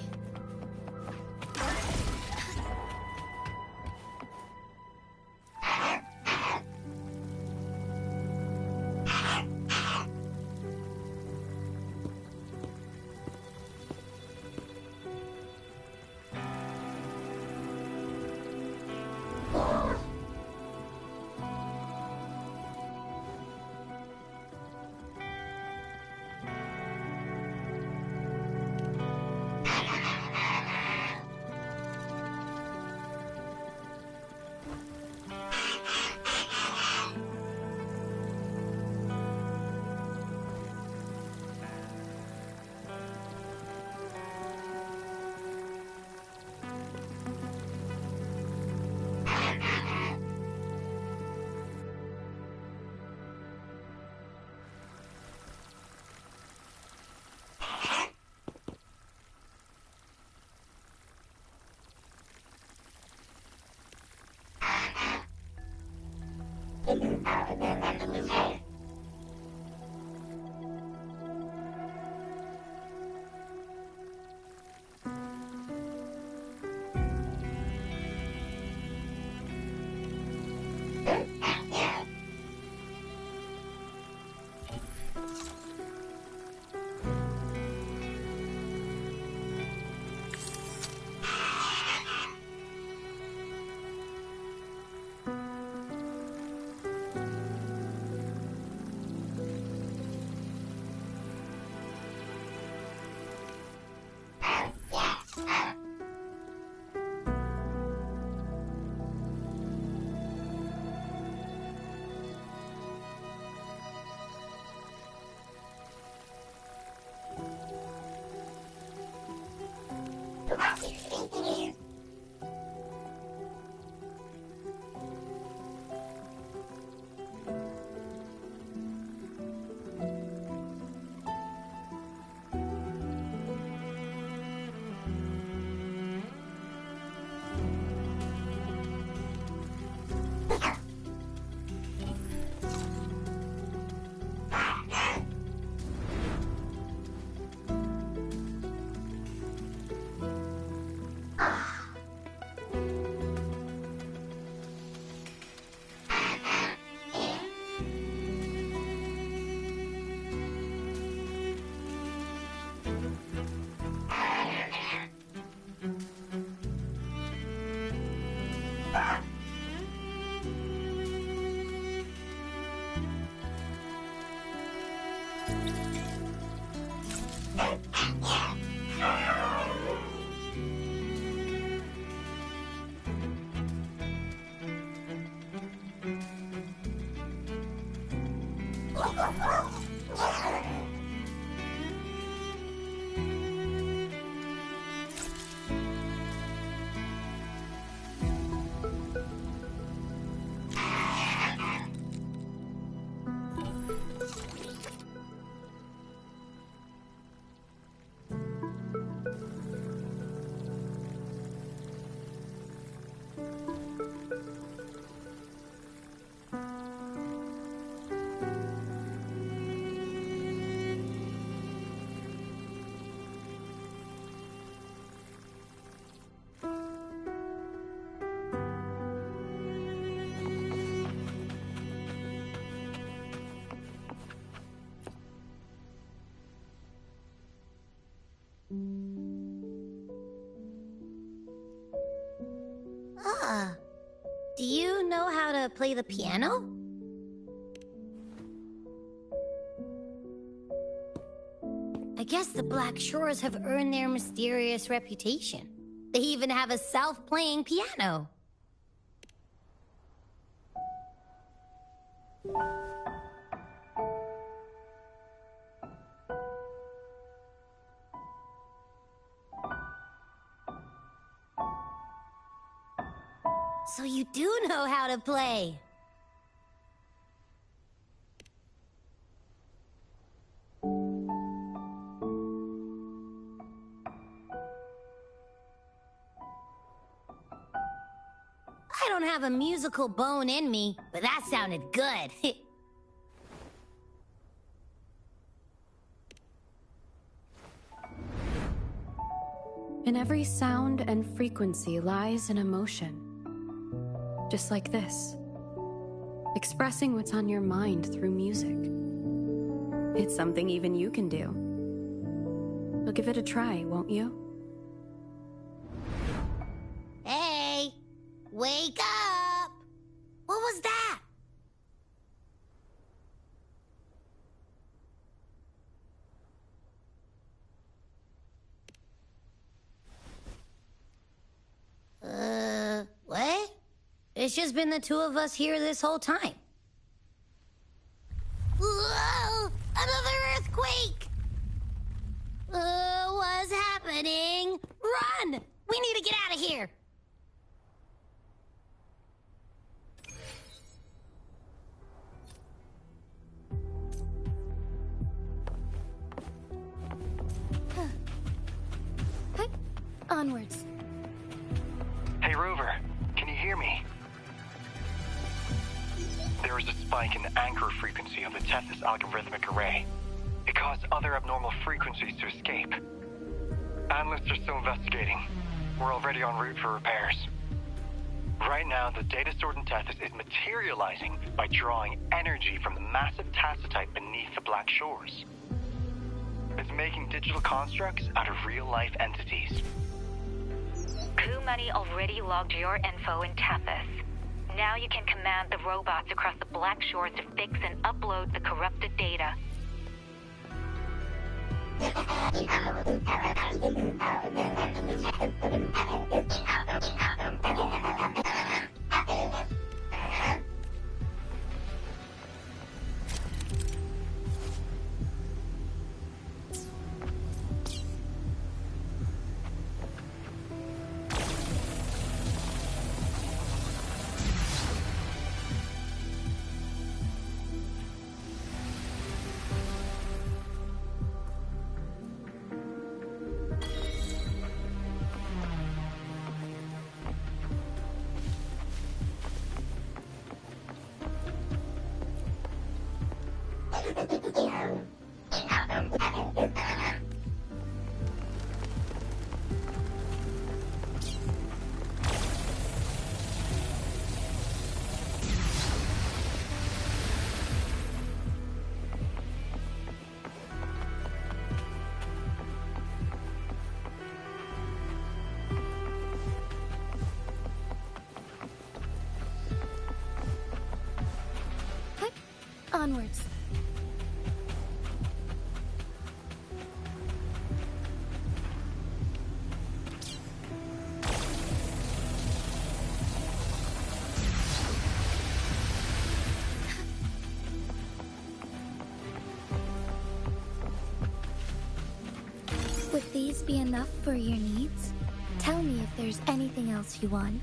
Do you know how to play the piano? I guess the Black Shores have earned their mysterious reputation. They even have a self-playing piano. So you do know how to play. I don't have a musical bone in me, but that sounded good. In every sound and frequency lies an emotion. Just like this. Expressing what's on your mind through music. It's something even you can do. You'll give it a try, won't you? Hey! Wake up! What was that? What? It's just been the two of us here this whole time. Whoa! Another earthquake! What's happening? Run! We need to get out of here! Onwards. Hey, Rover, can you hear me? There is a spike in the anchor frequency of the Tethys algorithmic array. It caused other abnormal frequencies to escape. Analysts are still investigating. We're already en route for repairs. Right now, the data stored in Tethys is materializing by drawing energy from the massive tacitite beneath the Black Shores. It's making digital constructs out of real-life entities. Coup Money already logged your info in Tethys. Now you can command the robots across the Black Shores to fix and upload the corrupted data. Onwards. Would these be enough for your needs? Tell me if there's anything else you want.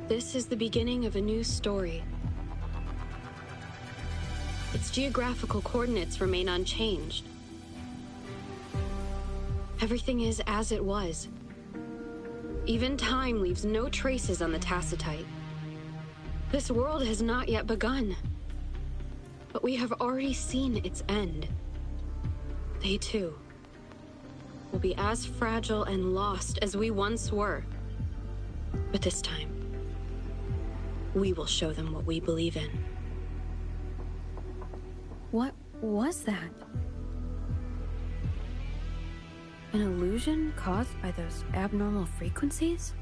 This is the beginning of a new story. Its geographical coordinates remain unchanged. Everything is as it was. Even time leaves no traces on the Tacitite. This world has not yet begun, but we have already seen its end. They too will be as fragile and lost as we once were. But this time, we will show them what we believe in. What was that? An illusion caused by those abnormal frequencies?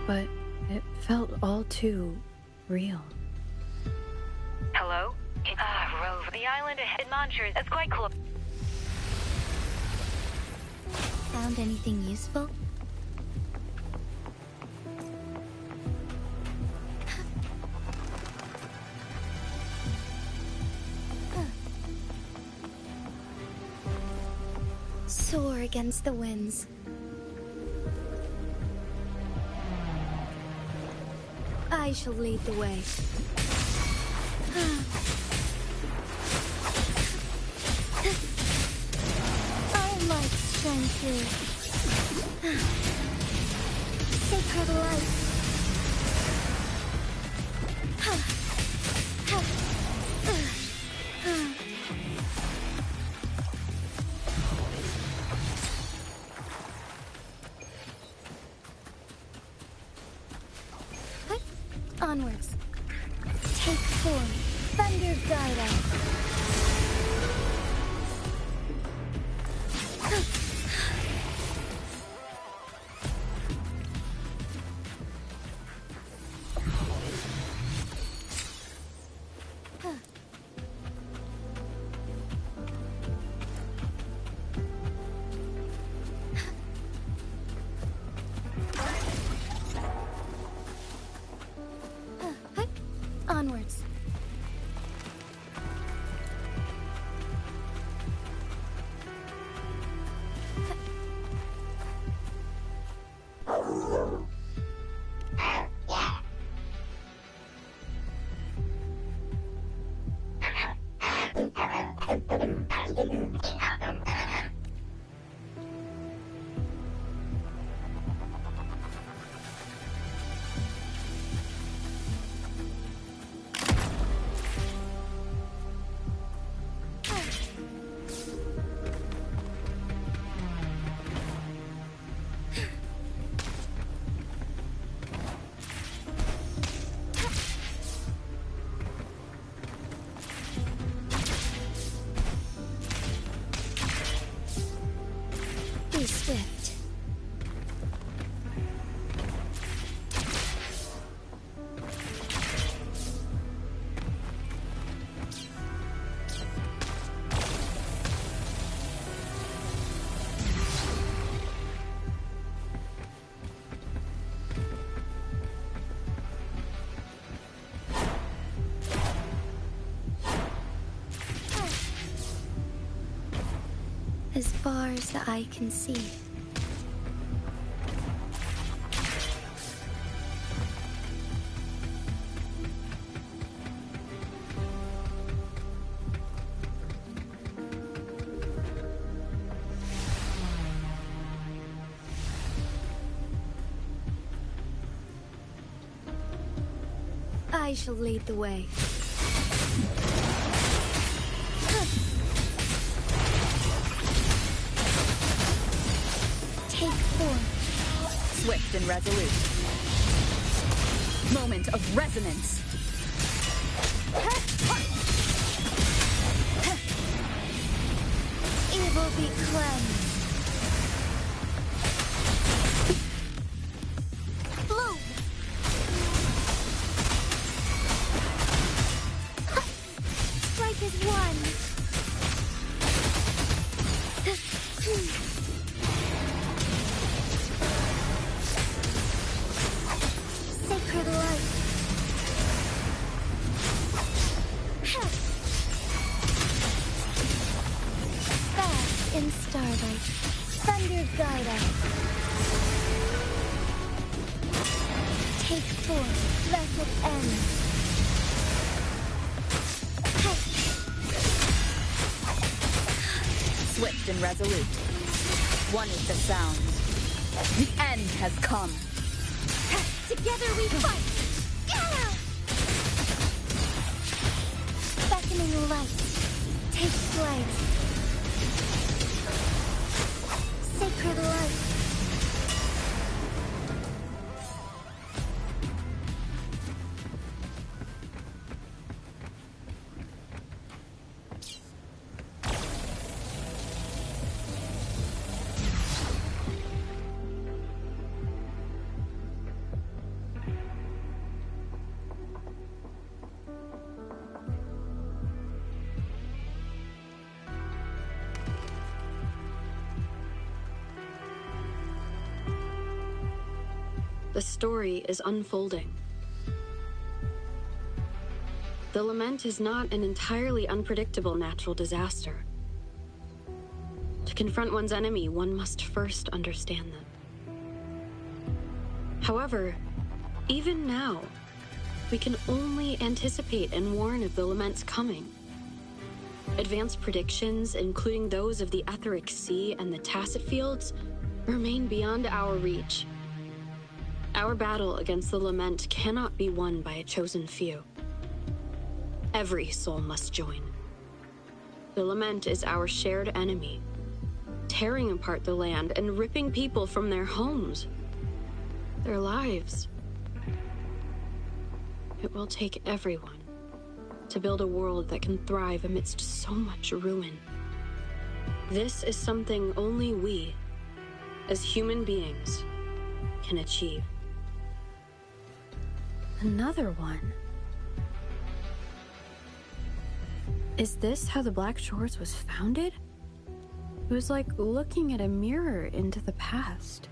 But it felt all too real. Hello? Rose. The island of Monsters is quite cool. Found anything useful? Soar against the winds. I shall lead the way. I like strength here. Sacred light. Onwards. Take form. Thunder guide us. Onwards. Be swift. As far as the eye can see. I shall lead the way. Take form. Swift and resolute. Moment of resonance. Evil be cleansed. Bloom. Strike as one. Sacred light. Bask in starlight. Thunder guide us. Take force, let it end. Swift and resolute. One is the sound. The end has come. Together we fight! Beckoning light. Take flight. Sacred light. The story is unfolding. The lament is not an entirely unpredictable natural disaster. To confront one's enemy, one must first understand them. However, even now, we can only anticipate and warn of the lament's coming. Advanced predictions, including those of the Etheric Sea and the Tacit Fields, remain beyond our reach. Our battle against the lament cannot be won by a chosen few. Every soul must join. The lament is our shared enemy, tearing apart the land and ripping people from their homes, their lives. It will take everyone to build a world that can thrive amidst so much ruin. This is something only we, as human beings, can achieve. Another one. Is this how the Black Shores was founded? It was like looking at a mirror into the past.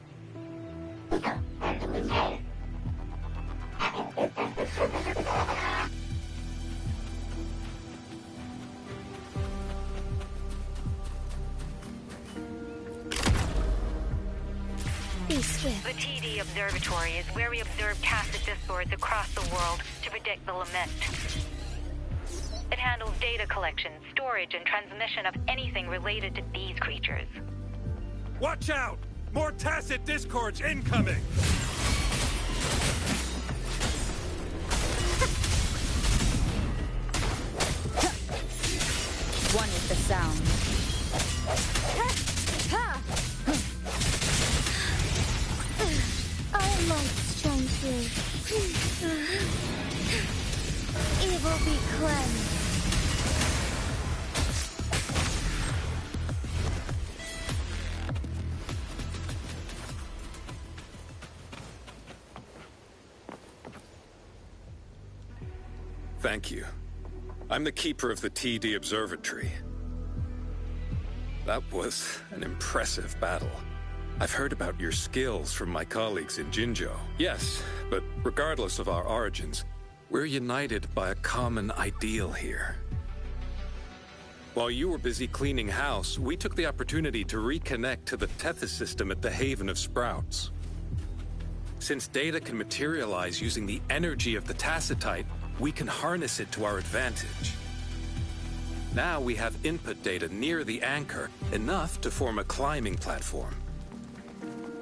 Be swift. The TD Observatory is where we observe tacit discords across the world to predict the lament. It handles data collection, storage, and transmission of anything related to these creatures. Watch out! More tacit discords incoming! One is the sound. Our lights shine through. Evil be cleansed. Thank you. I'm the keeper of the TD Observatory. That was an impressive battle. I've heard about your skills from my colleagues in Jinzhou. Yes, but regardless of our origins, we're united by a common ideal here. While you were busy cleaning house, we took the opportunity to reconnect to the Tethys system at the Haven of Sprouts. Since data can materialize using the energy of the Tacitite, we can harness it to our advantage. Now we have input data near the anchor, enough to form a climbing platform.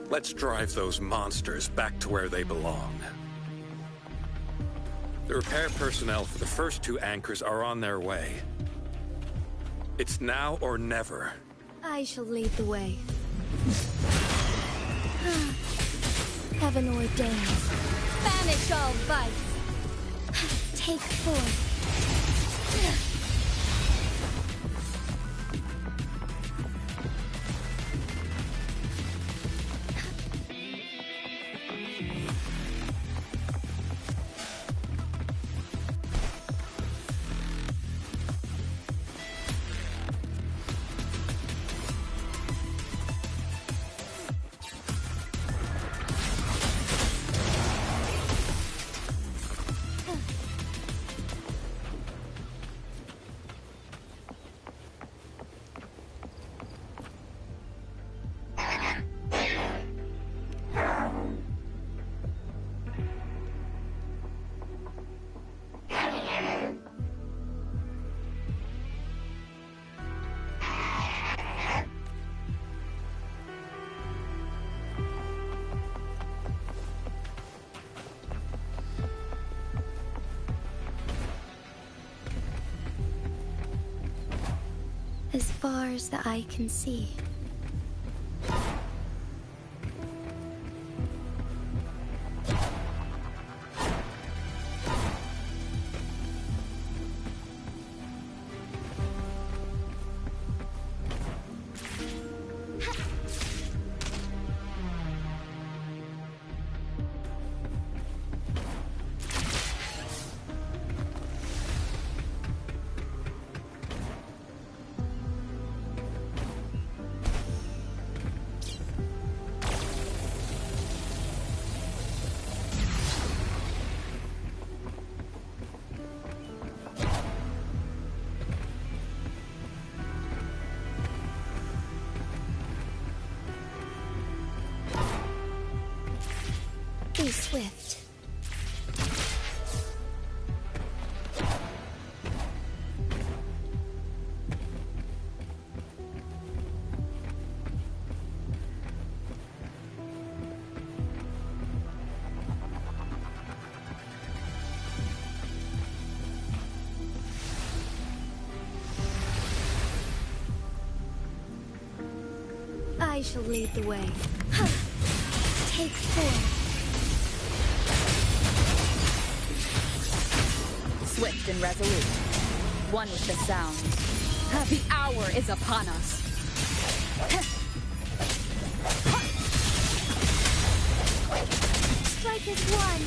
Let's drive those monsters back to where they belong. The repair personnel for the first two anchors are on their way. It's now or never. I shall lead the way. Heaven ordained. Banish all vice. Take forth. As far as the eye can see. Be swift. I shall lead the way. Take form. Swift and resolute. One with the sound. The hour is upon us. Strike as one.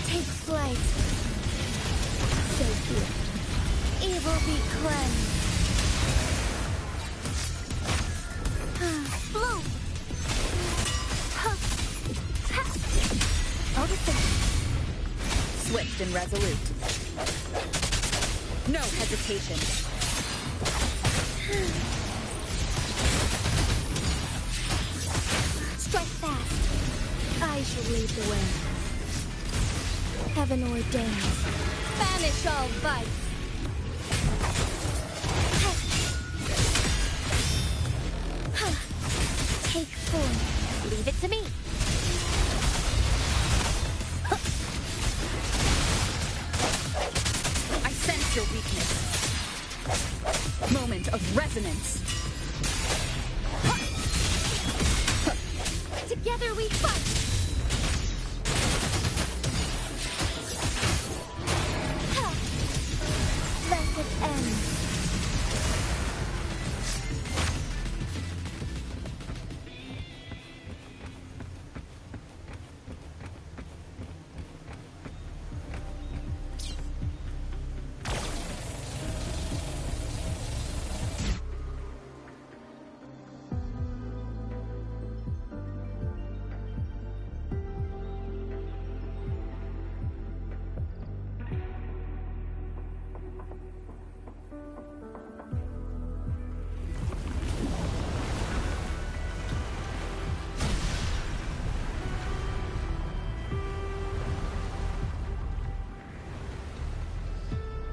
Take flight. So here. Evil be cleansed. Blue. I'll defend. Swift and resolute. No hesitation. Strike fast. I shall lead the way. Heaven ordains. Banish all vice. Take form. Leave it to me. I sense your weakness. Moment of resonance. Together we fight. Let it end.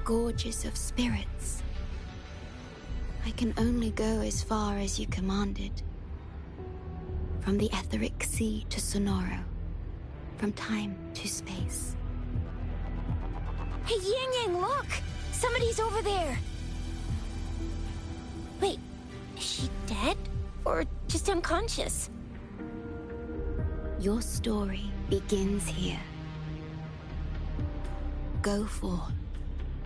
Gorges of spirits. I can only go as far as you commanded. From the etheric sea to Sonoro. From time to space. Hey, Yang Yang, look! Somebody's over there! Wait, is she dead? Or just unconscious? Your story begins here. Go forth.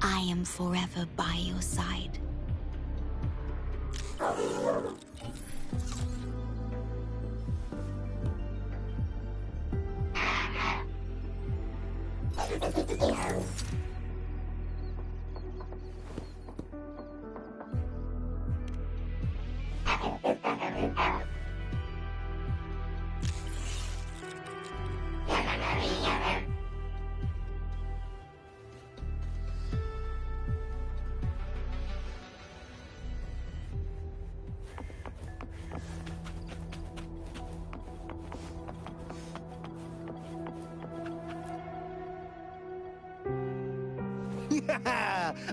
I am forever by your side.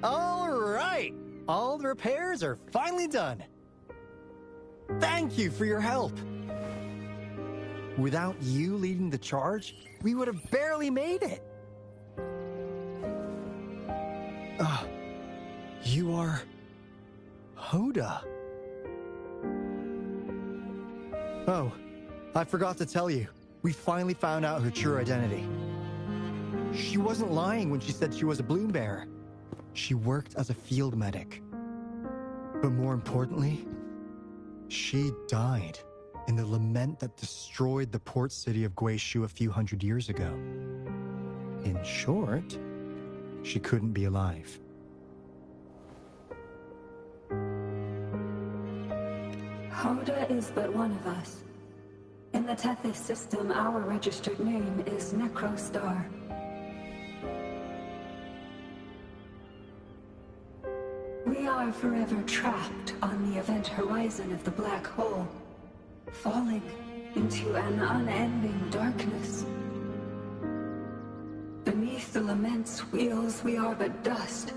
All right! All the repairs are finally done. Thank you for your help. Without you leading the charge, we would have barely made it. You are... Hoda. Oh, I forgot to tell you. We finally found out her true identity. She wasn't lying when she said she was a bloom bearer. She worked as a field medic. But more importantly, she died in the lament that destroyed the port city of Guizhou a few hundred years ago. In short, she couldn't be alive. Hoda is but one of us. In the Tethys system, our registered name is Necrostar. We are forever trapped on the event horizon of the black hole, falling into an unending darkness. Beneath the lament's wheels, we are but dust,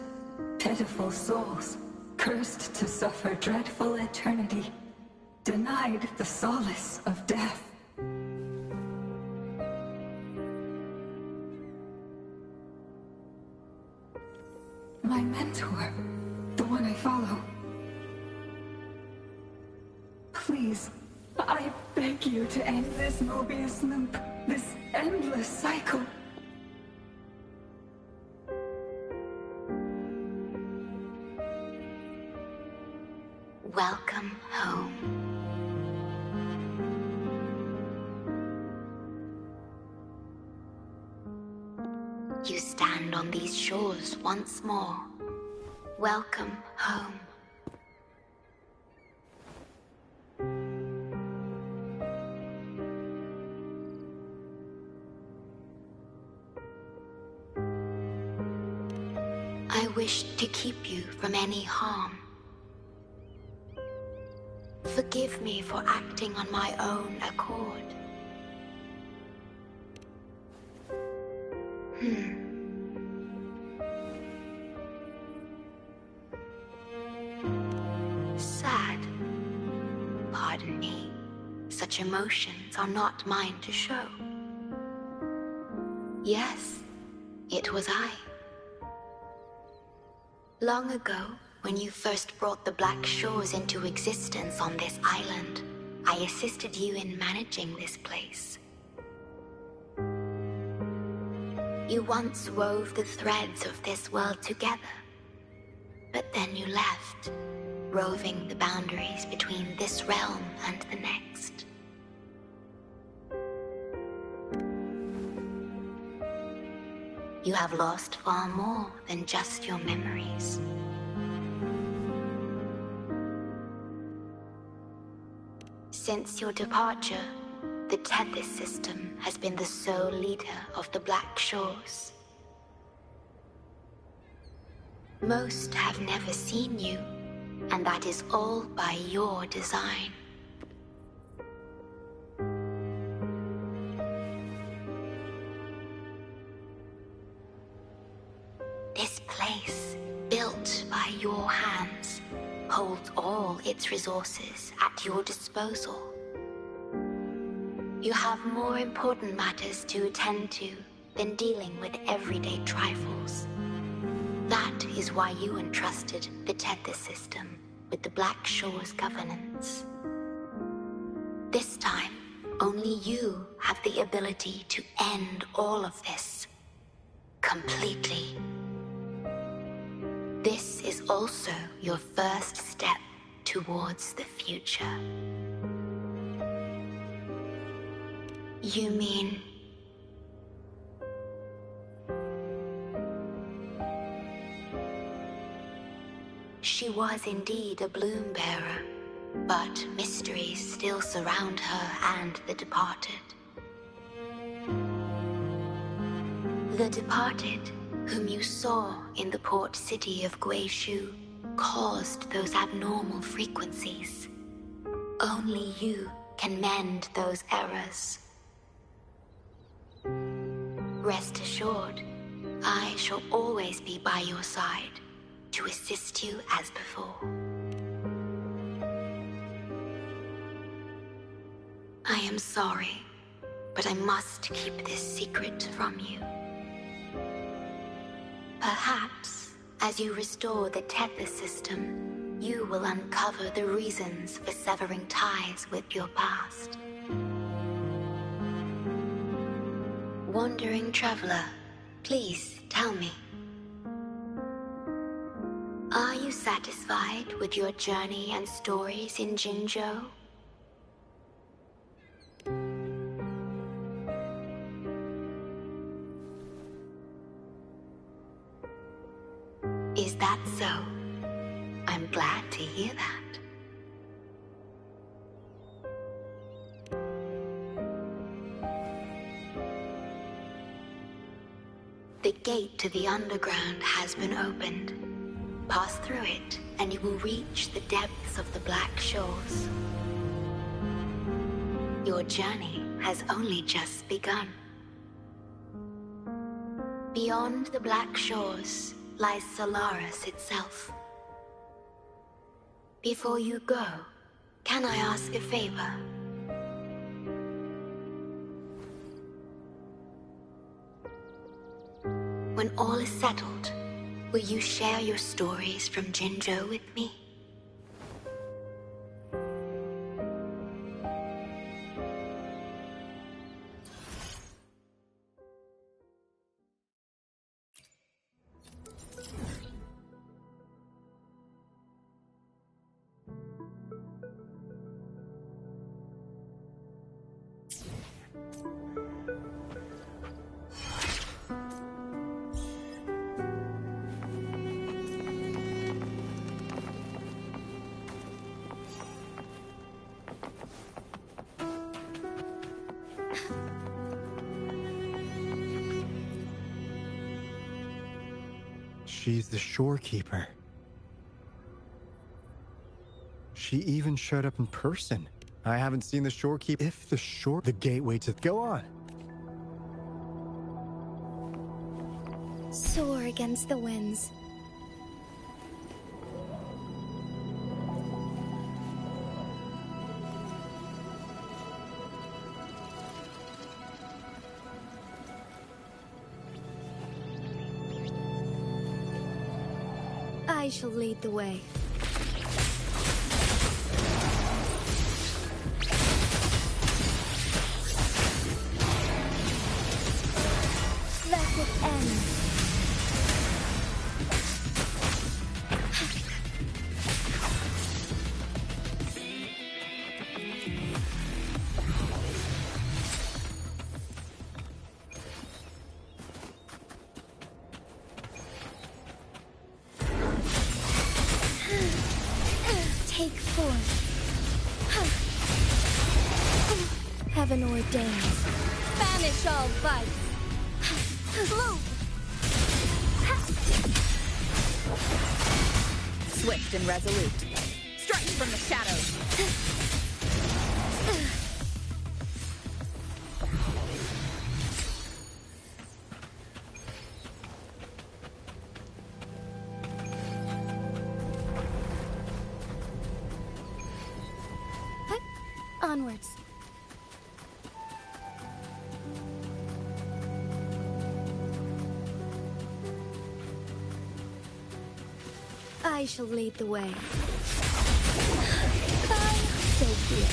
pitiful souls, cursed to suffer dreadful eternity, denied the solace of death. My mentor, the one I follow. Please, I beg you to end this Mobius loop, this endless cycle. Welcome home. You stand on these shores once more. Welcome home. I wish to keep you from any harm. Forgive me for acting on my own accord. Sad. Pardon me. Such emotions are not mine to show. Yes, it was I. Long ago, when you first brought the Black Shores into existence on this island, I assisted you in managing this place. You once wove the threads of this world together, but then you left, roving the boundaries between this realm and the next. You have lost far more than just your memories. Since your departure, the Tethys system has been the sole leader of the Black Shores. Most have never seen you, and that is all by your design. This place, built by your hands, holds all its resources at your disposal. You have more important matters to attend to than dealing with everyday trifles. That is why you entrusted the Tethys system with the Black Shores governance. This time, only you have the ability to end all of this. Completely. This is also your first step towards the future. You mean... She was indeed a bloom bearer, but mysteries still surround her and the departed. The departed, whom you saw in the port city of Guizhou, caused those abnormal frequencies. Only you can mend those errors. Rest assured, I shall always be by your side to assist you as before. I am sorry, but I must keep this secret from you. Perhaps As you restore the Tethys system, you will uncover the reasons for severing ties with your past. Wandering traveler, please tell me. Are you satisfied with your journey and stories in Jinzhou? Is that so? I'm glad to hear that. The gate to the underground has been opened. Pass through it, and you will reach the depths of the Black Shores. Your journey has only just begun. Beyond the Black Shores lies Solaris itself. Before you go, can I ask a favor? When all is settled, will you share your stories from Jinzhou with me? She's the shorekeeper. She even showed up in person. I haven't seen the shorekeeper. If the gateway to... Go on. Soar against the winds. I shall lead the way. Let it end. Take form. Heaven ordains. Banish all vice. Bloom. Swift and resolute. Strike from the shadows. Onwards. I shall lead the way. Fine, so be it.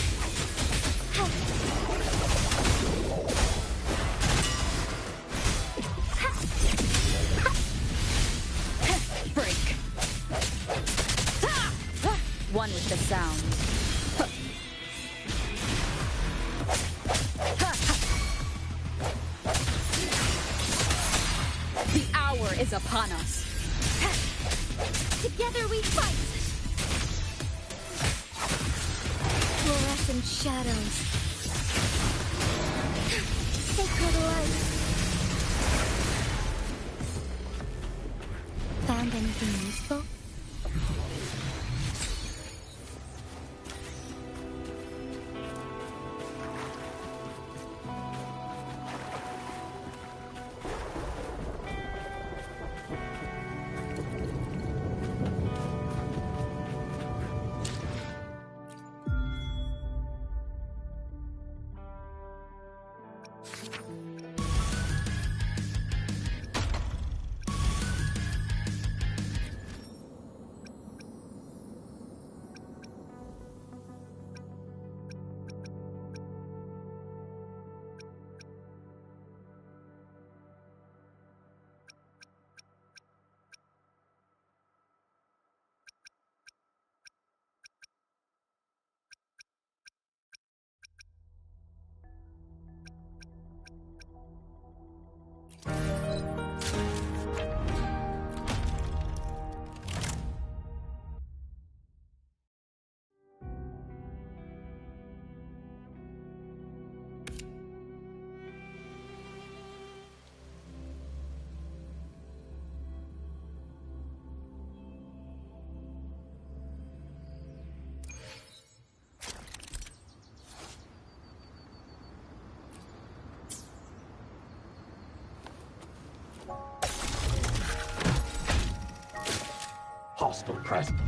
Break. One with the sound. The hour is upon us. Together we fight! Fluorescent shadows. Sacred light. Found anything useful? powerful presence.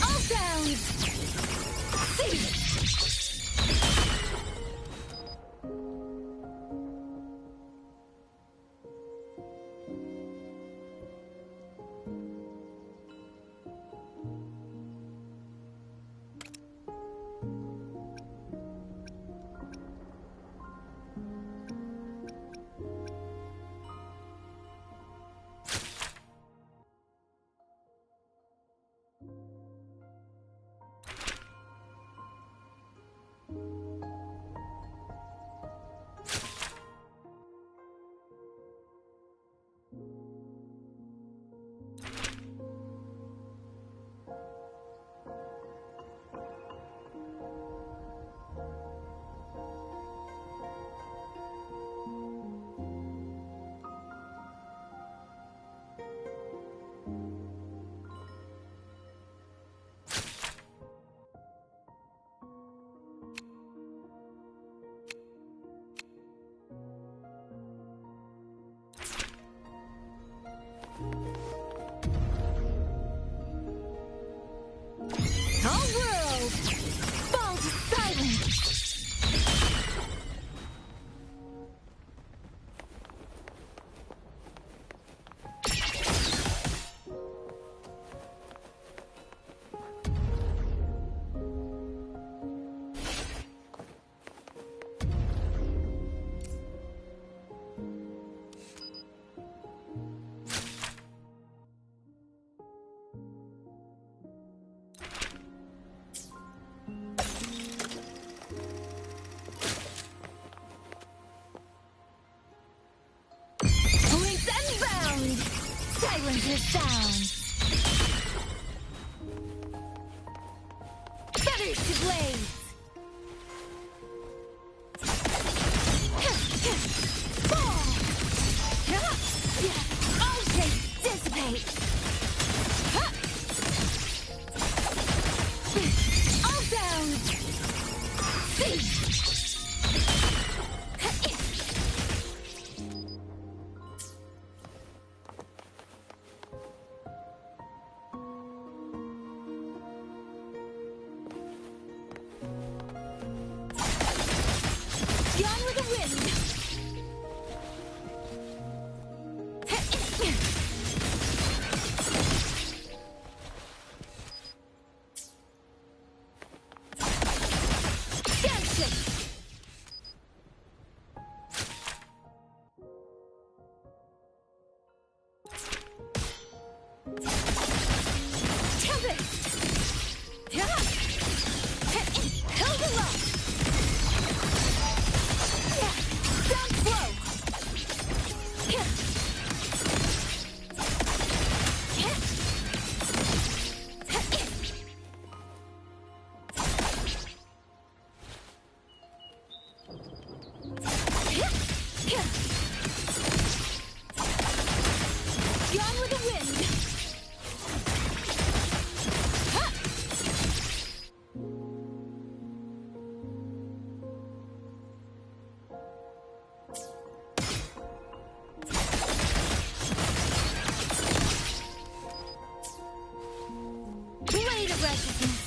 All down! See! Whole world! Fall to silence! Points unbound! Silence your sound! Feathers to blaze! Fall! All shapes dissipate! All down! See! Gone with the wind! Dancing! Tempest! Hold the lock! Down slow! Gone with the wind! Blade of Righteousness!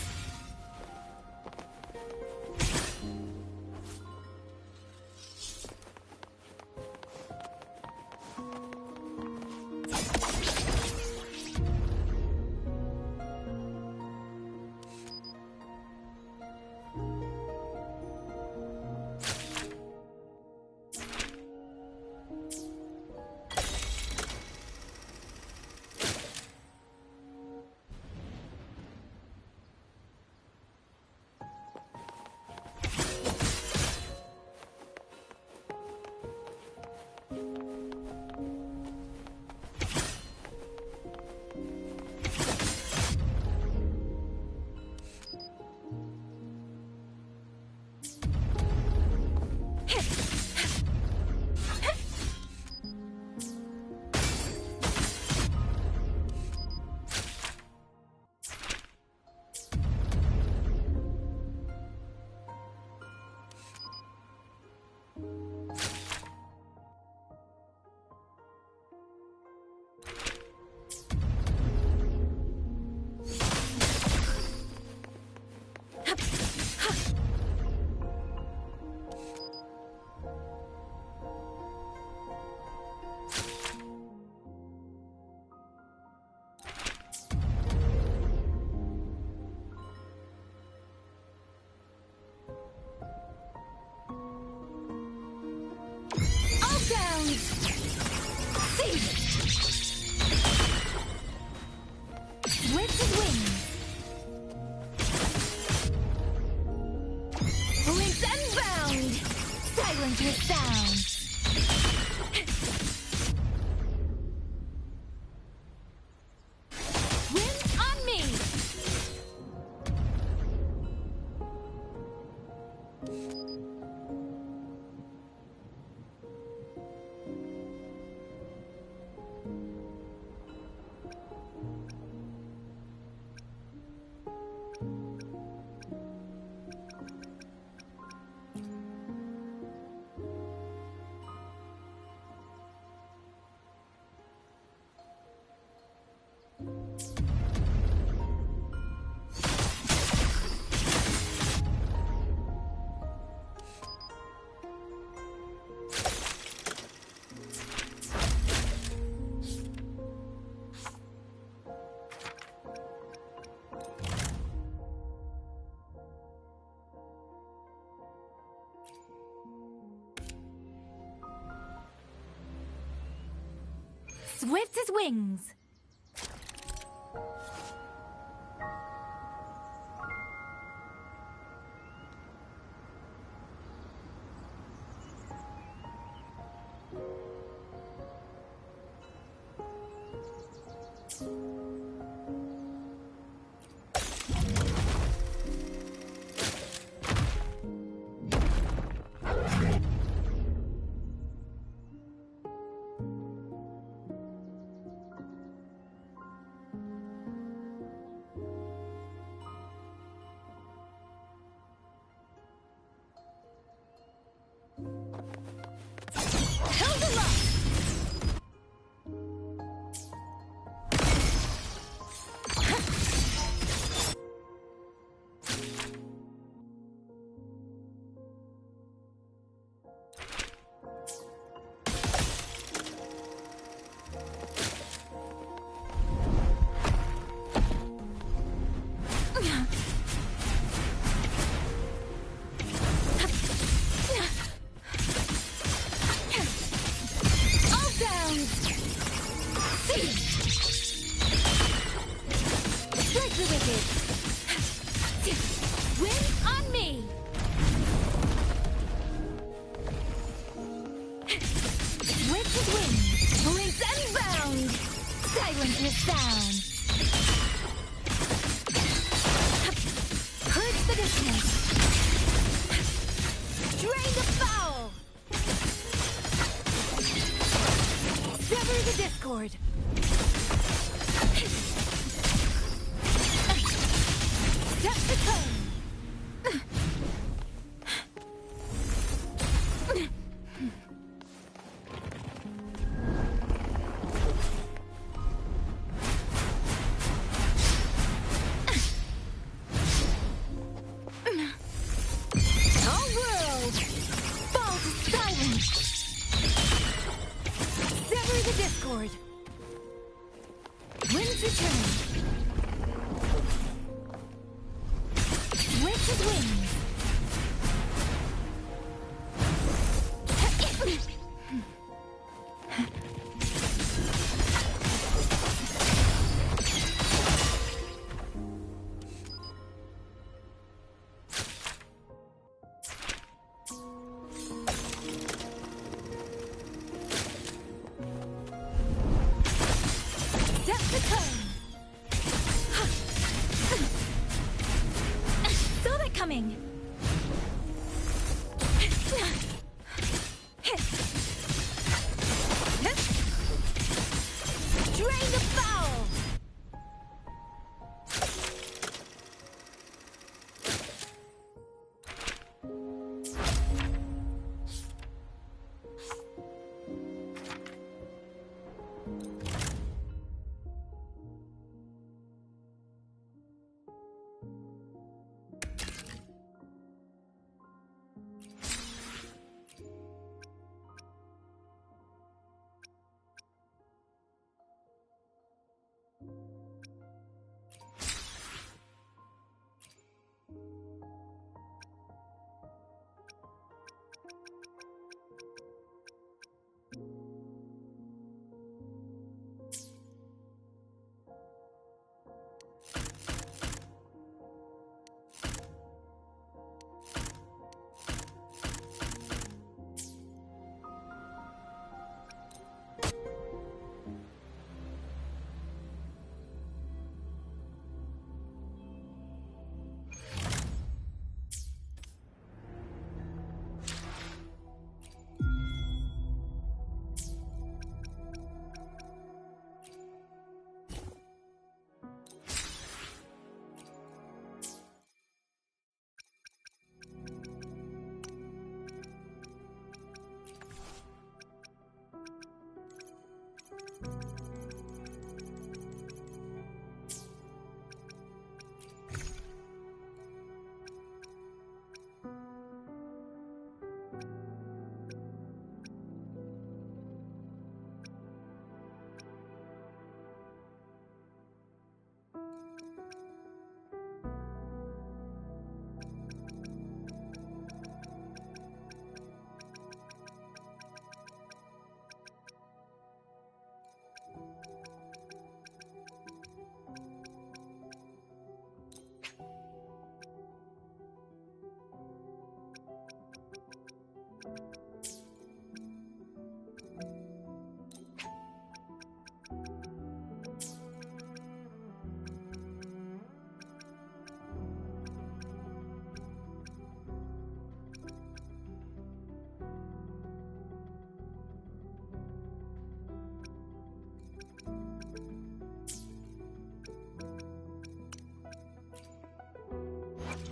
Silence your sounds. Wind on me. Swift as wings.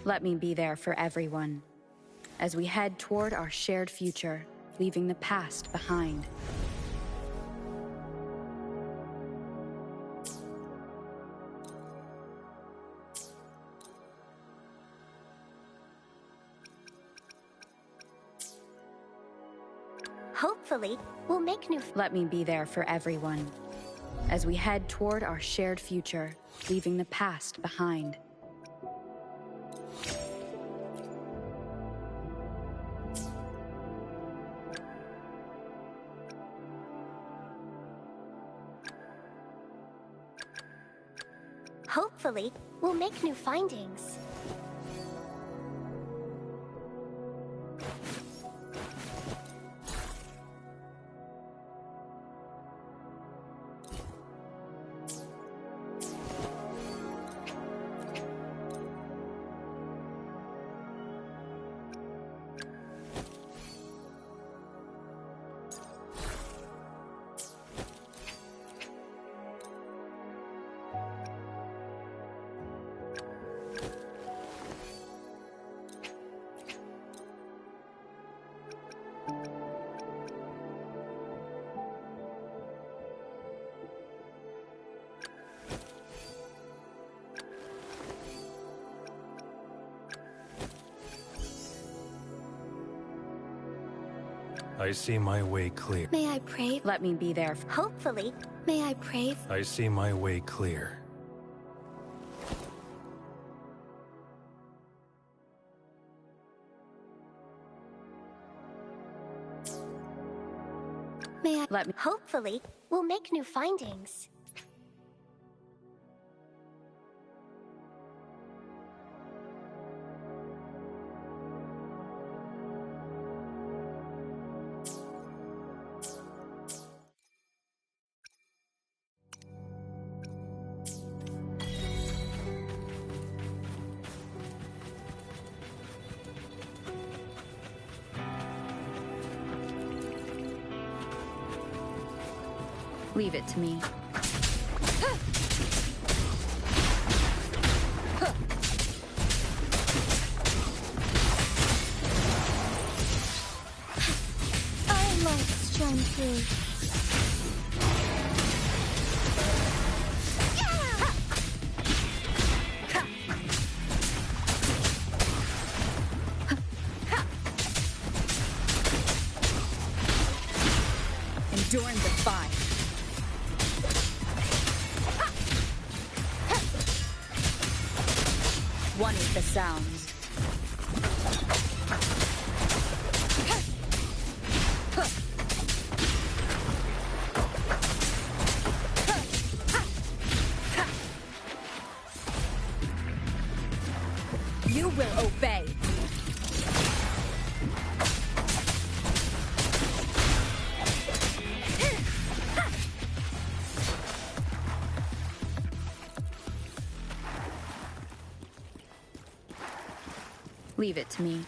Let me be there for everyone, as we head toward our shared future, leaving the past behind. Hopefully, we'll make new... Let me be there for everyone, as we head toward our shared future, leaving the past behind. Hopefully, we'll make new findings. I see my way clear. May I pray? Let me be there. Hopefully, may I pray? I see my way clear. May I? Let me. Hopefully, we'll make new findings. Leave it to me. Our lights shine through. Enduring the fire. One is the sounds. You will obey. Leave it to me.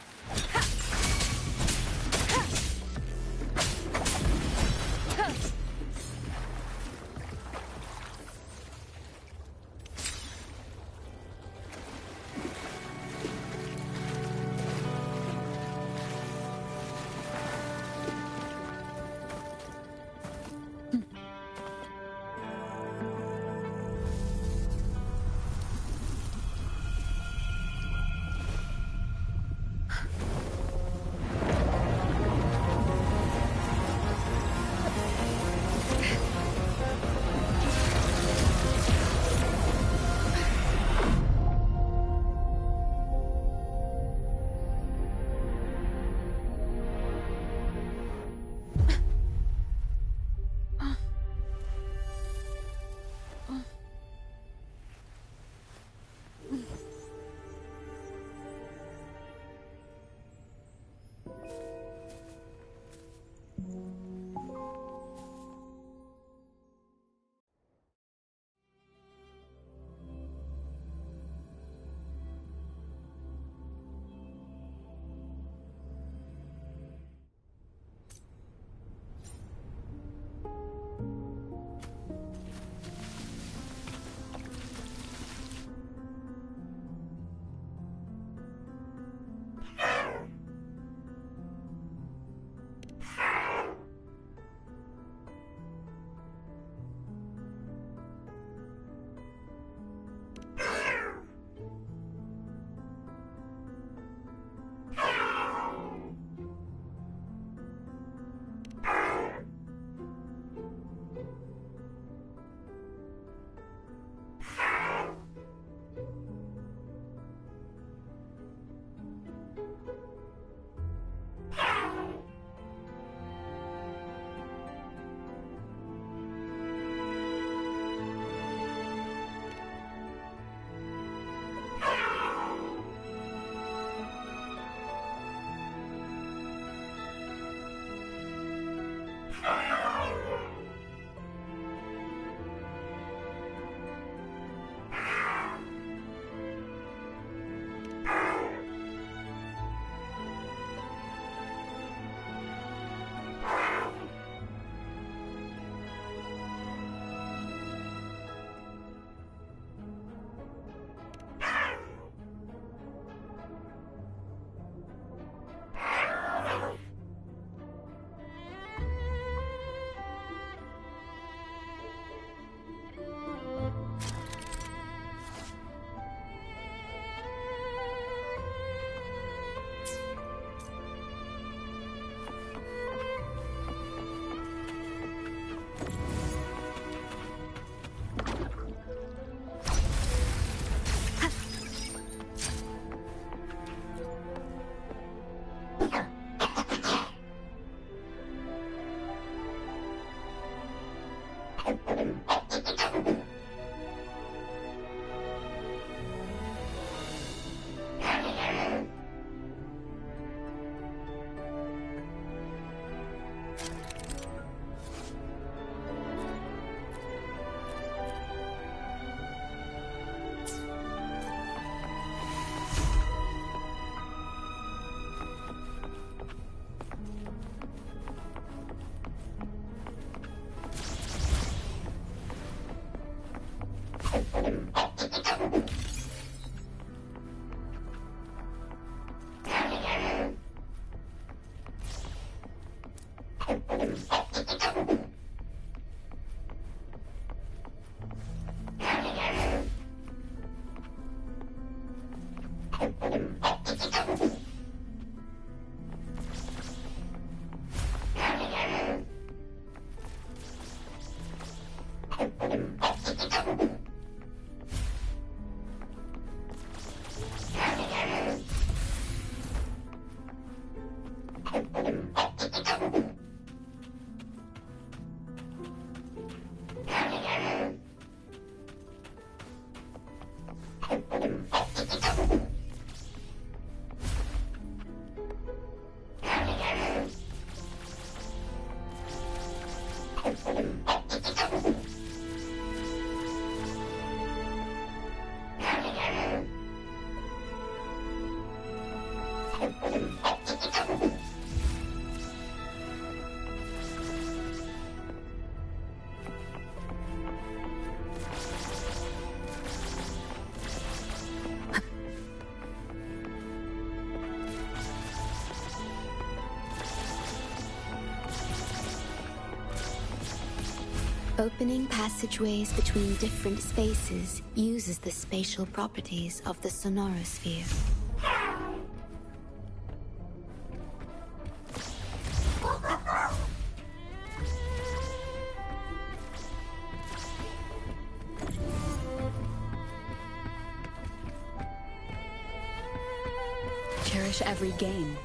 Opening passageways between different spaces uses the spatial properties of the sonorosphere. Cherish every game.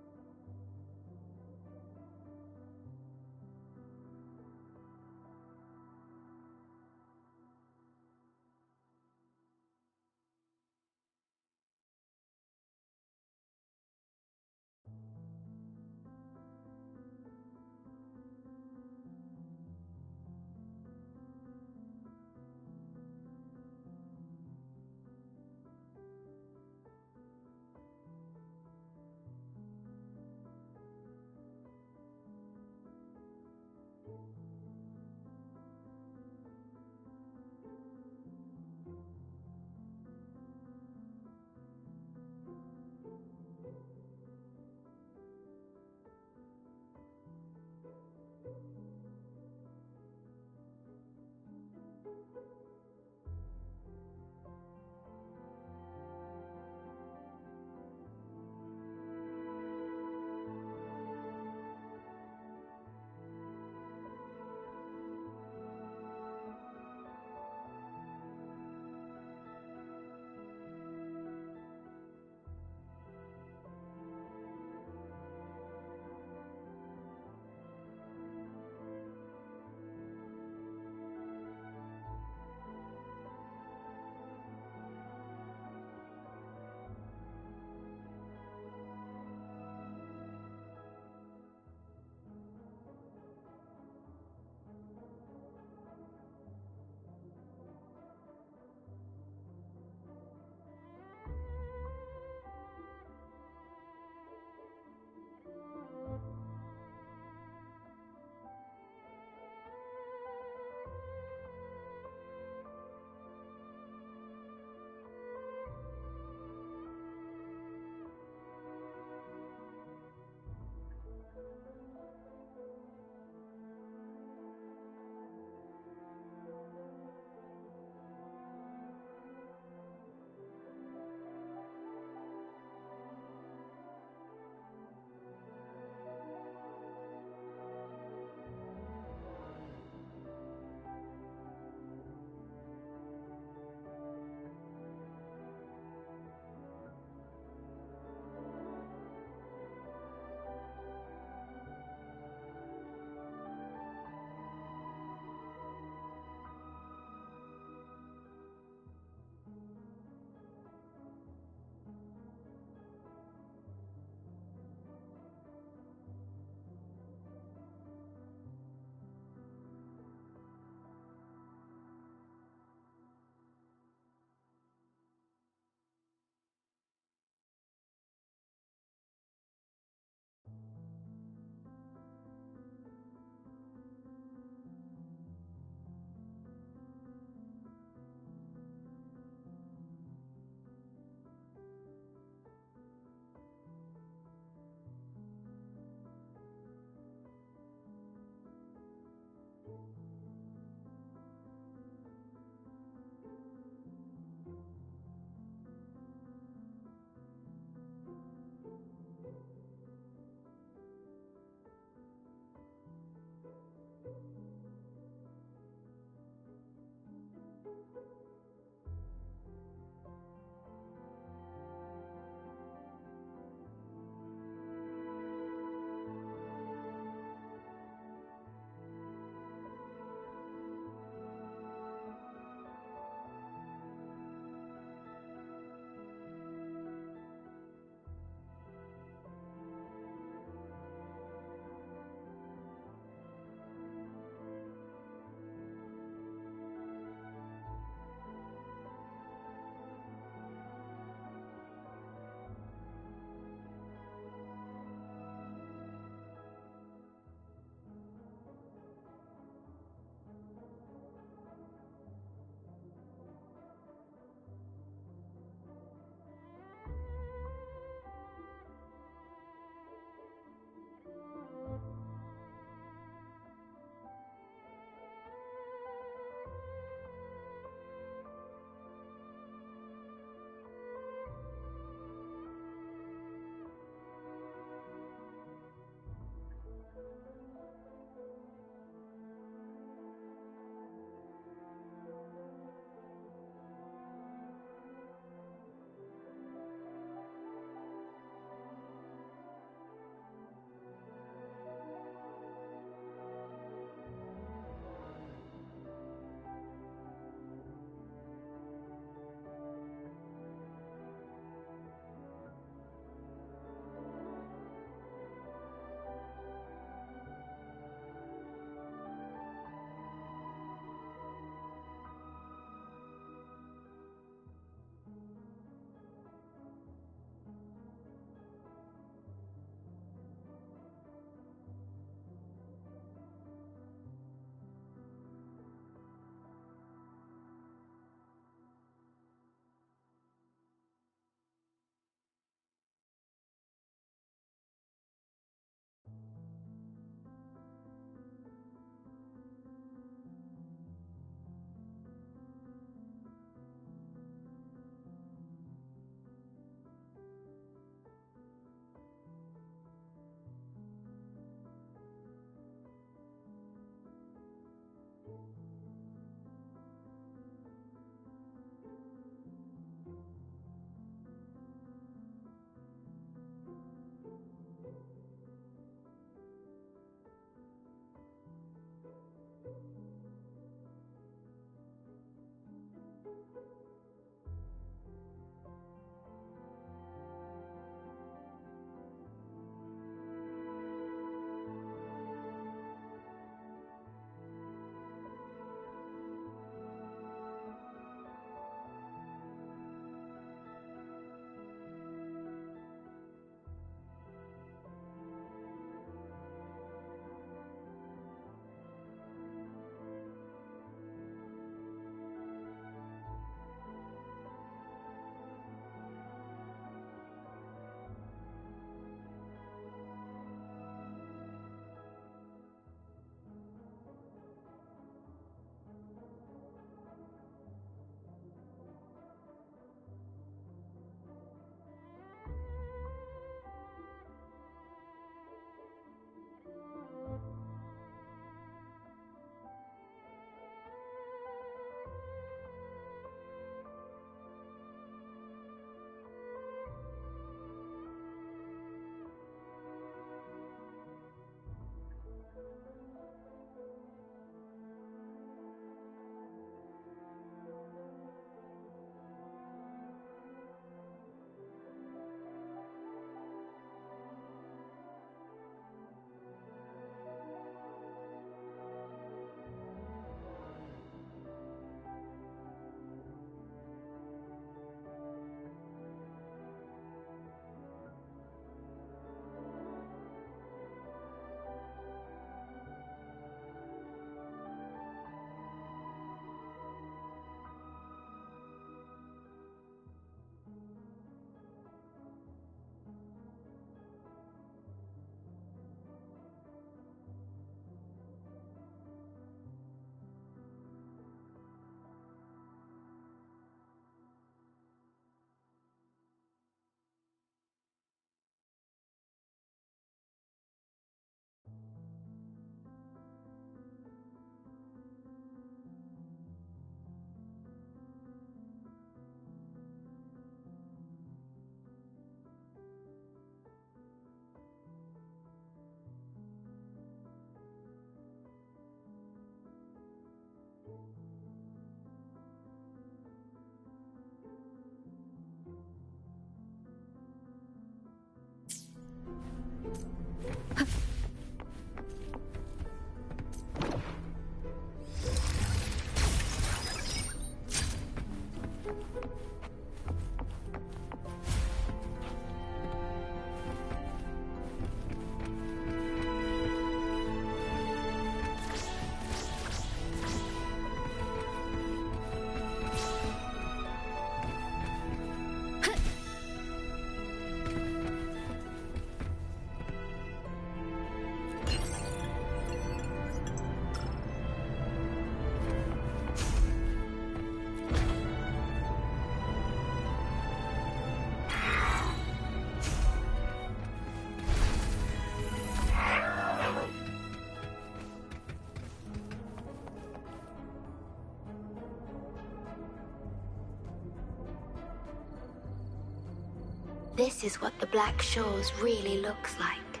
This is what the Black Shores really looks like.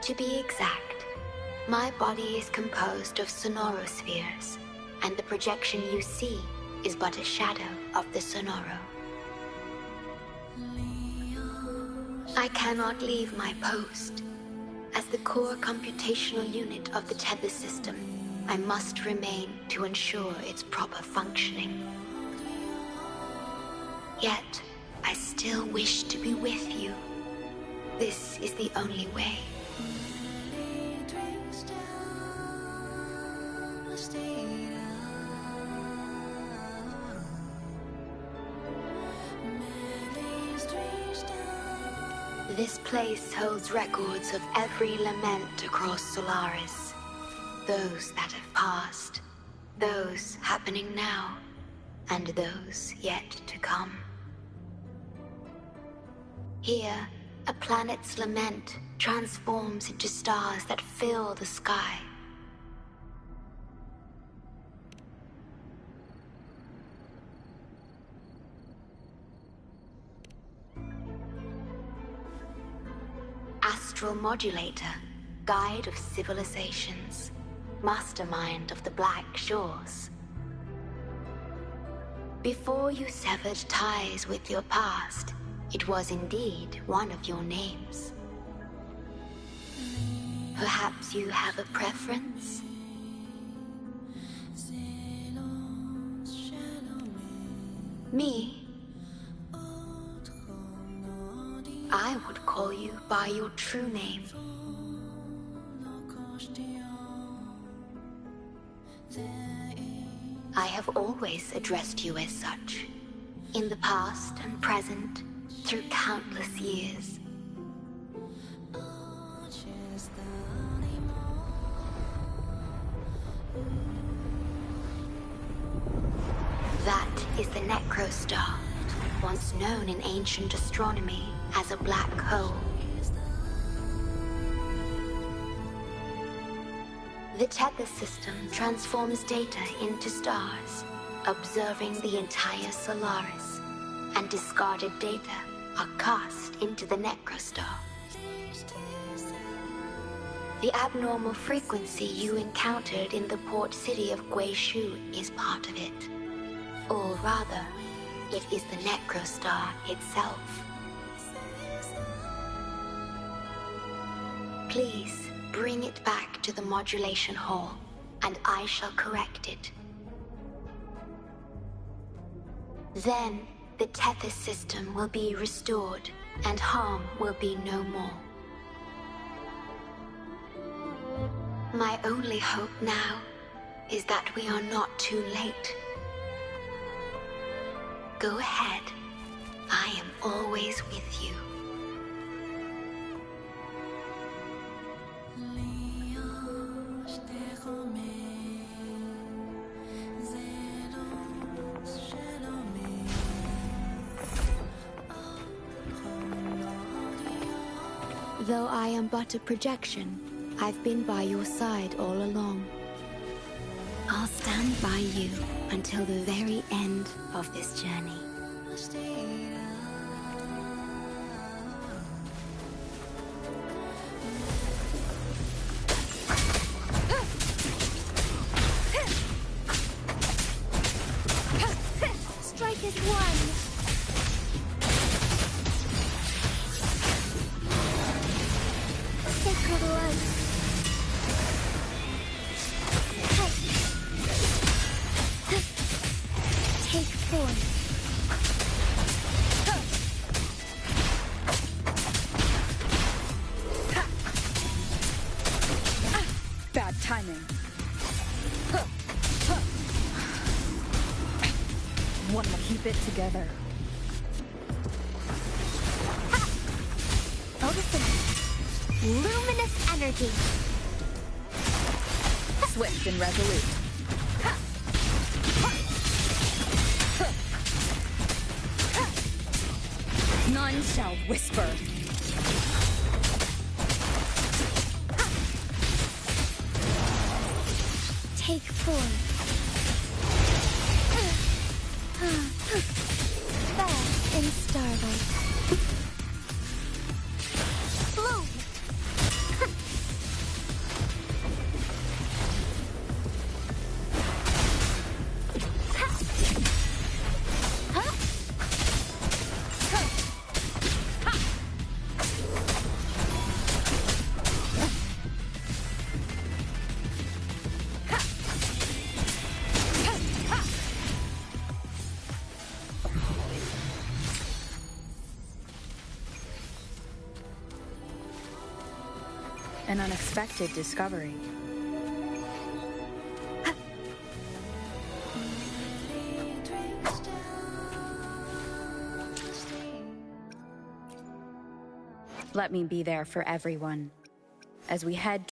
To be exact, my body is composed of sonorospheres, and the projection you see is but a shadow of the sonoro. I cannot leave my post. As the core computational unit of the tether system, I must remain to ensure its proper functioning. Yet, I still wish to be with you. This is the only way. This place holds records of every lament across Solaris. Those that have passed, those happening now, and those yet to come. Here, a planet's lament transforms into stars that fill the sky. Astral Modulator, Guide of Civilizations, Mastermind of the Black Shores. Before you severed ties with your past, it was indeed one of your names. Perhaps you have a preference? Me? I would call you by your true name. I have always addressed you as such, in the past and present, through countless years. That is the Necrostar, once known in ancient astronomy as a black hole. The tether system transforms data into stars, observing the entire Solaris, and discarded data are cast into the Necrostar. The abnormal frequency you encountered in the port city of Guishu is part of it. Or rather, it is the Necrostar itself. Please, bring it back to the modulation hall, and I shall correct it. Then, the tether system will be restored, and harm will be no more. My only hope now is that we are not too late. Go ahead. I am always with you. Though I am but a projection, I've been by your side all along. I'll stand by you until the very end of this journey. Strike as one! Sacred light. timing. Want to keep it together. Luminous energy. Swift and resolute. None shall whisper. Take 4. Bath in starlight. Bloom. An unexpected discovery. Let me be there for everyone as we head